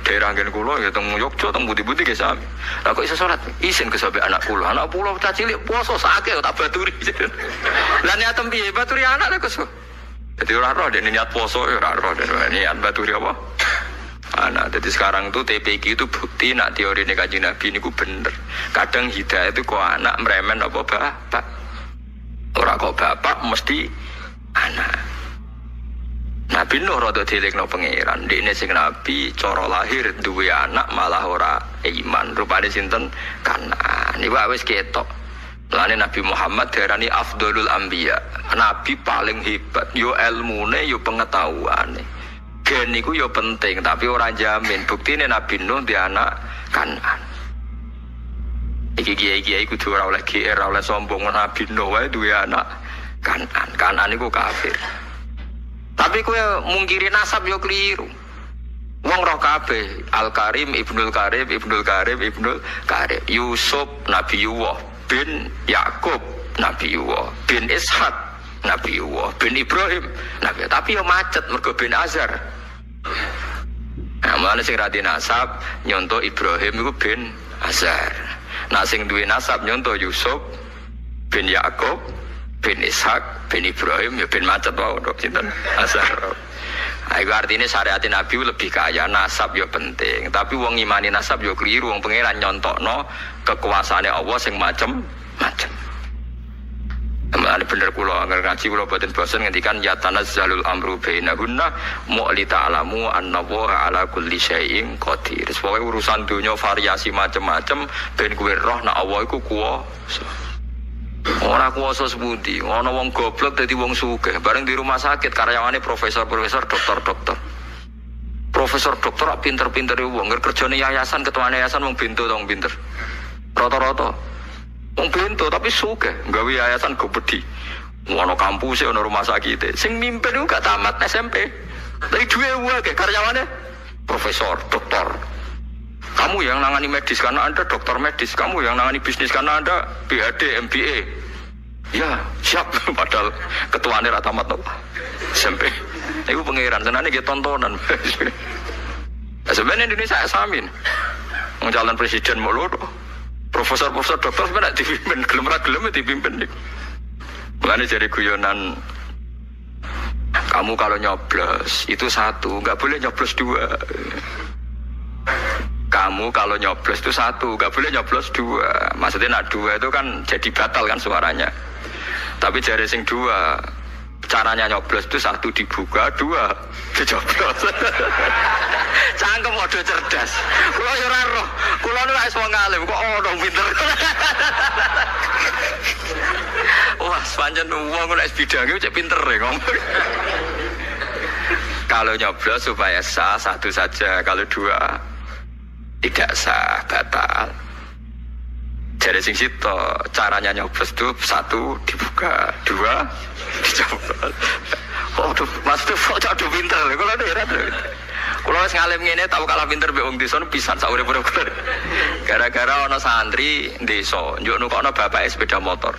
daerah nggen kula ya teng Yogyakarta teng budi-budi ge sami. Lah kok iso salat? Isin ke sampe anak kula. Anak kula cah cilik poso sakake tak baturi. Lah niat piye baturi anak lho, Gus. Dadi ora roh dene niat poso ya ora roh dene niat baturi apa? Anak. Jadi sekarang tuh TPQ itu bukti nak teori Kanjeng Nabi niku bener. Kadang hidayah itu kok anak meremen apa bapak. Ora kok bapak mesti anak. Nabi Nuh rada dilekno pangeran. Dene sing nabi cara lahir duwe anak malah ora iman. Rupane sinten? Kanaan. Niku wis ketok. Lane Nabi Muhammad diarani afdhalul anbiya. Nabi paling hebat yo ilmune yo pengetahuane. Gen niku yo penting tapi ora jamin. Buktine Nabi Nuh di anak Kanaan. Iki kiai-kiai kudu ora oleh GR, ora oleh sombong. Nabi Nuh wae duwe anak Kanaan. Kanaan niku kafir. Tapi kowe mungkiri nasab yo keliru. Wong roh kabeh, Al-Karim, Ibnul Karim, Ibnul Karim, Ibnul Karim. Yusuf Nabiullah bin Yakub Nabiullah bin Ishak Nabiullah bin Ibrahim Nabi. Tapi yo macet mergo bin Azar. Nah, mulane sing ra nasab nyonto Ibrahim iku bin Azar. Nah sing duwe nasab nyonto Yusuf bin Yakub bin Ishak bin Ibrahim ya bin macet wae ndok sinten Azhar. Iku artine syariat Nabi lebih kaya, nasab ya penting. Tapi wong imani nasab ya keliru, wong pangeran nyontokno kekuasaane Allah sing macem-macem. Amane bener kula angger ngaji kula boten bosen ngendikan ya tanazzalul amru bainahunna mu'lita alamu annallaha ala kulli syai'in qadir. Pokoke urusan donya variasi macem-macem ben kowe roh nek Allah iku kuwasa. Ora kuwasa sepundi, ana wong goblok dadi wong sugih, bareng di rumah sakit karyawane profesor, dokter. Profesor dokter pinter-pinter wong, kerjane yayasan, ketuane yayasan wong bento tong pinter. Rata-rata wong bento tapi sugih, gawe yayasan gobedi. Ono kampus ono rumah sakit. Sing mimpin iku gak tamat SMP. Dari duwe wae karyawane profesor, dokter. Kamu yang nangani medis karena Anda dokter medis, kamu yang nangani bisnis karena Anda PhD, MBA. Ya, siap. Padahal ketuanya rata mat SMP. Itu pangeran, senane nggih tontonan. Sebenarnya Indonesia samin. Wong calon presiden mau lho. Profesor-profesor dokter sebenarnya dipimpin, gelem ra gelem dipimpin. Mulane jare guyonan kamu kalau nyoblos itu satu, enggak boleh nyoblos dua. Kamu kalau nyoblos itu satu, gak boleh nyoblos dua. Maksudnya nak dua itu kan jadi batal kan suaranya. Tapi jari sing dua, caranya nyoblos itu satu dibuka, dua dicoblos. Cangkem waduh cerdas. Kulo yo ora roh. Kulo nu wis wong alim kok ono pinter. Wah, pancen wong nek bidange cek pinter e ngomong. Kalau nyoblos supaya sah satu saja, kalau dua tidak sah, batal. Jadi sing situ caranya nyoblos itu satu dibuka, dua dicoblos. Oh, tuh, mas tuh kok pinter. Kalau daerah tuh, Kulo wis ngalim ngene tau kalah pinter mbek wong desa pisan sak urip-urip. Gara-gara ana santri desa, njuk nukokno bapake sepeda motor.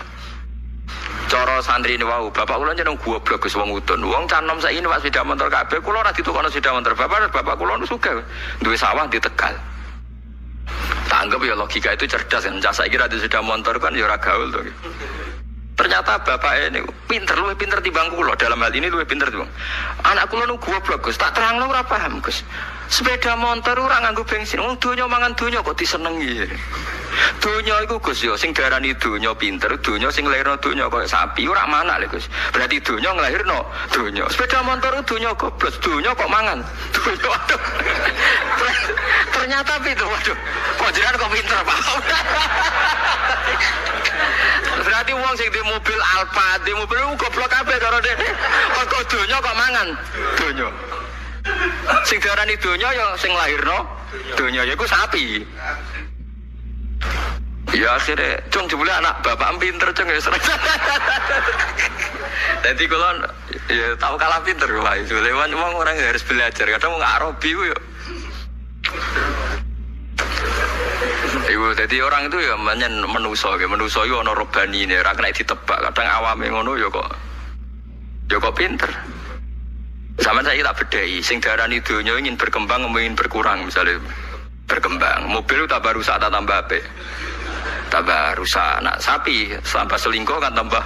Cara santri ini wau, bapak kula jeneng goblok Gus wong udun. Wong canom saiki numpak sepeda motor kabeh, kula ora ditukokno sepeda motor. Bapak kula nu sugih, duwe sawah di Tegal. Tak anggap ya logika itu cerdas kan. Saiki ra sepeda motor kan ya ora gaul to. Ternyata bapak ini pinter, luwih pinter timbang kula. Dalam hal ini luwih pinter timbang. Anak kula nu goblok Gus, tak terangno ora paham Gus. Sepeda motor ora nganggo bensin. Wong donya mangan donya kok disenengi. Donya iku Gus ya sing diarani donya pinter, donya sing lairno donya koyo sapi ora manak lho Gus. Berarti donya nglairno donya. Sepeda motor donya goblok, donya kok mangan. Donya waduh. Ternyata pinter waduh. Kok jenengan kok pinter, Pak? Berarti wong sing di mobil Alfa, di mobil goblok kabeh karo dene. Kok donya kok mangan? Donya. Sing diarani donya ya sing lahirno donya yaiku sapi. Ya akhirnya, cung jebule anak bapak pinter cung ya serang. Jadi kalau ya tahu kalah pinter lah itu. Lewat orang harus belajar. Kadang mau Arabi yo. Ibu, jadi orang itu ya menuso itu ono robani ini, ora kena ditebak. Kadang awame ngono ya kok pinter. Sama saya tak bedai, sing darani donya ingin berkembang, ingin berkurang misalnya berkembang. Mobil tambah rusak tak tambah apik. Tambah rusak, nak sapi tambah selingkuh kan tambah.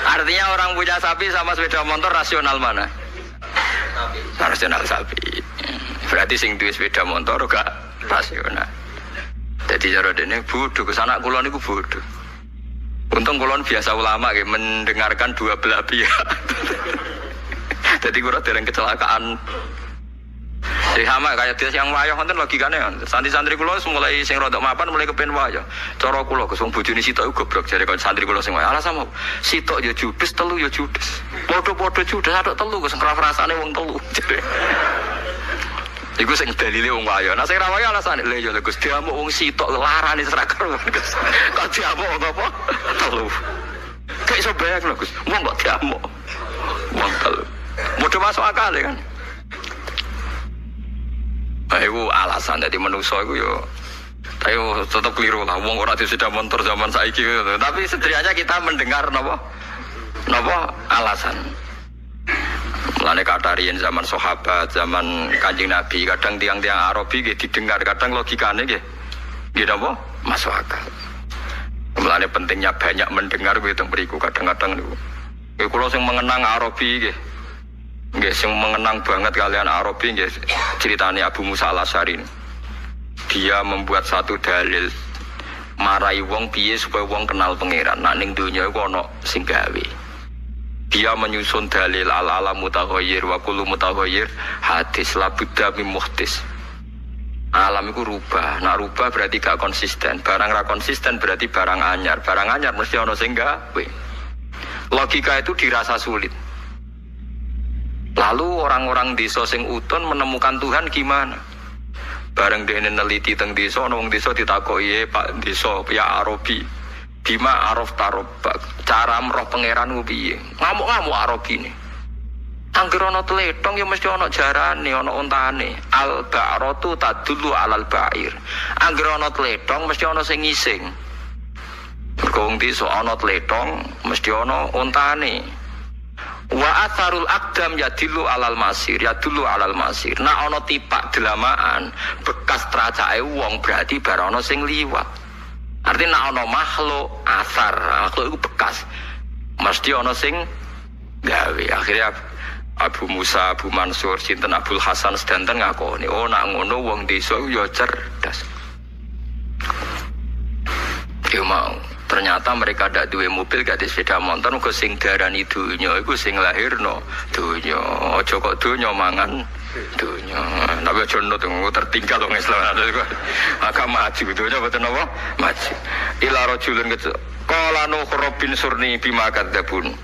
Artinya orang punya sapi sama sepeda motor rasional mana? Rasional sapi. Berarti sing duwe sepeda motor gak rasional. Jadi cara dene bodoh, kesanak kula niku bodoh. Untung kula biasa ulama nggih mendengarkan dua belah pihak. Jadi kula dereng kecelakaan. Sama kayak dia yang wayah wonten logikane. Santri-santri kula mulai sing rodok mapan mulai kepen wayah. Cara kula Gus wong bojone sitok goblok jare kon santri kula sing wayah. Alasan apa? Sitok ya judes, telu ya judes. Padha-padha judes atok telu Gus rasane wong telu. Iku sing dalile wong wayah. Nah sing ra wayah alasane lha ya Gus diamuk wong sitok larane serakar Gus. Kok diamuk apa? Telu. Kayak iso bayang lho Gus. Wong kok diamuk. Wong telu. Modho masuk akal kan. Itu alasan dari manusia itu yo, tapi tetap keliru lah. Wong ora sudah motor zaman saiki. Tapi setidaknya kita mendengar napa alasan. Mulane katarian zaman sahabat, zaman Kanjeng Nabi, kadang tiang-tiang Arabi nggih didengar, kadang logikane nggih napa masuk akal. Mulane pentingnya banyak mendengar kuwi teng mriku kadang-kadang niku. Kula sing mengenang Arabi nggih. Nggih sing mengenang banget kalian Arabi nggih ceritane Abu Musa Al-Asy'ari. Dia membuat satu dalil marai wong piye supaya wong kenal pangeran. Nek ning donya iku ana sing gawe. Dia menyusun dalil al-alam mutaghayyir wa kullu mutaghayyir hadis la budda min muhtis. Alam iku rubah. Nek rubah berarti gak konsisten. Barang ra konsisten berarti barang anyar. Barang anyar mesti ana sing gawe. Logika itu dirasa sulit. Lalu orang-orang desa sing uton menemukan Tuhan gimana? Bareng dene neliti teng desa, ana wong desa ditakoki, Pak desa ya Arabi. Bima araf tarobak. Cara roh pangeran ku piye? Ngamuk-ngamuk Arabi ne. Angger ana tletong ya mesti ana jarane, ana untane. Al ba'ratu tadullu alal ba'ir. Angger ana tletong mesti ana sing ngising. Mergo wong desa ana tletong mesti ana untane. Wa atharul aqdam yadillu alal masir, yadullu alal masir. Nah ana tipak delamaan bekas tracake wong berarti bar ana sing liwat. Artinya nek ana makhluk asar, makhluk iku bekas. Mesti ana sing gawe. Akhirnya Abu Musa, Abu Mansur, sinten Abdul Hasan sedanten ngakoni, oh nak ngono wong desa ya cerdas. Yo mau ternyata mereka ndak duwe mobil, gak ada sepeda motor, kok sing darani donya iku sing lahirno donya. Aja kok donya mangan donya. Tapi aja nut tertinggal wong Islam agama maju donya boten apa? Maju. Ila rajulun qala nuh rabbin surni bima kadzabun.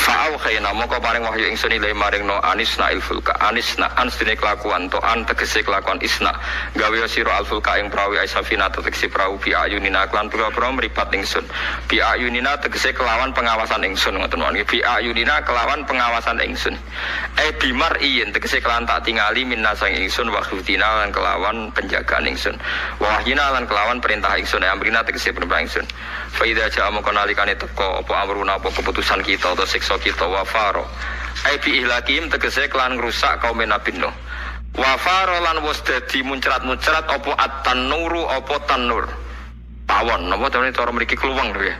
Fa'auhayna moko paring wahyu ingsun ile maring no anisna ilfulka anisna ansine kelakuan to an tegese kelakuan isna gawe sira alfulka ing prawi aisafina tegese prawi bi ayunina klan pira-pira mripat ingsun bi ayunina tegese kelawan pengawasan ingsun ngoten mawon bi ayunina kelawan pengawasan ingsun bimar iyin tegese kelan tak tingali minna sang ingsun wa khudina lan kelawan penjagaan ingsun wahyina lan kelawan perintah ingsun amrina tegese perintah ingsun fa idza ja'a moko nalikane teko apa amruna apa keputusan kita atau siksa kita wafaro bi ihlakim tegese kelan ngrusak kaum Nabi Nuh wafaro lan wis dadi muncrat-muncrat apa at-tanuru apa tanur pawon napa dene cara mriki kluweng lho ya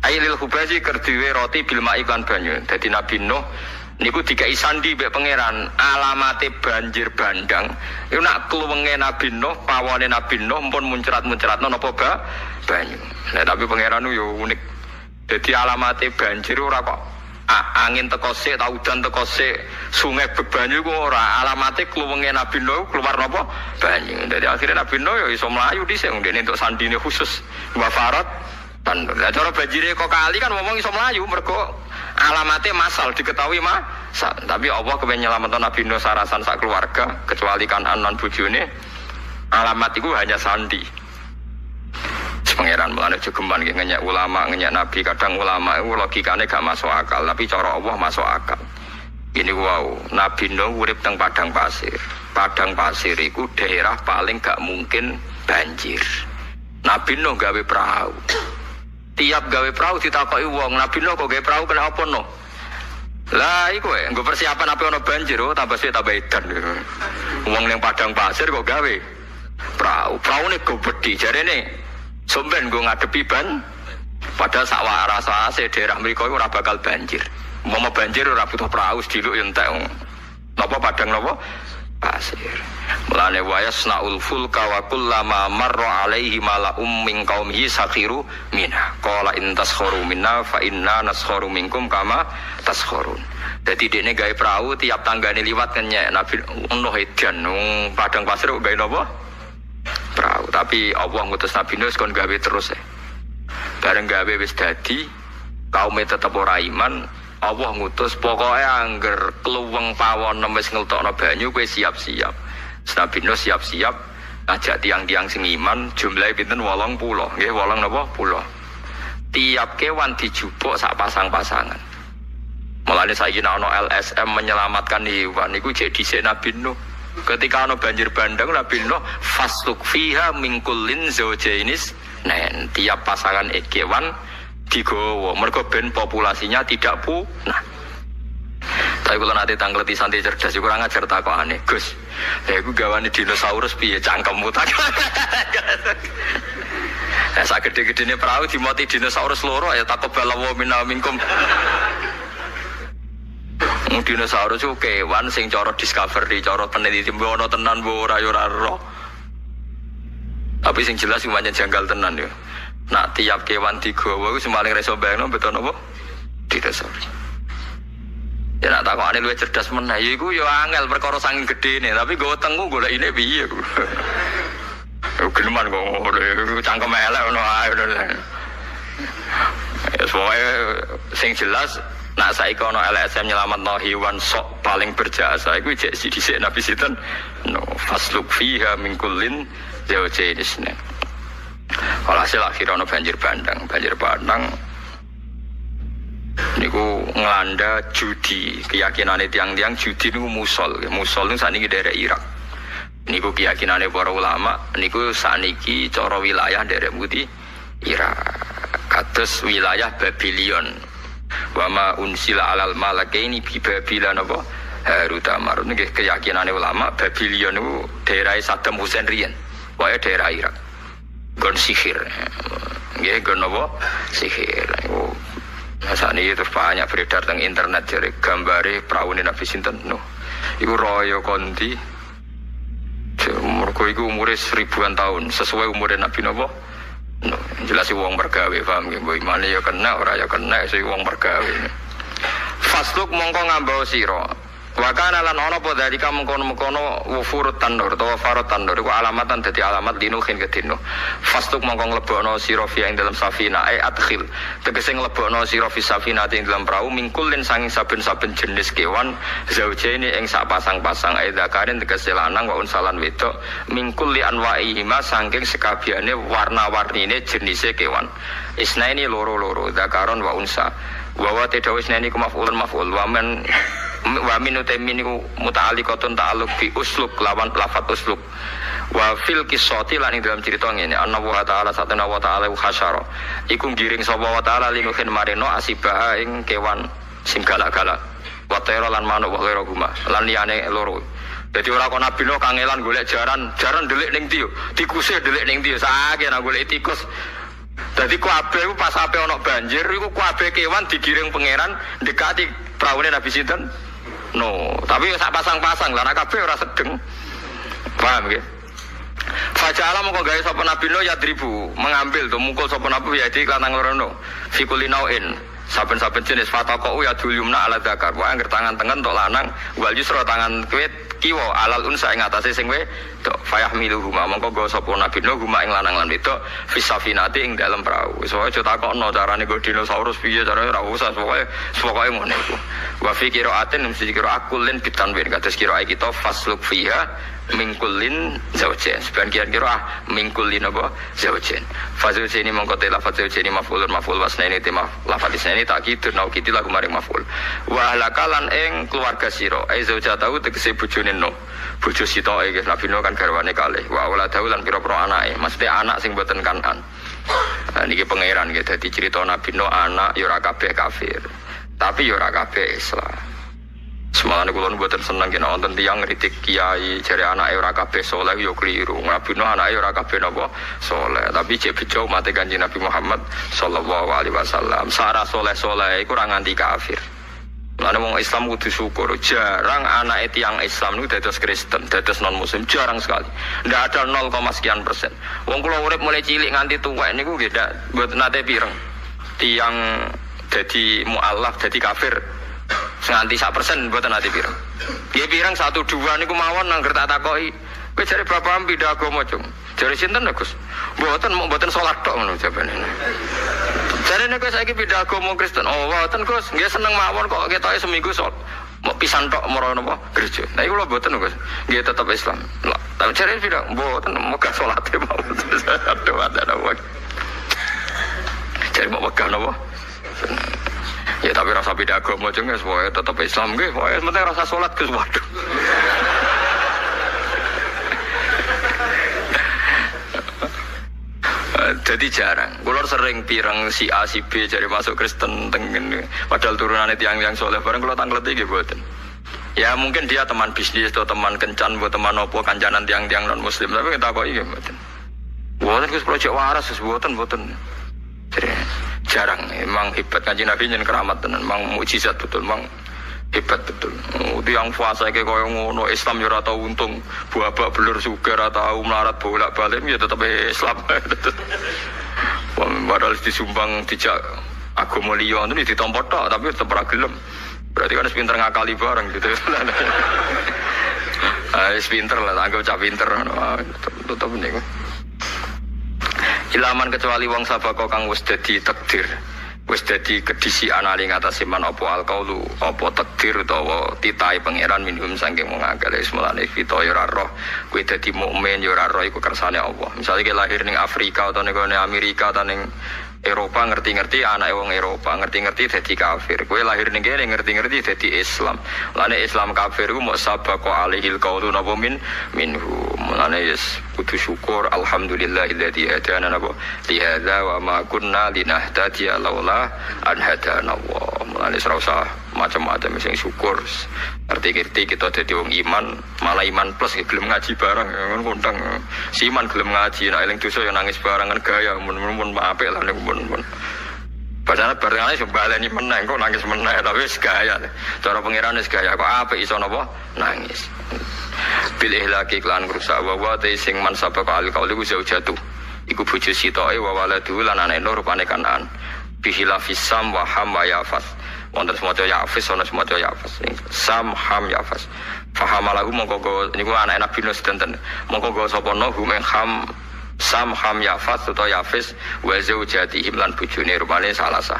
ailil hubazi kerdiwe roti bil ma'ikan banyu dadi Nabi Nuh niku dikai sandi mbek pangeran alamate banjir bandang iku nak kluwenge Nabi Nuh pawone Nabi Nuh pun muncrat-muncratno napa banyu nah tapi pangeran yo unik dadi alamate banjir ora kok angin teko sik ta udan teko sik sungai bebanyu iku ora alamate kluwenge Nabi Nuh keluar napa banyu dadi akhirnya Nabi Nuh yo iso mlayu dhisik ndekne entuk sandine khusus wafarat tan cara banjire kok kali kan ngomong iso mlayu mergo alamate masal diketahui masal tapi Allah kepen nyelametno Nabi Nuh sarasan sak keluarga kecuali Kan'an lan bojone alamat iku hanya sandi pangeran mulane jogeman nggih ngenyek ulama ngenyek nabi kadang ulama itu logikane gak masuk akal tapi cara Allah masuk akal ini wow Nabi Nuh urip teng padang pasir iku daerah paling gak mungkin banjir Nabi Nuh gawe perahu tiap gawe perahu ditakoki wong Nabi Nuh kok gawe perahu kena apa no lah iku nggo persiapan apa ono banjir oh tambah sik tambah edan wong ning padang pasir kok gawe perahu ne go bedhi jarene somben gue ngadepi padahal sawah rasa daerah mereka ora bakal banjir mau banjir ora butuh perahu sediluk yo entek napa padang napa pasir mulane wayasnaul fulka wa kullama marra alaihi mala'um min qaumihi sakhiru minha qala in taskhuru minna fa inna naskharu minkum kama taskhurun dadi dekne gawe perahu tiap tanggane liwat kenyek Nabi Nuh edan padang pasir kok gawe napa perahu tapi Allah ngutus Nabi Nuh kon gawe terus bareng gawe wis dadi kaume tetep ora iman Allah ngutus pokoke angger kluweng pawon wis ngeltokno banyu kowe siap-siap Nabi Nuh siap-siap ajak tiang-tiang sing iman jumlahe pinten 80 nggih 8 napa 10 tiap kewan dijupuk sak pasang-pasangan mulane saiki ana LSM menyelamatkan hewan niku jek dhisik Nabi Nuh ketika ana banjir bandang Nabi Nuh fasluk fiha min kullin zaujainis nen tiap pasangan kewan digowo mergo ben populasinya tidak punah. Tapi kalau nanti tanggleti santai cerdas kurang ajar takokane Gus lha iku gawane dinosaurus piye cangkemmu tak sak gede-gedene perahu dimoti dinosaurus loro ya takobalawa minna minkum dinosaurus itu kewan sing cara discovery, cara peneliti ono tenan mbok ora yo ora ro. Tapi sing jelas sing pancen janggal tenan yo. Nak tiap kewan digawa iku semaling reso bayangno beto napa? Dinosaurus. Ya nak takokane luwih cerdas meneh iku yo angel perkara saking gedene, tapi nggo wetengku golekine piye ku. Yo geleman kok ngono cangkem elek ngono ae. Ya soalnya sing jelas nak saiki ana LSM nyelametno hewan sok paling berjasa iku jek dhisik Nabi sinten no fasluk fiha min kullin zawjainisna walhasil akhirnya ana banjir bandang niku ngelanda judi keyakinane tiang-tiang judi niku musol niku saniki daerah Irak niku keyakinane para ulama niku saniki cara wilayah daerah putih Irak kados wilayah Babylon wama unsila alal malakaini bi Babylon apa Harut Marut nggih keyakinane ulama Babylon niku daerah Saddam Hussein riyen wae daerah Irak gon sihir nggih gon apa sihir niku sakniki terus banyak beredar teng internet jare gambare praune Nabi sinten Nuh iku raya kondi mergo iku umure 1000-an tahun sesuai umure Nabi napa no, jelas si wong mergawe paham nggih mbok imane ya kena ora ya kena si wong mergawe. Fasluk mongko ngambau sira Wa kana lan ana apa dalika mengkono-mengkono wufurut tandur utawa farot tandur iku alamatan dadi alamat linuhin kedino. Fastuk mongko nglebokno sira fi ing dalam safina adkhil. Tegese nglebokno sira fi safina ing dalam prau mingkulin sanging saben-saben jenis kewan zaujaini ing sak pasang-pasang zakarin tegese lanang wa unsalan wedok mingkul li anwaihima saking sekabiane warna-warnine jenise kewan. Isnaini loro-loro zakaron wa unsa. Wa wa tadawis nani kumafulun maful wa min utamin niku muta'alliqatun ta'alluq bi usluk lawan lafat usluk wa fil qissati lan ing dalam cerita ngene ana wa ta'ala satana wa ta'ala hasyara iku ngiring sapa wa ta'ala linuhin marino asibah ing kewan sing galak-galak wa ta'ala lan manuk wa ghairu huma lan liyane loro dadi ora kok nabi no kangelan golek jaran delik ning ndi yo tikuse delik ning ndi yo sakake nang golek tikus. Dadi kabeh pas ape ana banjir iku kabeh kewan digiring pangeran ndekati praune Nabi sinten no, tapi sak pasang-pasang lah, nak kabeh ora sedeng. Paham nggih? Fajala mongko gawe sapa nabi no yadribu, mengambil to mukul sapa nabi ya di lanang lorono. Fikulinain, saben-saben jenis fataqau ya dulyumna ala zakar. Wa angger tangan tengen tok lanang, wal yusra tangan kiwa alal unsa ing atase sing wedok. Fayahmiluhuma mongko gawe sapa nabi no huma ing lanang lan wedok fisafinati ing dalem prau. Wis wae aja takokno carane go dinosaurus piye carane ora usah pokoke ngene iku. Wa fi qiraatin mesti kira akulin bitanwin kados qiraat kita fasluk fiha mingkulin zawjain sebagian kira mingkulin apa zawjain fazil ini mongko te lafaz zawjain maf'ulun maf'ul wasnaini te lafaz isnaini takidur nau kiti lagu maring maf'ul wa halakalan ing keluarga sira ai zawjatahu tegese bojone no bojo sitoke nggih Nabi no kan garwane kalih wa waladahu lan pira-pira anake mesti anak sing boten kanan. Niki pangeran nggih dadi cerita Nabi no anak ya ora kabeh kafir tapi ya ora kabeh Islam. Semalane kula mboten seneng yen wonten tiyang ngritik kiai jare anake ora kabeh saleh yo kliru. Nabi no anake ora kabeh napa saleh, tapi cek bejo mate Kanjeng Nabi Muhammad sallallahu alaihi wasallam. Sara saleh-saleh iku ora nganti kafir. Lan wong Islam kudu syukur, jarang anake tiyang Islam niku dados Kristen, dados non muslim jarang sekali. Ndak ada 0, sekian persen. Wong kula urip mulai cilik nganti tuwek niku nggih ndak mboten nate pireng. Tiyang dadi mualaf, dadi kafir. Nganti 1% mboten ati pirang. Nggih pirang 1 2 niku mawon angger tak takoki. Kowe jare bapak pindah agama, Cung. Jare sinten, Gus? Mboten salat tok ngono jawabane. Jare nek saiki pindah agama Kristen. Oh, mboten Gus, nggih seneng mawon kok ketoke seminggu salat. Mau pisan tok moro napa gereja. Nah iku lho mboten Gus. Nggih tetep Islam. Lah, tapi jare pindah mboten megah salate mawon. Aduh, ada wae. Jare mau megah napa? Ya tapi rasa beda agama aja nggak, supaya tetap Islam nggak, supaya penting rasa sholat ke waduh. Jadi jarang. Kulor sering pirang si A si B jadi masuk Kristen tengen. Padahal turunannya tiang-tiang soleh bareng kalau tanglet iki buatan. Ya mungkin dia teman bisnis atau teman kencan buat teman opo kancanan tiang-tiang non Muslim, tapi kita kok iya buatan. Buatan kus proyek waras buatan. Jadi jarang, memang hebat Kanjeng Nabi nyen keramat tenan, memang mukjizat betul, memang hebat betul. Tiang puasa kayak koyo ngono Islam yo ora tau untung, babak belur sugar ora tau melarat bolak-balik ya tetep Islam. Padahal disumbang dijak agama liya itu ditampa tok tapi tetep ora gelem. Berarti kan pinter ngakali bareng gitu. Wis pinter lah, anggap cah pinter tetep niku. Ilaman kecuali wong sabako kang wis dadi takdir, wis dadi kedisian ali ngatasi man apa alqaulu, apa takdir utawa titahe pangeran minhum saking wong akeh wis mulane kita ya ora roh, kowe dadi mukmin ya ora roh iku kersane Allah. Misale kowe lahir ning Afrika utawa ning Amerika utawa ning Eropa ngerti-ngerti anake wong Eropa, ngerti-ngerti dadi kafir. Kowe lahir ning kene ngerti-ngerti dadi Islam. Lane Islam kafir ku mok sabaqo alaihil qaulu napa minhu. Mulane yes kudu syukur alhamdulillahilladzi hadana napa li hadza wa ma kunna linahtadiya laula an hadana Allah. Mulane ora usah macam-macam sing syukur. Ngerti-ngerti kita dadi wong iman, malah iman plus gelem ngaji bareng ngono kondang. Si iman gelem ngaji nek eling dosa ya nangis bareng kan gaya mun apik lah nek mun. Padahal barengane sing baleni meneh kok nangis meneh tapi wis gaya. Cara pangeran wis gaya kok apik iso napa nangis. Bil ihlaki klan rusak wa te sing man sabaka al qauli ku jatuh. Iku bojo sitoke wa waladu lan anake nur rupane kanan. Bihilafisam wa ham wa yafas. Wonten semaca yafis ana semaca yafas. Sam yafas. Fahamalahu mongko go niku anak Nabi Nuh sedanten. Mongko go sapa no hum ham sam ham yafas utawa yafis wa zaujatihim lan bojone rupane salasa.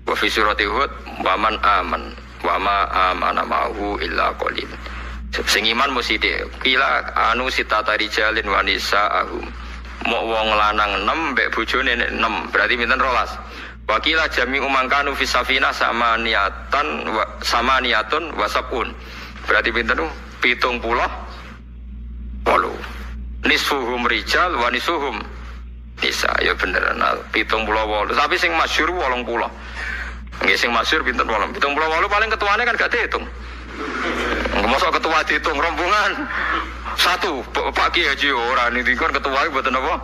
Wa fi surati Hud wa man aman wa ma amana ma'hu illa qalil. Sing iman mesti kila anu sitata rijalin wa nisaahum. Mok wong lanang 6 mbek bojone 6 berarti pinten 12. Wakila jami umangkanu fi safina sama niatun wasabun. Berarti pinten 70. Nisfuhum rijal wa nisuhum nisa. Ya bener nah 78. Tapi sing masyhur 80. Nggih sing masyhur pinten 78 paling ketuane kan gak dihitung. Mosok ketua dihitung rombongan satu Pak Ki Haji ora niki kon ketua iki mboten apa?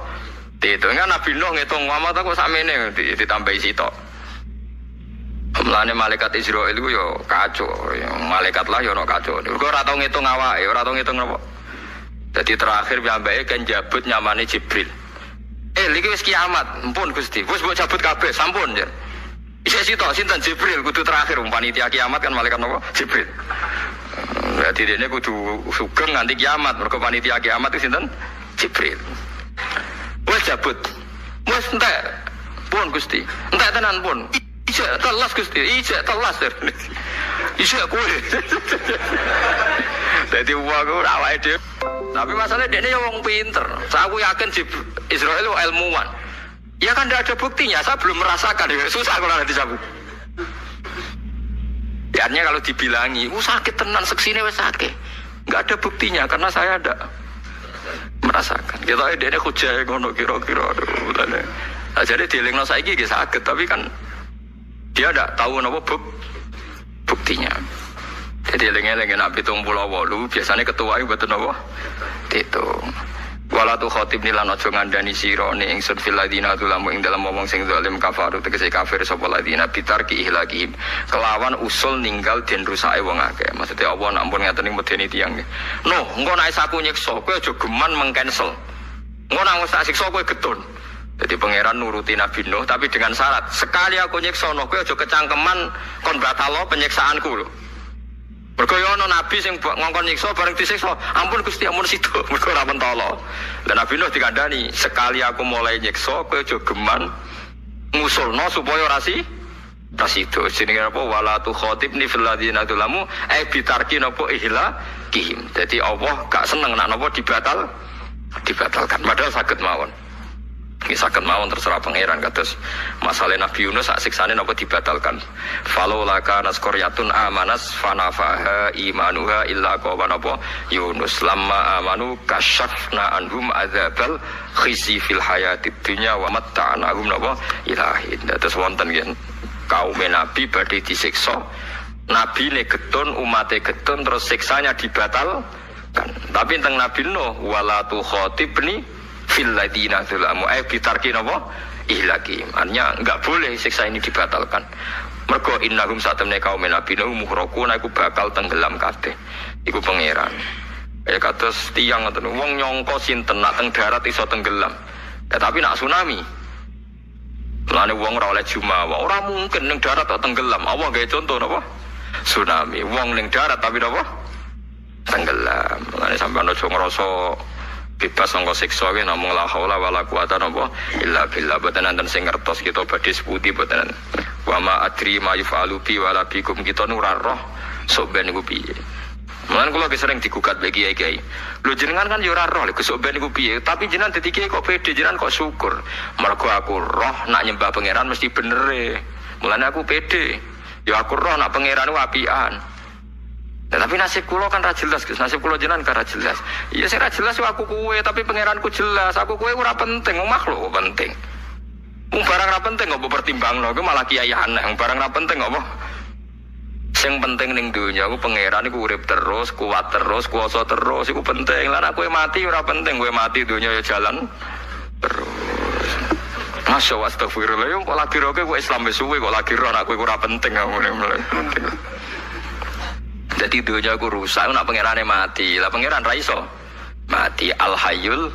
Dihitung kan Nabi Nuh ngitung amat kok sakmene ditambahi sitok. Mulane malaikat Israil iku yo kacau, malaikat lah yo ono kacau. Mergo ora tau ngitung awake, ora tau ngitung napa. Jadi terakhir piyambake kan jabut nyamane Jibril. Iki wis kiamat, ampun Gusti. Wis mbok jabut kabeh, sampun ya. Isih sitok sinten Jibril kudu terakhir panitia kiamat kan malaikat napa? Jibril. Berarti dene kudu sugeng nganti kiamat, mergo panitia kiamat itu sinten? Jibril. Wis jabut. Wis entek. Pun Gusti. Entek tenan pun. Ijek telas Gusti, ijek telas. Ijek kowe. Dadi wong awake dhewe. Tapi masalahnya dia ini wong pinter. Saya aku yakin Israel ilmuwan. Ya kan tidak ada buktinya. Saya belum merasakan. Susah kalau nanti sabuk. Ya, artinya kalau dibilangi, sakit tenan seksine wes sakit. Enggak ada buktinya karena saya ada merasakan. Kita dia ini hujah ngono kira-kira. Nah, jadi dielingno saiki nggih sakit, tapi kan dia tidak tahu napa buktinya. Jadi eling-eling nek 78 biasanya ketua iki mboten napa diitung. Wala tu khatib nilan aja ngandani sira ni ingsun fil ladina tulamu ing dalam ngomong sing zalim kafaru tegese kafir sapa ladina bitarki ihlakihim kelawan usul ninggal den rusake wong akeh. Maksudnya Allah nak ampun ngaten medeni tiyang. No, engko nek saku nyiksa kowe aja geman mengcancel. Engko nek tak siksa kowe getun. Jadi pangeran nuruti Nabi Nuh tapi dengan syarat sekali aku nyiksa kowe aja kecangkeman kon batalo penyiksaanku lho. Mergo yo ana nabi sing ngongkon nyiksa bareng disiksa, ampun Gusti ampun sido, mergo ora mentolo. Lah Nabi Nuh dikandani, sekali aku mulai nyiksa kowe aja geman ngusulno supaya ora sido. Jenenge apa wala tu khatibni fil ladina tulamu bitarki napa ihlakihim. Dadi Allah gak seneng nek napa dibatalkan. Padahal saged mawon. Sakit mawon terserah pangeran kados masalah Nabi Yunus sak siksane napa dibatalkan. Falaula kana qaryatun amanas fanafaha imanuha illa qawan apa Yunus lamma amanu kasyafna anhum adzabal khizi fil hayatid dunya wa matta'nahum napa ilahin. Terus wonten nggih kaum Nabi badhe disiksa. Nabi ne getun umate getun terus siksanya dibatalkan. Tapi teng Nabi Nuh wala tu khatibni fil ladina tulamu bitarki napa ihlaki. Artinya enggak boleh siksa ini dibatalkan. Mergo innahum satamne kaum Nabi Nuh muhraquna iku bakal tenggelam kabeh. Iku pangeran. Ya kados tiyang ngoten wong nyangka sinten nak teng darat iso tenggelam. Tapi nak tsunami lane wong ora oleh jumawa. Ora mungkin ning darat kok tenggelam. Allah gawe contoh napa? Tsunami. Wong ning darat tapi napa? Tenggelam. Lane sampeyan aja ngrasa bebas sangka siksa ki namung la haula wala quwata illa billah. Boten enten sing ngertos kita badhe seputi boten. Wa ma adri ma yufalu bi wala bikum kita ora roh sok ben niku piye. Mulane kula sering digugat bagi kiai. Lho jenengan kan ya ora roh lho sok ben niku piye, tapi jenengan dadi kiai kok pede, jenengan kok syukur. Mergo aku roh nak nyembah pangeran mesti bener e. Mulane aku pede. Ya aku roh nak pangeran ku apian. Nah, tapi nasib kula kan ra jelas, nasib kula jenengan kan ra jelas. Iya sing ra jelas aku kowe, tapi pangeranku jelas. Aku kowe ora penting, makhluk penting. Wong barang ra penting kok pertimbangno, iku malah kiai aneh. Wong barang ra penting kok apa? Sing penting ning donya iku pangeran iku urip terus, kuat terus, kuasa terus, iku penting. Lah nek kowe mati ora penting, kowe mati donya ya jalan terus. Masya Allah, astagfirullah. Yo kok lagi roke kok Islam wis suwe kok lagi roh nek kowe ora penting ngene. Jadi dunia aku rusak, nak pangerane mati. Lah pangeran ra iso mati. Al Hayyul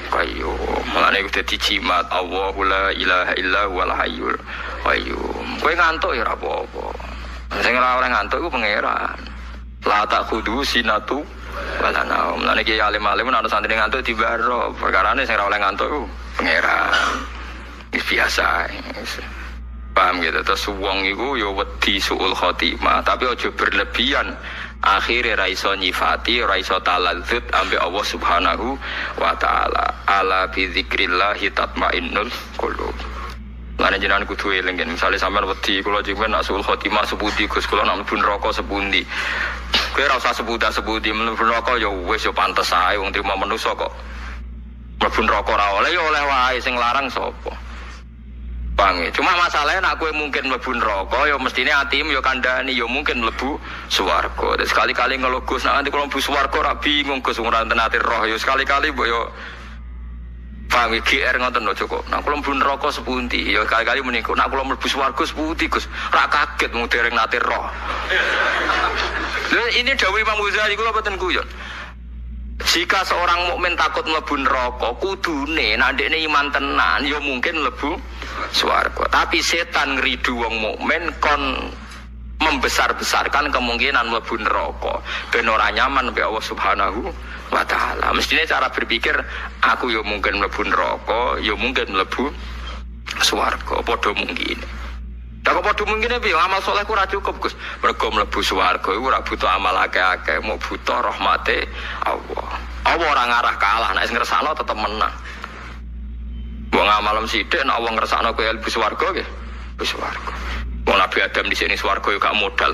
Qayyum. Mulane udah dijimat Allahu la ilaha illa huwal hayyul qayyum. Kowe ngantuk ya ora apa-apa. Sing ora oleh ngantuk iku pangeran. La tak kudu sinatu wala naum. Lan iki alim-alim ana santri ngantuk dibaro. Perkarane sing ora oleh ngantuk iku pangeran. Wis biasa. Paham gitu. Terus wong iku ya wedi suul khotimah, tapi aja berlebihan. Akhire ra iso nyifati, ra iso taladzut ambek Allah Subhanahu wa taala. Ala bi dzikrillah tatmainnul qulub. Lan jenengan kudu eling, misale sampean wedi kula jenengan nak suul khotimah sepundi Gus, kula nak mlebu neraka sepundi. Kowe ora usah sepundi mlebu neraka ya wis ya pantes ae wong trimo manusa kok. Mlebu neraka ora oleh ya oleh wae, sing larang sapa? Bang, cuma masalahnya nak kowe mungkin mlebu neraka ya mestine atimu ya kandhani ya mungkin mlebu swarga. Terus sekali-kali ngeluh Gus, nak nanti kalau mlebu swarga ora bingung Gus ora enten roh ya sekali-kali mbok yo paham GR ngoten lho Joko. Nak kula mlebu neraka sepundi ya kali-kali muni nak kula mlebu swarga sepundi Gus. Ora kaget mung dereng nate roh. Lha ini dawuh Imam Ghazali kula boten guyon. Jika seorang mukmin takut mlebu neraka, kudune nek ndekne iman tenan ya mungkin mlebu swarga. Tapi setan ngridu wong mukmin kon membesar-besarkan kemungkinan mlebu neraka ben ora nyaman mbek Allah Subhanahu wa taala. Mestine cara berpikir aku ya mungkin mlebu neraka, ya mungkin mlebu swarga, padha mungkin. Dak padha mungkin piye amal saleh ku ora cukup Gus. Mergo mlebu swarga iku ora butuh amal akeh-akeh, mau butuh rahmate Allah. Allah ora ngarah kalah, nek sing ngersakno tetep menang. Wong amalem sithik nek wong ngersakno kowe mlebu swarga nggih. Mlebu swarga. Wong Nabi Adam di sini swarga yo gak modal.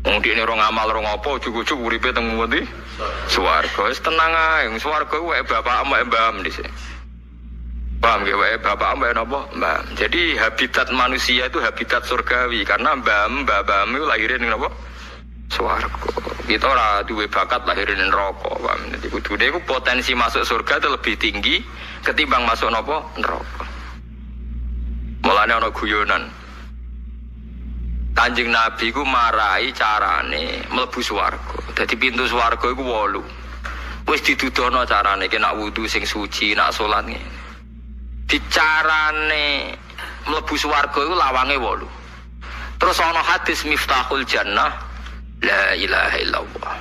Wong dene ora ngamal ora apa ujug-ujug uripe teng ngendi? Swarga. Wis tenang ae, swarga ku wae bapak mbak mbam di sini. Paham ya, bapak mbak napa? Mbak. Jadi habitat manusia itu habitat surgawi karena mbak itu lahirin napa? Swarga. Kita ora duwe bakat lahirin neraka, paham. Jadi kudune iku potensi masuk surga itu lebih tinggi ketimbang masuk napa? Neraka. Mulane ana guyonan. Kanjeng Nabi ku marai carane mlebu swarga. Dadi pintu swarga iku 8. Wis didudono carane nek wudu sing suci, nek salat ngene. Dicarane mlebu swarga iku lawange 8. Terus ana hadis Miftahul Jannah la ilaha illallah.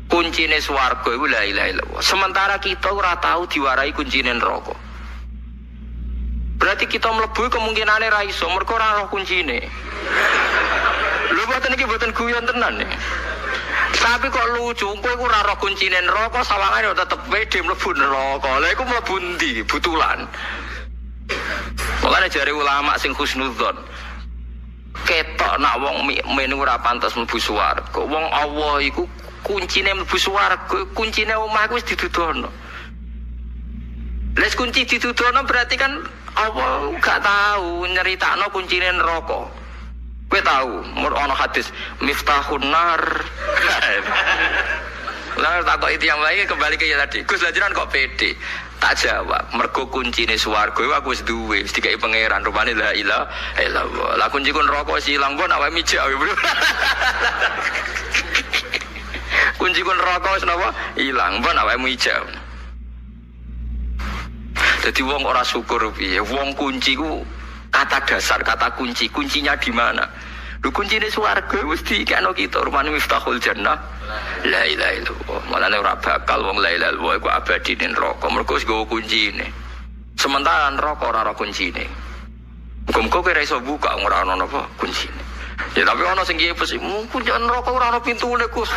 Kuncine swarga iku la ilaha illallah. Sementara kita ora tahu diwarai kuncine neraka. Berarti kita mlebu kemungkinane ra iso mergo ora roh kuncine. Lho boten iki boten guyon tenan nih. Tapi kok lucu, kowe ku ora roh kuncine neraka sawangane tetep pede mlebu neraka. Lha iku mlebu ndi? Butulan. Mulane jare ulama sing husnudzon. Ketok nak wong mukmin ora pantes mlebu swarga. Wong Allah iku kuncine mlebu swarga, kuncine omah wis didudono. Les kunci didudono berarti kan Allah gak tahu nyeritakno kuncine neraka. Kowe tahu, ana hadis Miftahun Nar. Lah takok itu yang lain kembali ke tadi. Gus lanjutan kok pede. Tak jawab, mergo kuncine swarga iku aku wis duwe, wis dikai pangeran. Rupane la ilaha illallah. Lah kunci ku neraka wis ilang pun awake mijak. Kunci ku neraka wis napa? Ilang pun awake mijak. Jadi wong ora syukur piye? Wong kunci ku kata dasar, kata kunci. Kuncinya di mana? Lu kuncine swarga wis dikano kita. Rupane Miftahul Jannah. La ilaha illallah. Malane ora bakal wong la ilaha illallah iku abadi ning neraka. Mergo wis nggawa kuncine. Sementara neraka ora ana kuncine. Muga-muga kowe ora iso buka ora ana napa kuncine. Ya tapi ana sing kiye pesi kunci neraka ora ana pintune Gus.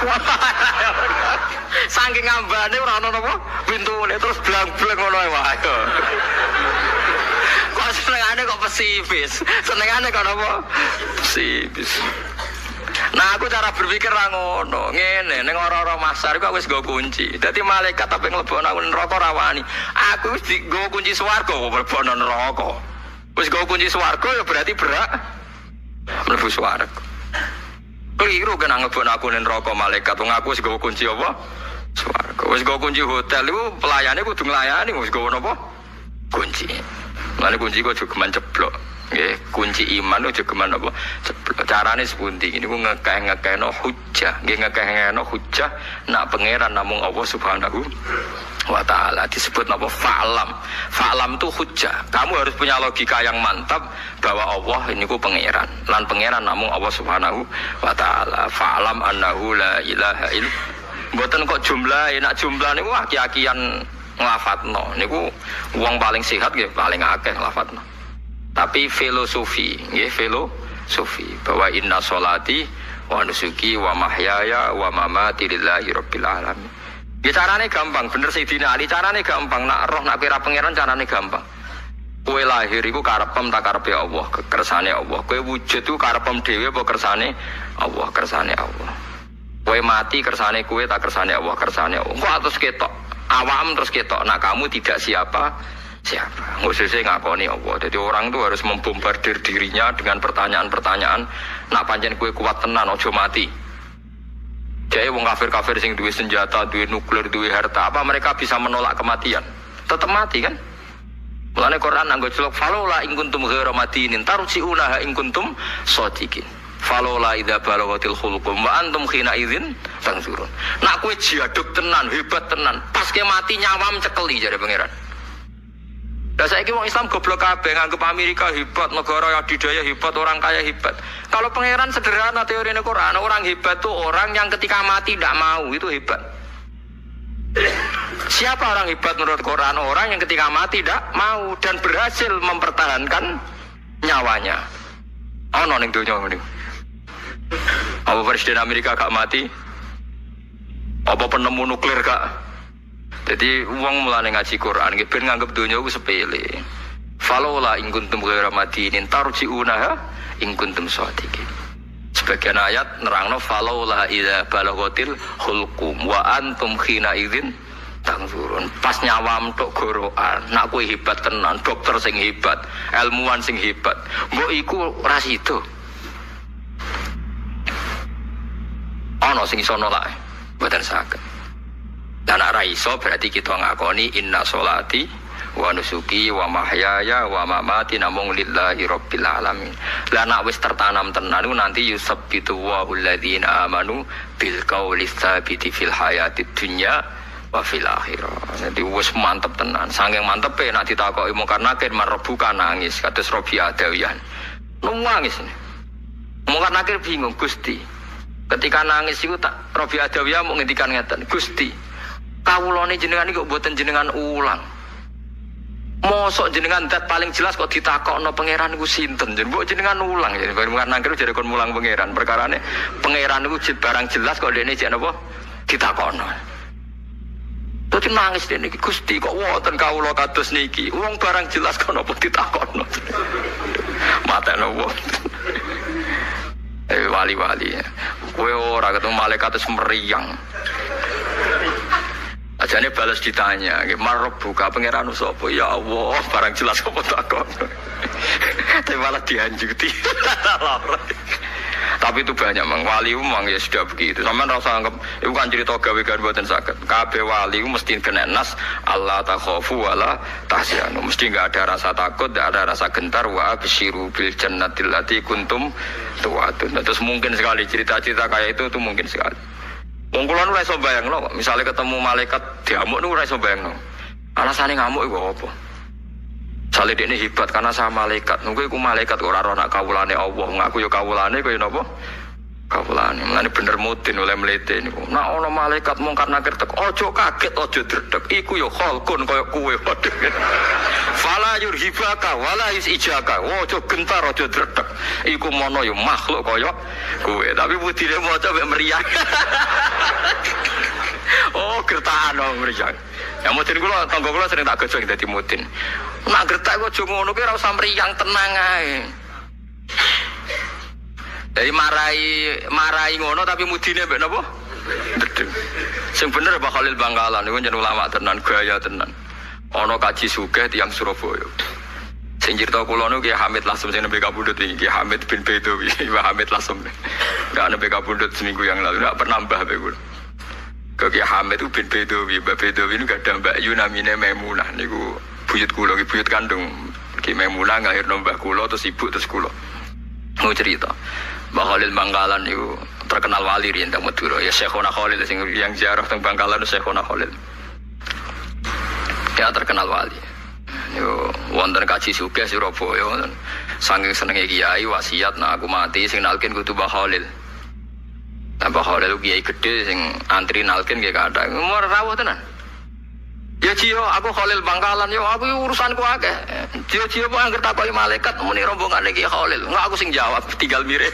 Saking ambane ora ana napa pintune terus blang-blang ngono wae. Kok senengane kok pesimis. Senengane kok napa? Pesimis. Nah aku cara berpikir ra ngono. Ngene ning ora-ora masar iku aku wis nggo kunci. Dadi malaikat tapi nglebokno aku neraka ra wani. Aku wis nggo kunci swarga kok mlebokno neraka. Wis nggo kunci swarga ya berarti berak mlebu swarga. Keliru kan nglebokno aku ning neraka malaikat. Wong aku wis nggo kunci apa? Swarga. Wis nggo kunci hotel iku pelayane kudu nglayani wis nggo napa? Kunci. Lan kunci kok juga ceblok. Nggih, kunci iman itu geman apa? Carane sepundi niku ngekeh-ngekehno hujjah. Nggih ngekeh-ngekehno hujjah nak pangeran namung Allah Subhanahu wa taala disebut napa fa'lam. Fa'lam itu hujjah. Kamu harus punya logika yang mantap bahwa Allah niku pangeran. Lan pangeran namung Allah Subhanahu wa taala. Fa'lam annahu la ilaha illallah. Mboten kok jumlah, nak jumlah niku aki-akian nglafatno. Niku wong paling sehat nggih paling akeh nglafatno. Tapi filosofi, nggih filosofi bahwa inna sholati wa nusuki wa mahyaya wa mamati lillahi rabbil alamin. Ya carane gampang, bener Sayyidina Ali carane gampang, nak roh nak kira pangeran carane gampang. Kowe lahir iku karepem tak karepe Allah, kersane Allah. Kowe wujud iku karepem dhewe apa kersane Allah, kersane Allah. Kowe mati kersane kowe tak kersane Allah, kersane Allah. Kok terus ketok, awam terus ketok, nak kamu tidak siapa khususnya ngakoni Allah. Jadi orang itu harus membombardir dirinya dengan pertanyaan-pertanyaan. Nak pancen kue kuat tenan ojo mati. Jadi wong kafir-kafir sing duwe senjata, duwe nuklir, duwe harta, apa mereka bisa menolak kematian? Tetap mati kan? Mulane Quran nganggo celuk falola in kuntum ghairu madinin tarji'unaha in kuntum shadiqin. Falola idza balaghatil khulqum wa antum khina idzin tanzurun. Nak kue jaduk tenan, hebat tenan, pas ke mati nyawam cekeli jare pangeran. Lah saiki wong Islam goblok kabeh nganggep Amerika hebat, negara adidaya hebat, orang kaya hebat. Kalau pangeran sederhana teorinya Quran, orang hebat tuh orang yang ketika mati tidak mau, itu hebat. Siapa orang hebat menurut Quran? Orang yang ketika mati tidak mau dan berhasil mempertahankan nyawanya. Ono ning donya ngene. Apa presiden Amerika gak mati? Apa penemu nuklir gak? Jadi uang mulane ngaji Quran, ben nganggep dunia itu sepele. Falola in kuntum ghairu madinin tarji'unaha in kuntum shadiqin. Sebagian ayat nerangno falola idza balaghatil hulqum wa antum khina idzin tanzurun. Pas nyawam tok gorokan, nak kowe hebat tenan, dokter sing hebat, ilmuwan sing hebat. Mbok iku ora sida. Ana sing iso nolak, mboten saged. Dan nak raiso berarti kita ngakoni inna sholati wa nusuki wa mahyaya wa mamati namung lillahi rabbil alamin. Lah nak wis tertanam tenan nanti yusabbitu wahul ladzina amanu bil qauli tsabiti fil hayatid dunya wa fil akhirah. Jadi wis mantep tenan. Saking mantepe nak ditakoki mungkar nakir marbuka nangis kados Robi Adawiyan. Nangis. Mungkar nakir bingung Gusti. Ketika nangis iku tak Robi Adawiyan mau ngendikan ngeten, Gusti kawulane jenengan iki kok mboten jenengan ulang. Mosok jenengan dat paling jelas kok ditakokno pangeran iku sinten? Mbok jenengan ulang ya. Bareng nangkir jare kon mulang pangeran. Perkarane pangeran iku barang jelas kok dekne jek napa ditakokno. Terus nangis dene iki Gusti kok wonten kawula kados niki. Wong barang jelas kok napa ditakokno. Matane wong. Wali-wali. Kowe ora ketemu malaikat terus meriang. Ajane balas ditanya, marab buka pangeran sapa? Ya Allah, barang jelas apa takon. Tapi malah dianjuti. Tapi itu banyak mang wali memang ya sudah begitu. Sampeyan rasa anggap itu kan cerita gawe-gawe mboten saged. Kabeh wali mesti kena nas Allah takhafu wala tahzanu. Mesti enggak ada rasa takut, enggak ada rasa gentar wa absyiru bil jannatil lati kuntum tu'adun. Terus mungkin sekali cerita-cerita kayak itu mungkin sekali. Wong kula nu ora iso bayangno kok, misale ketemu malaikat diamuk nu ora iso bayangno. Alasane ngamuk iku apa? Sale dekne hebat karena sama malaikat. Nunggu iku malaikat ora ora nak kawulane Allah, ngaku yo kawulane kaya napa? Kawulane. Mulane bener mudin oleh mlete niku. Nek ana malaikat mungkar nakir tek, aja kaget, aja dredeg. Iku yo khalqun kaya kowe. Fala yurhibaka wala isijaka. Aja gentar, aja dredeg. Iku mono yo makhluk kaya kowe. Tapi budine maca mek meriang. Oh, gertakan meriang. Ya mudin kula tangga kula sering tak gojong dadi mudin. Nak gertak kok aja ngono ki ora usah meriang tenang ae. Jadi marai ngono tapi mudine mbek napa? Dedeng. Sing bener Pak Khalil Bangkalan niku jeneng ulama tenan, gaya tenan. Ana kaji sugih tiyang Surabaya. Sing cerita kula niku Ki Hamid Lasem sing nembe kabundut iki, Ki Hamid bin Bedowi, Pak Hamid Lasem. Enggak nembe kabundut seminggu yang lalu, enggak pernah mbah mbek kula. Ki Hamid itu bin Bedowi, Mbak Bedowi niku gak ada Mbak Yu namine Maimunah niku buyut kula, buyut kandung. Ki Maimunah ngahirno mbah kula terus ibu terus kula. Mau cerita. Mbah Khalil Bangkalan itu terkenal wali riyen teng Madura. Ya Syekhona Khalil sing yang ziarah teng Bangkalan Syekhona Khalil. Ya terkenal wali. Yo wonten kaji sugih Surabaya wonten. Saking senenge kiai wasiat nah aku mati sing nalkin kudu Mbah Khalil. Mbah Khalil kiai gedhe sing antri nalkin nggih kathah. Umur rawuh tenan. Ya Cio, aku Khalil Bangkalan, yo aku urusanku akeh. Cio kok anggere takoki malaikat muni rombongan iki Khalil. Enggak aku sing jawab, tinggal mirip.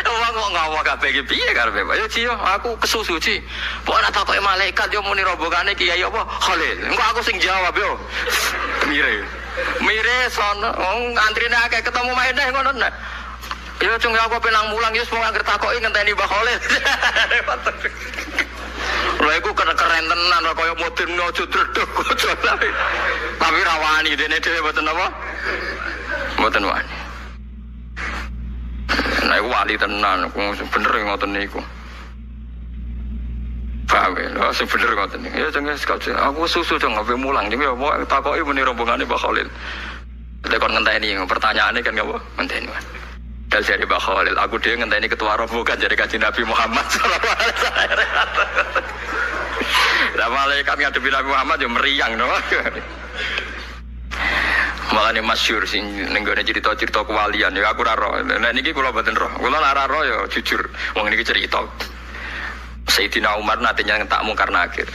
Wong kok ngomong kabeh iki piye karepe? Ya Cio, aku kesusu Ci. Kok ana takoki malaikat yo muni rombongane kiai apa Khalil. Enggak aku sing jawab yo. Mire sono, wong antrine akeh ketemu meneh ngono nek. Ya cung aku penang mulang yo wong anggere takoki ngenteni Mbah Khalil. Lha iku keren tenan kaya modern aja dredeg aja. Tapi rawani dene dhewe mboten apa? Mboten wani. Nah iku wali tenan, bener ngoten niku. Paham lho, sing bener ngoten niku. Ya jenenge aku susu jeng ngape mulang jenenge apa takoki muni rombongane Mbah Khalil. Tekon ngenteni pertanyaane kan apa? Ngenteni. Dal jare Mbah Khalil, aku dhewe ngenteni ketua rombongan jare Kanjeng Nabi Muhammad sallallahu alaihi wasallam. Lah malaikat ngadepi Nabi Muhammad yo meriang no. Malane masyhur sing ning gone cerita-cerita kewalian ya aku ora roh. Nek niki kula mboten roh. Kula ora roh ya jujur. Wong niki cerita. Sayyidina Umar nate nyang tak mungkar nakir.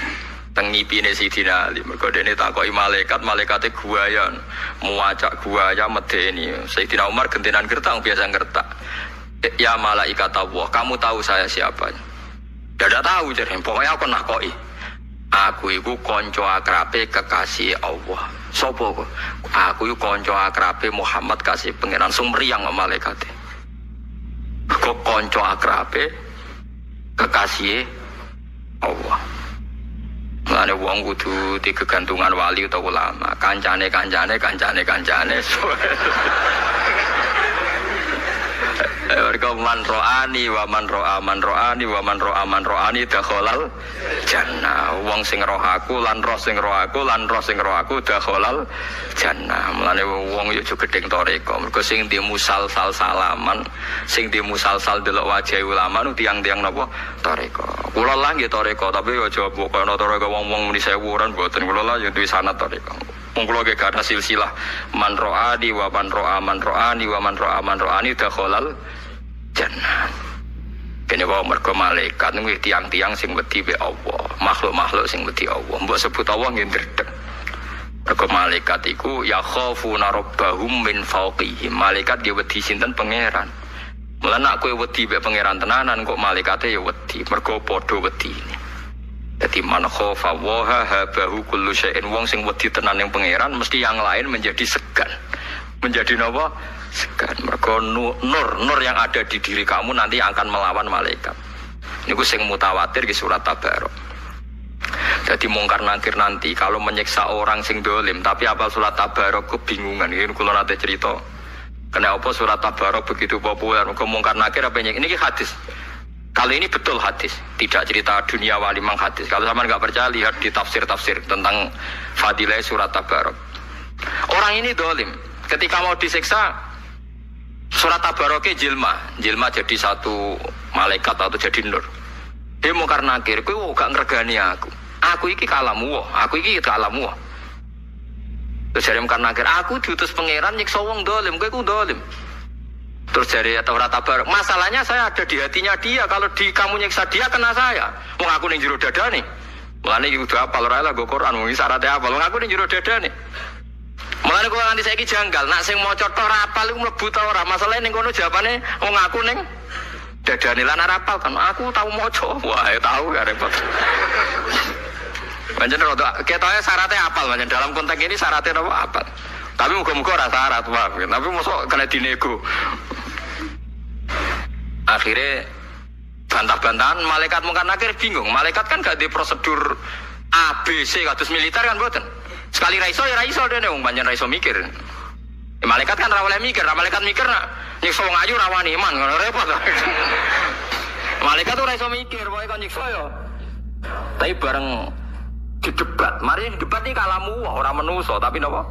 Teng ngipine Sayyidina Ali. Mergo dene takoki malaikat, malaikate guayan, muacak guaya medeni. Sayyidina Umar gentenan gertak biasa gertak. Ya malaikat Allah, kamu tahu saya siapa? Tidak tahu jadi. Pokoknya aku nakoki. Aku iku konco akrabe kekasih Allah. Sopo kok? Aku iku konco akrabe Muhammad kasih pangeran sing mriyang malaikate. Kok konco akrabe kekasih Allah. Lane wong kudu digegantungan wali utawa ulama. Kancane. Mereka man ro'ani wa man ro'ani dakhalal jannah. Wong sing roh aku lan roh sing roh aku dakhalal jannah. Mulane wong yo gedeng toreko. Mergo sing di musalsal salaman, sing di musalsal delok wajah ulama nu tiang-tiang napa toreko. Kula lah nggih toreko, tapi yo aja kono toreko wong-wong muni sewuran mboten. Kula lah yo duwe sanad toreko. Wong kula ge gak ada silsilah man ro'ani wa man ro'ani dakhalal jannah. Kene wae mergo malaikat kuwi tiang-tiang sing wedi be Allah, makhluk-makhluk sing wedi Allah. Mbok sebut Allah nggih ndredeg. Mergo malaikat iku ya khafuna rabbahum min fawqihim. Malaikat dia wedi sinten pangeran. Mulane nek kowe wedi be pangeran tenanan kok malaikate ya wedi, mergo padha wedine. Dadi man khafa wa habahu kullu syai'in. Wong sing wedi tenan ning pangeran mesti yang lain menjadi segan. Menjadi napa? Segan. Mergo nur yang ada di diri kamu nanti akan melawan malaikat. Niku sing mutawatir di surat Tabarok. Jadi mungkar nakir nanti kalau menyiksa orang sing dolim tapi apal surat Tabarok kebingungan. Ini kula nate cerita. Kenapa surat Tabarok begitu populer? Mergo mungkar nakir apa ini hadis. Kali ini betul hadis, tidak cerita dunia wali mang hadis. Kalau sama nggak percaya lihat di tafsir tentang fadilah surat Tabarok. Orang ini dolim. Ketika mau disiksa, surat Tabaroknya jilma jadi satu malaikat atau jadi nur. Dia mau karena akhir, kau gak ngergani aku. Aku iki kalamu, aku iki kalamu. Terus jadi karena akhir, aku diutus pangeran nyiksa wong dolim, kau dolim. Terus dari surat Tabarok, masalahnya saya ada di hatinya dia. Kalau di kamu nyiksa dia kena saya. Wong aku ning jero dada nih. Mulane iki kudu apal ora lah go Quran, wong syaratnya apal. Wong aku ning jero dada nih. Mulane kok nganti saiki janggal, nak sing maca tok ora apal iku mlebu ta ora. Masalahe ning kono jawabane wong aku ning dadane lan ora apal kan. Aku tau maca. Wah, ya tau gak repot. Pancen rada ketoke syaratnya apal, pancen dalam konteks ini syaratnya apa apal. Tapi muga-muga ora syarat, Pak. Tapi mosok kena dinego. Akhirnya bantah-bantahan malaikat mungkar nakir bingung. Malaikat kan gak di prosedur ABC kados militer kan mboten. Sekali raiso ya raiso dene wong pancen raiso mikir. Malaikat kan ra oleh mikir, malaikat mikir nak nyiksa wong ayu ra wani iman ngono repot. Malaikat ora iso mikir, wae kan nyiksa ya. Tapi bareng didebat, mari debat iki kalamu ora menungso tapi napa?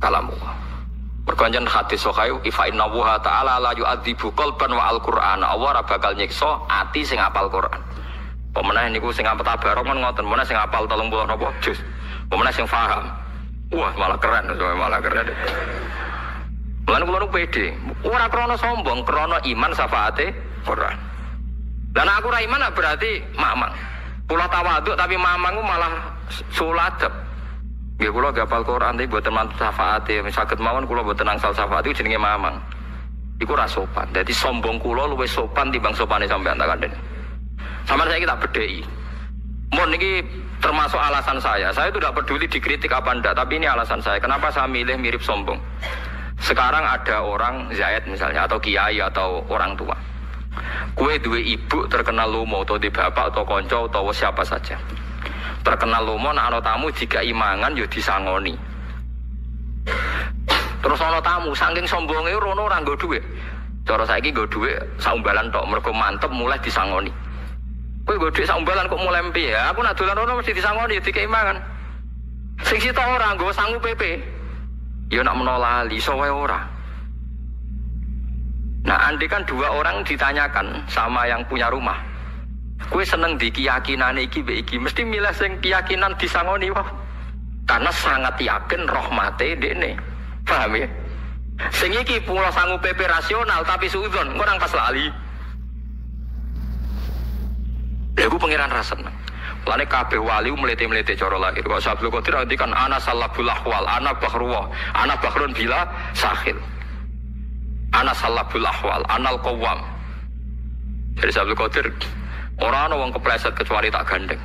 kalamullah. Berkancan hadis sahih ifa inna wa ta'ala la yu'adzibu qalban wa al-Qur'an. Allah ora bakal nyiksa ati sing apal Quran. Pemenah niku sing apal tabarok kan ngoten, meneh sing apal 30 napa juz. Pemenah sing paham. Wah, malah keren, malah keren. Lan kula nu pede, ora krana sombong, krana iman syafaate Quran. Lan aku ora iman berarti mamang. Kula tawaduk tapi mamang malah suladep. Nggih kula hafal Quran tapi mboten mantu syafaate, saged mawon kula mboten angsal syafaat iku jenenge mamang. Iku ora sopan. Dadi sombong kula luwih sopan timbang sopane sampean tak kandhen. Sampeyan saya kita bedheki. Mun niki termasuk alasan saya. Saya itu tidak peduli dikritik apa ndak, tapi ini alasan saya. Kenapa saya milih mirip sombong? Sekarang ada orang Zaid misalnya atau kiai atau orang tua. Kue duwe ibu terkenal lomo atau di bapak atau konco atau siapa saja. Terkenal lomo nak ana tamu jika imangan yo disangoni. Terus ana tamu saking sombonge rono ora nggo dhuwit. Cara saiki nggo dhuwit saumbalan tok mergo mantep mulai disangoni. Kowe nggo dhuwit saumbalan kok mulai piye? Aku nak dolan rono mesti disangoni dikei mangan. Sing sita ora nggo sangu PP. Ya nak menolali iso wae ora. Nah, andai kan dua orang ditanyakan sama yang punya rumah. Kue seneng di keyakinan iki mesti milih sing keyakinan disangoni wah. Karena sangat yakin rahmate dekne. Paham ya? Sing iki pulau sangu PP rasional tapi suudzon orang pas lali. Lha ku pangeran rasen. Lane kabeh wali mlete-mlete cara lahir. Kok Abdul Qadir ngendikan ana salabul ahwal, ana bahruwa, ana bahrun bila sakhil. Ana salabul ahwal, anal qawwam. Jadi Abdul Qadir ora ana wong kepleset kecuali tak gandeng.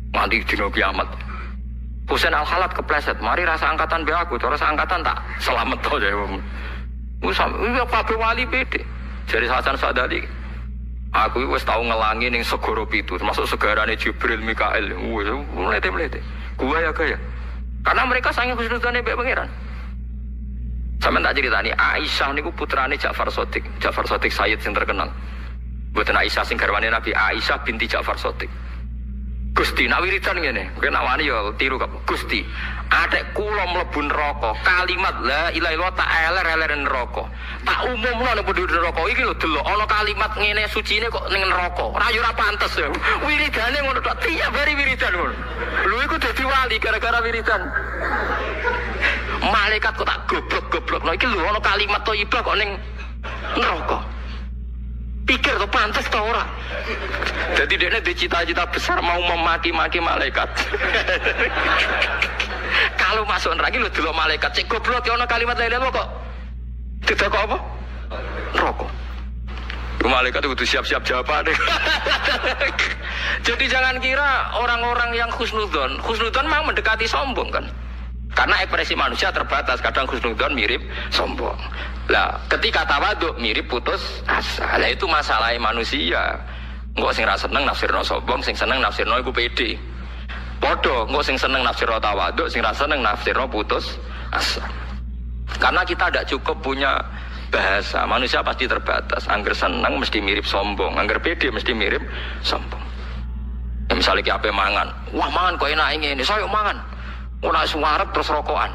Nganti dina kiamat. Husain Al-Halat kepleset, mari rasa angkatan be aku, cara angkatan tak selamat to ya wong. Wis kabeh wali pede. Jadi Hasan Sadali aku wis tau ngelangi ning segara pitu, termasuk segarane Jibril, Mikail. Wis mlete-mlete. Gua ya gaya. Karena mereka sange husnudzane mbek pangeran. Sampeyan tak critani Aisyah niku putrane Ja'far Shadiq. Ja'far Shadiq Sayyid sing terkenal. Mboten Aisyah sing garwane Nabi, Aisyah binti Ja'far Shadiq. Gusti nak wiridan ngene, kowe nak wani ya tiru kok. Gusti, atek kula mlebu neraka, kalimat la ilaha illallah tak eler-eler neraka. Tak umumno nek penduduk neraka iki lho delok ana kalimat ngene sucine kok ning neraka. Ora yo ora pantes ya. Wiridane ngono tok tiap hari wiridan ngono. Lho iku dadi wali gara-gara wiridan. Malaikat kok tak goblok-goblok. Nah iki lho ana kalimat thayyibah kok ning neraka. Pikir tuh pantas tau ora. Jadi dia ada cita-cita besar mau memaki-maki malaikat. Kalau masuk neraka lu delok malaikat, cek goblok ya ono kalimat lain kok. Tidak kok apa? Rokok. Malaikat itu siap-siap jawab deh. Jadi jangan kira orang-orang yang husnudzon memang mendekati sombong kan. Karena ekspresi manusia terbatas, kadang husnudzon mirip sombong. Lah, ketika tawaduk mirip putus asa. Lah itu masalahnya manusia. Engko sing ra seneng nafsirno sombong, sing seneng nafsirno iku pede. Padha, engko sing seneng nafsirno tawaduk, sing ra seneng nafsirno putus asa. Karena kita tidak cukup punya bahasa. Manusia pasti terbatas. Angger seneng mesti mirip sombong, angger pede mesti mirip sombong. Ya misalnya ki ape mangan. Wah, mangan kok enak ngene, saya mangan. Ora suwarep terus rokokan.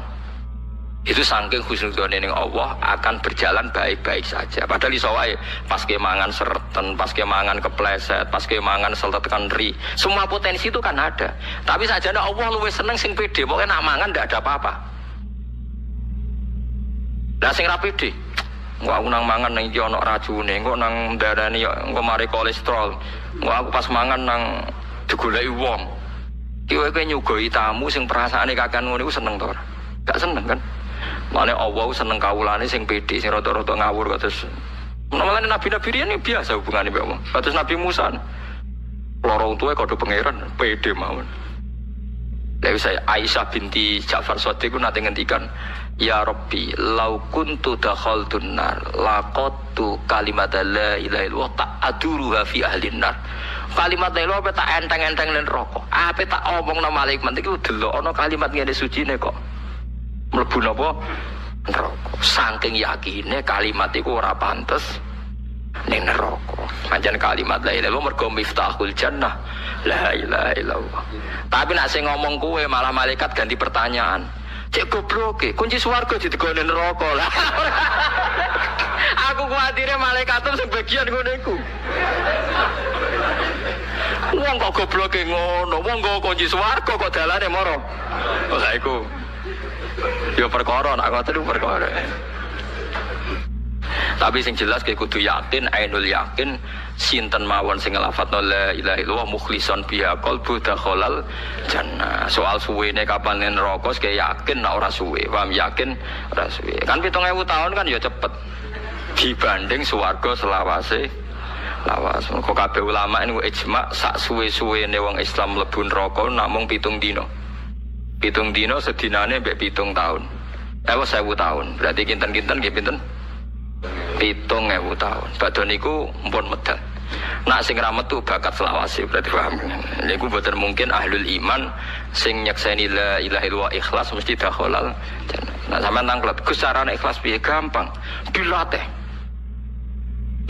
Itu saking husnudzone ning Allah akan berjalan baik-baik saja. Padahal iso wae pas kemangan sereten, pas kemangan kepleset, pas kemangan seltet ri. Semua potensi itu kan ada. Tapi sajane Allah luwih seneng sing pede, pokoke nak mangan ndak ada apa-apa. Lah sing ra pede, engko aku nang mangan nang iki ana racune, engko nang ndarani engko mari kolesterol. Engko aku pas mangan nang digoleki wong. Kowe nyugoi tamu sing perasaane kakean ngono iku seneng to ora? Gak seneng kan? Mane Allah seneng kawulane sing pede, sing rada-rada ngawur kok terus. Menane nabi-nabi riyen biasa hubungane mbek wong. Kados Nabi Musa. Loro untuke kodho pangeran, pede mawon. Lha saya Aisyah binti Ja'far Shadiq ku nate ngendikan, "Ya Rabbi, law kuntu dakhaltun nar, laqattu kalimat la ilaha illallah ta'aduruha fi ahlin nar." Kalimat la ilaha tak enteng-enteng ning neraka. Ape tak omongno malaikat iki delok ana kalimat ngene sucine kok. Mlebu napa? Neraka. Saking yakine kalimat iku ora pantes ning neraka. Pancen kalimat la ilaha illallah mergo miftahul jannah. La ilaha illallah. Tapi nek sing ngomong kowe malah malaikat ganti pertanyaan. Cek goblok kunci swarga ditegone neraka lah. Aku kuatire malaikatum sebagian ngono iku. Wong kok gobloke ngono, wong nggo kunci swarga kok dalane moro. Lah iku. Ya perkara nek ngoten perkara. Tapi sing jelas kayak kudu yakin, ainul yakin sinten mawon sing nglafadzna la ilaha illallah mukhlishon biha qalbu dakhalal jannah. Soal suwene kapan neraka sing yakin nek ora suwe, paham yakin ora suwe. Kan 7000 tahun kan ya cepet. Dibanding swarga selawase lawas. Kok kabeh ulama niku ijma sak suwe-suwene wong Islam mlebu neraka namung 7 dina. 7 dina sedinane mbek 7 tahun. 1000 tahun. Berarti kinten-kinten nggih pinten? 7.000 tahun. Badhe niku mpun medal. Nak sing ra metu bakat selawase berarti paham. Niku mboten mungkin ahlul iman sing nyekseni la ilaha illallah ikhlas mesti dakhalal jannah. Nah sampean tanglet Gus carane ikhlas piye? Gampang. Dilatih.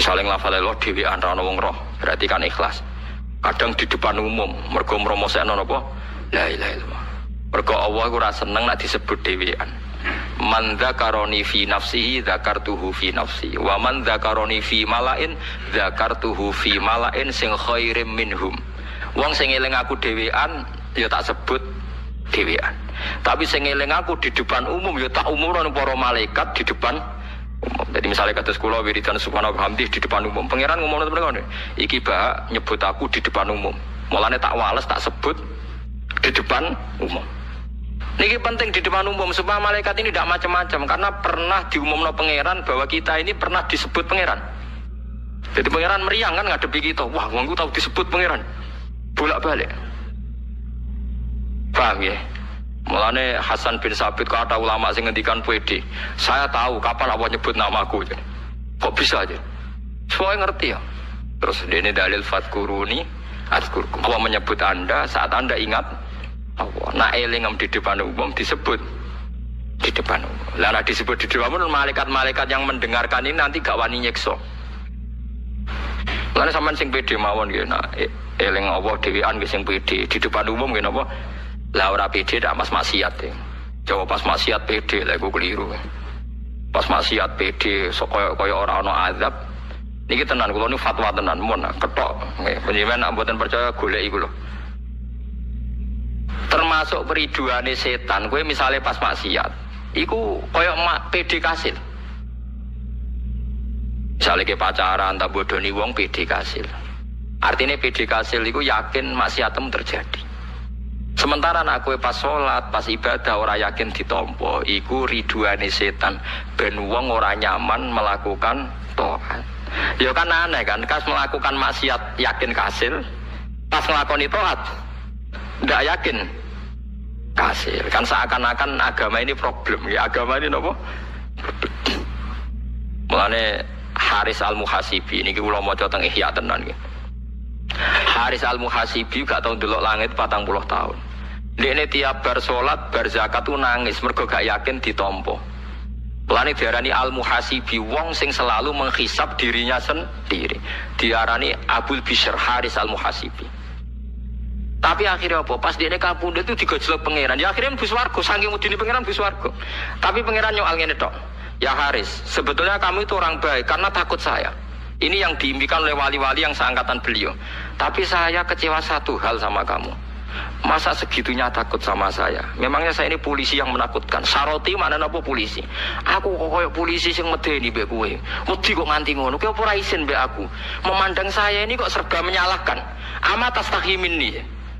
Saling lafal Allah dhewean ra ono wong roh, berarti kan ikhlas. Kadang di depan umum mergo mromosekno napa? La ilaha illallah. Mergo Allah iku ora seneng nek disebut dhewean. Man dzakaroni fi nafsihi dzakartuhu fi nafsi wa man dzakaroni fi malain dzakartuhu fi malain sing khairim minhum. Wong sing eling aku dhewean ya tak sebut dhewean. Tapi sing eling aku di depan umum ya tak umumno para malaikat di depan umum. Jadi misalnya kados kula wiridan subhanallah hamdi di depan umum. Pangeran ngomongno temen iki bah nyebut aku di depan umum. Mulane tak wales tak sebut di depan umum. Niki penting di depan umum supaya malaikat ini tidak macam-macam karena pernah diumumno pangeran bahwa kita ini pernah disebut pangeran. Jadi pangeran meriang kan ngadepi kita. Wah, wongku tahu disebut pangeran. Bolak-balik. Paham ya? Mulane Hasan bin Sabit kata ulama sing ngendikan PD. Saya tahu kapan Allah nyebut namaku. Kok bisa aja? Soalnya ngerti ya. Terus ini dalil fadkuruni azkurkum. Allah menyebut Anda saat Anda ingat Allah. Nah eling di depan umum disebut di depan umum. Lah disebut di depan umum malaikat-malaikat yang mendengarkan ini nanti gak wani nyekso. Lah sampean sing pede mawon nggih nak eling Allah dhewean nggih sing pede di depan umum nggih napa? Lah ora pede dak mas maksiat e. Coba pas maksiat pede lha iku keliru. Pas maksiat pede kaya ora ana azab. Niki tenan kula niku fatwa tenan mun ketok nggih. Panjenengan nek mboten percaya golek iku lho. Termasuk periduane setan, kowe misalnya pas maksiat, iku koyok PD kasil. Misalnya ke pacaran, tak bodoni wong PD kasil. Artinya PD kasil iku yakin maksiatem terjadi. Sementara nak kowe pas sholat, pas ibadah ora yakin ditampa, iku riduane setan. Ben wong ora nyaman melakukan taat. Ya kan aneh kan, kas melakukan maksiat yakin kasil, pas nglakoni taat ndak yakin kasil. Kan seakan-akan agama ini problem ya, agama ini apa? Mulane Haris Al-Muhasibi niki kula maca teng Ihya tenan nggih. Haris Al-Muhasibi gak tau ndelok langit 40 tahun. Dekne tiap bar salat, bar zakat tu nangis mergo gak yakin ditampa. Mulane diarani Al-Muhasibi wong sing selalu menghisab dirinya sendiri. Diarani Abul Bishr Haris Al-Muhasibi. Tapi akhirnya apa? Pas dia kapundhut itu digojlok pangeran. Ya akhirnya mlebu swarga, saking wedine pangeran mlebu swarga. Tapi pangeran nyoal ngene tok. Ya Haris, sebetulnya kamu itu orang baik karena takut saya. Ini yang diimpikan oleh wali-wali yang seangkatan beliau. Tapi saya kecewa satu hal sama kamu. Masa segitunya takut sama saya? Memangnya saya ini polisi yang menakutkan. Saroti mana napa polisi? Aku kok koyo polisi sing medeni mbek kowe. Wedi kok nganti ngono. Kowe ora isin mbek aku. Memandang saya ini kok serba menyalahkan. Amat astahimin nih.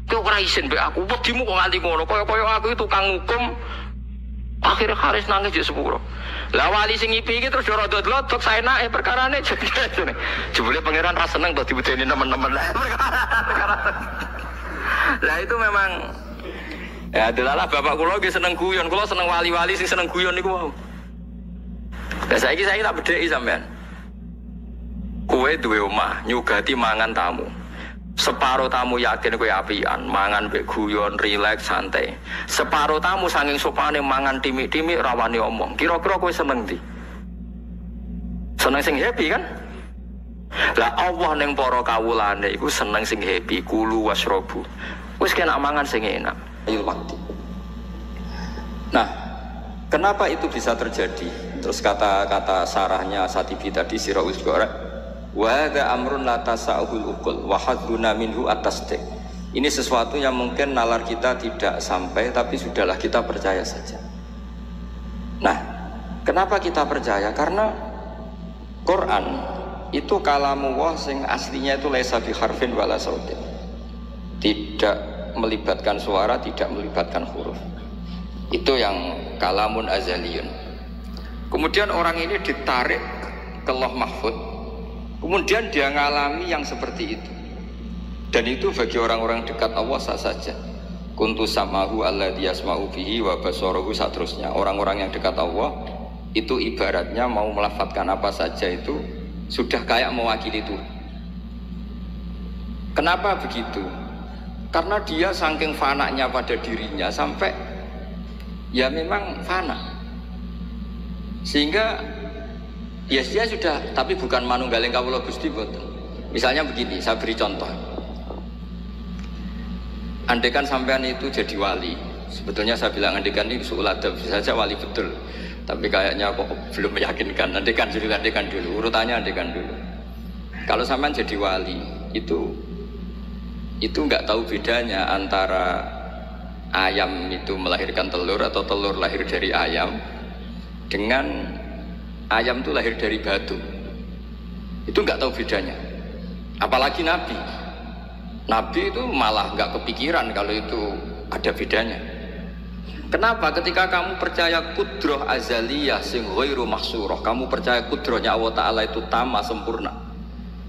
Kau ora isin mbek aku, wedimu kok nganti ngono. Kaya aku itu tukang hukum. Akhirnya Haris nangis di sepuro. Lah wali sing ngipi iki terus rodot-rodot saenake perkarane jane. Jebule pangeran ra seneng to dibudeni nemen-nemen. Lah itu memang ya delalah bapak kula nggih seneng guyon, kula seneng wali-wali sing seneng guyon niku wau. Lah saiki tak bedheki sampean. Kowe duwe omah, nyugati mangan tamu. Separo tamu yakin kowe apian, mangan mbek guyon, rileks, santai. Separo tamu saking sopane mangan timik-timik rawani omong. Kira-kira kowe seneng ndi? Seneng sing happy kan? Lah Allah ning para kawulane iku seneng sing happy, kulu wasrobu. Wis kena mangan sing enak. Ayo mati. Nah, Kenapa itu bisa terjadi? Terus kata-kata sarahnya Satibi tadi Sirahul Gora, wa hadza amrun la tasa'ul uqul wa hadduna minhu at-tasdiq. Ini sesuatu yang mungkin nalar kita tidak sampai, tapi sudahlah kita percaya saja. Nah, kenapa kita percaya? Karena Quran itu kalamullah sing aslinya itu laisa bi harfin wala sautin. Tidak melibatkan suara, tidak melibatkan huruf. Itu yang kalamun azaliyun. Kemudian orang ini ditarik ke Lauh Mahfud. Kemudian dia ngalami yang seperti itu. Dan itu bagi orang-orang dekat Allah sah saja. Kuntu samahu alladzi yasma'u bihi wa basarahu satrusnya. Orang-orang yang dekat Allah itu ibaratnya mau melafadzkan apa saja itu sudah kayak mewakili itu. Kenapa begitu? Karena dia saking fananya pada dirinya sampai ya memang fana, sehingga ya dia sudah, tapi bukan manunggaling kawula Gusti boten. Misalnya begini, saya beri contoh. Andaikan sampean itu jadi wali, sebetulnya saya bilang andaikan ini su'uladab, bisa saja wali betul, tapi kayaknya kok belum meyakinkan. Andaikan dulu, urutannya andaikan dulu. Kalau sampean jadi wali, itu nggak tahu bedanya antara ayam itu melahirkan telur atau telur lahir dari ayam dengan ayam itu lahir dari batu. Itu nggak tahu bedanya. Apalagi Nabi itu malah nggak kepikiran kalau itu ada bedanya. Kenapa? Ketika kamu percaya kudroh azaliyah sing ghairu mahsurah, kamu percaya kudrohnya Allah Ta'ala itu tamah sempurna,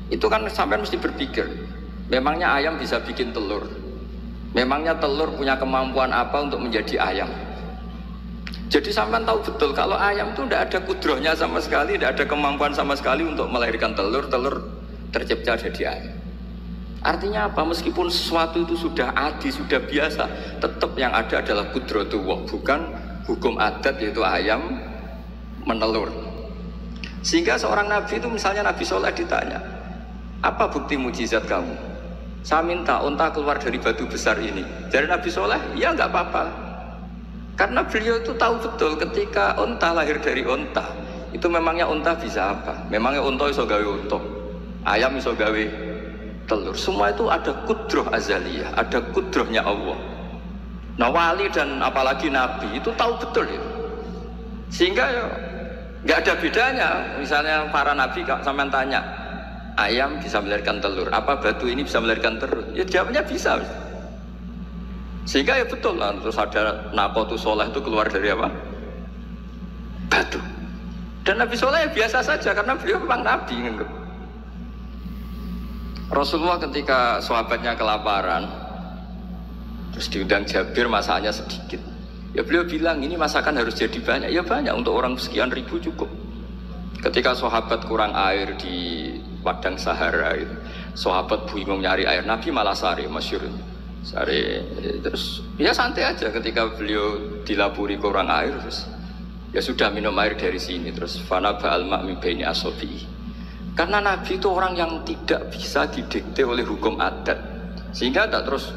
itu kan sampai mesti berpikir, memangnya ayam bisa bikin telur? Memangnya telur punya kemampuan apa untuk menjadi ayam? Jadi sampean tahu betul kalau ayam itu tidak ada kudrohnya sama sekali, tidak ada kemampuan sama sekali untuk melahirkan telur tercipta jadi ayam. Artinya apa? Meskipun sesuatu itu sudah adi, sudah biasa, tetap yang ada adalah kudratullah, bukan hukum adat yaitu ayam menelur. Sehingga seorang nabi itu, misalnya Nabi Soleh ditanya, apa bukti mujizat kamu? Saya minta unta keluar dari batu besar ini. Dari Nabi Soleh, ya nggak apa-apa. Karena beliau itu tahu betul ketika unta lahir dari unta, itu memangnya unta bisa apa? Memangnya unta iso gawe unta, ayam iso gawe telur. Semua itu ada kudroh azaliyah, ada kudrohnya Allah. Nah wali dan apalagi Nabi itu tahu betul itu. Sehingga ya, nggak ada bedanya. Misalnya para Nabi sampean tanya, ayam bisa melahirkan telur, apa batu ini bisa melahirkan telur? Ya jawabnya bisa. Sehingga ya betul lah, terus ada Naqatu Soleh itu keluar dari apa? Batu. Dan Nabi Soleh ya biasa saja karena beliau memang Nabi. Rasulullah ketika sahabatnya kelaparan, terus diundang Jabir masakannya sedikit. Ya beliau bilang ini masakan harus jadi banyak. Ya banyak, untuk orang sekian ribu cukup. Ketika sahabat kurang air di padang Sahara itu, sahabat bingung nyari air, Nabi malah sari, masyhur sari. Terus ya santai aja ketika beliau dilapuri kurang air, terus ya sudah minum air dari sini, terus fana ba'al ma'mi baini asobi. Karena Nabi itu orang yang tidak bisa didikte oleh hukum adat, sehingga tak terus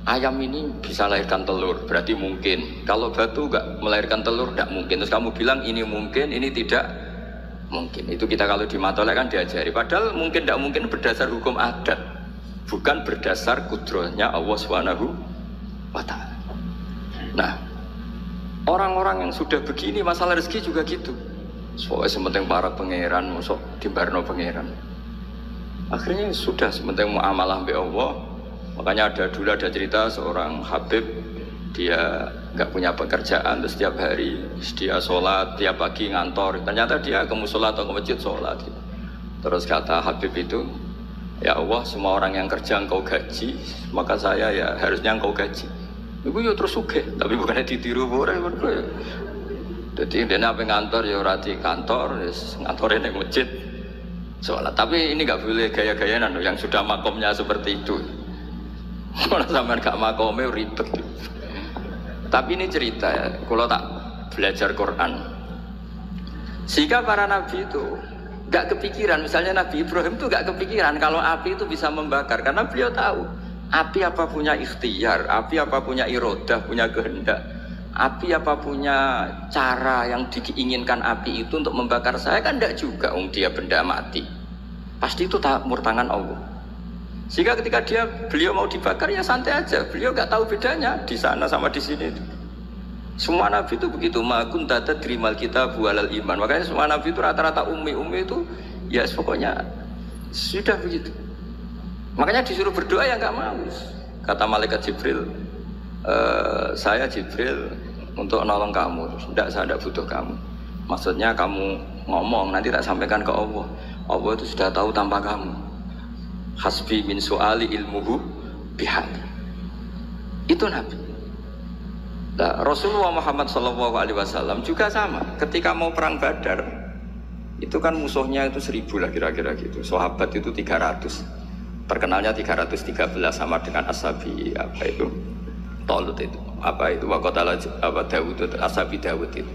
ayam ini bisa lahirkan telur, berarti mungkin. Kalau batu enggak melahirkan telur, enggak mungkin. Terus kamu bilang ini mungkin, ini tidak mungkin. Itu kita kalau di matolek kan diajari. Padahal mungkin tidak mungkin berdasar hukum adat, bukan berdasar kudrohnya Allah Subhanahu wa ta'ala. Nah, orang-orang yang sudah begini masalah rezeki juga gitu. Soalnya sementing para pangeran, masuk dimbarno pangeran. Akhirnya sudah sementing muamalah be Allah. Makanya dulu ada cerita seorang Habib, dia nggak punya pekerjaan, terus setiap hari dia sholat, tiap pagi ngantor. Ternyata dia ke musola atau ke masjid sholat. Terus kata Habib itu, ya Allah, semua orang yang kerja engkau gaji, maka saya ya harusnya engkau gaji. Ibu ya terus sugih, tapi bukannya ditiru orang. Jadi dia apa ngantor ya rati kantor, ngantorin di masjid sholat. Tapi ini nggak boleh gaya-gayaan yang sudah makomnya seperti itu. Kalau sampean gak makomnya ribet. Tapi ini cerita ya, kalau tak belajar Quran. Sehingga para nabi itu gak kepikiran, misalnya Nabi Ibrahim itu gak kepikiran kalau api itu bisa membakar, karena beliau tahu api apa punya ikhtiar, api apa punya irodah, punya kehendak. api apa punya cara yang diinginkan api itu untuk membakar saya? Kan tidak juga, dia benda mati. Pasti itu murtangan Allah. Sehingga ketika beliau mau dibakar ya santai aja. Beliau nggak tahu bedanya di sana sama di sini. Semua nabi itu begitu. Ma kunta tadrimal kitab walal iman. Makanya semua nabi itu rata-rata ummi itu ya pokoknya sudah begitu. Makanya disuruh berdoa ya nggak mau. Kata malaikat Jibril, saya Jibril untuk nolong kamu. Tidak, saya tidak butuh kamu. Maksudnya kamu ngomong nanti tak sampaikan ke Allah. Allah itu sudah tahu tanpa kamu. Hasbi min su'ali ilmuhu bihadi. Itu Nabi. Nah, Rasulullah Muhammad SAW juga sama. Ketika mau perang Badar, itu kan musuhnya itu 1000 lah kira-kira gitu. Sahabat itu 300. Terkenalnya 313 sama dengan Ashabi apa itu Talut itu. Apa itu Waqatala apa Dawud itu Ashabi Dawud itu.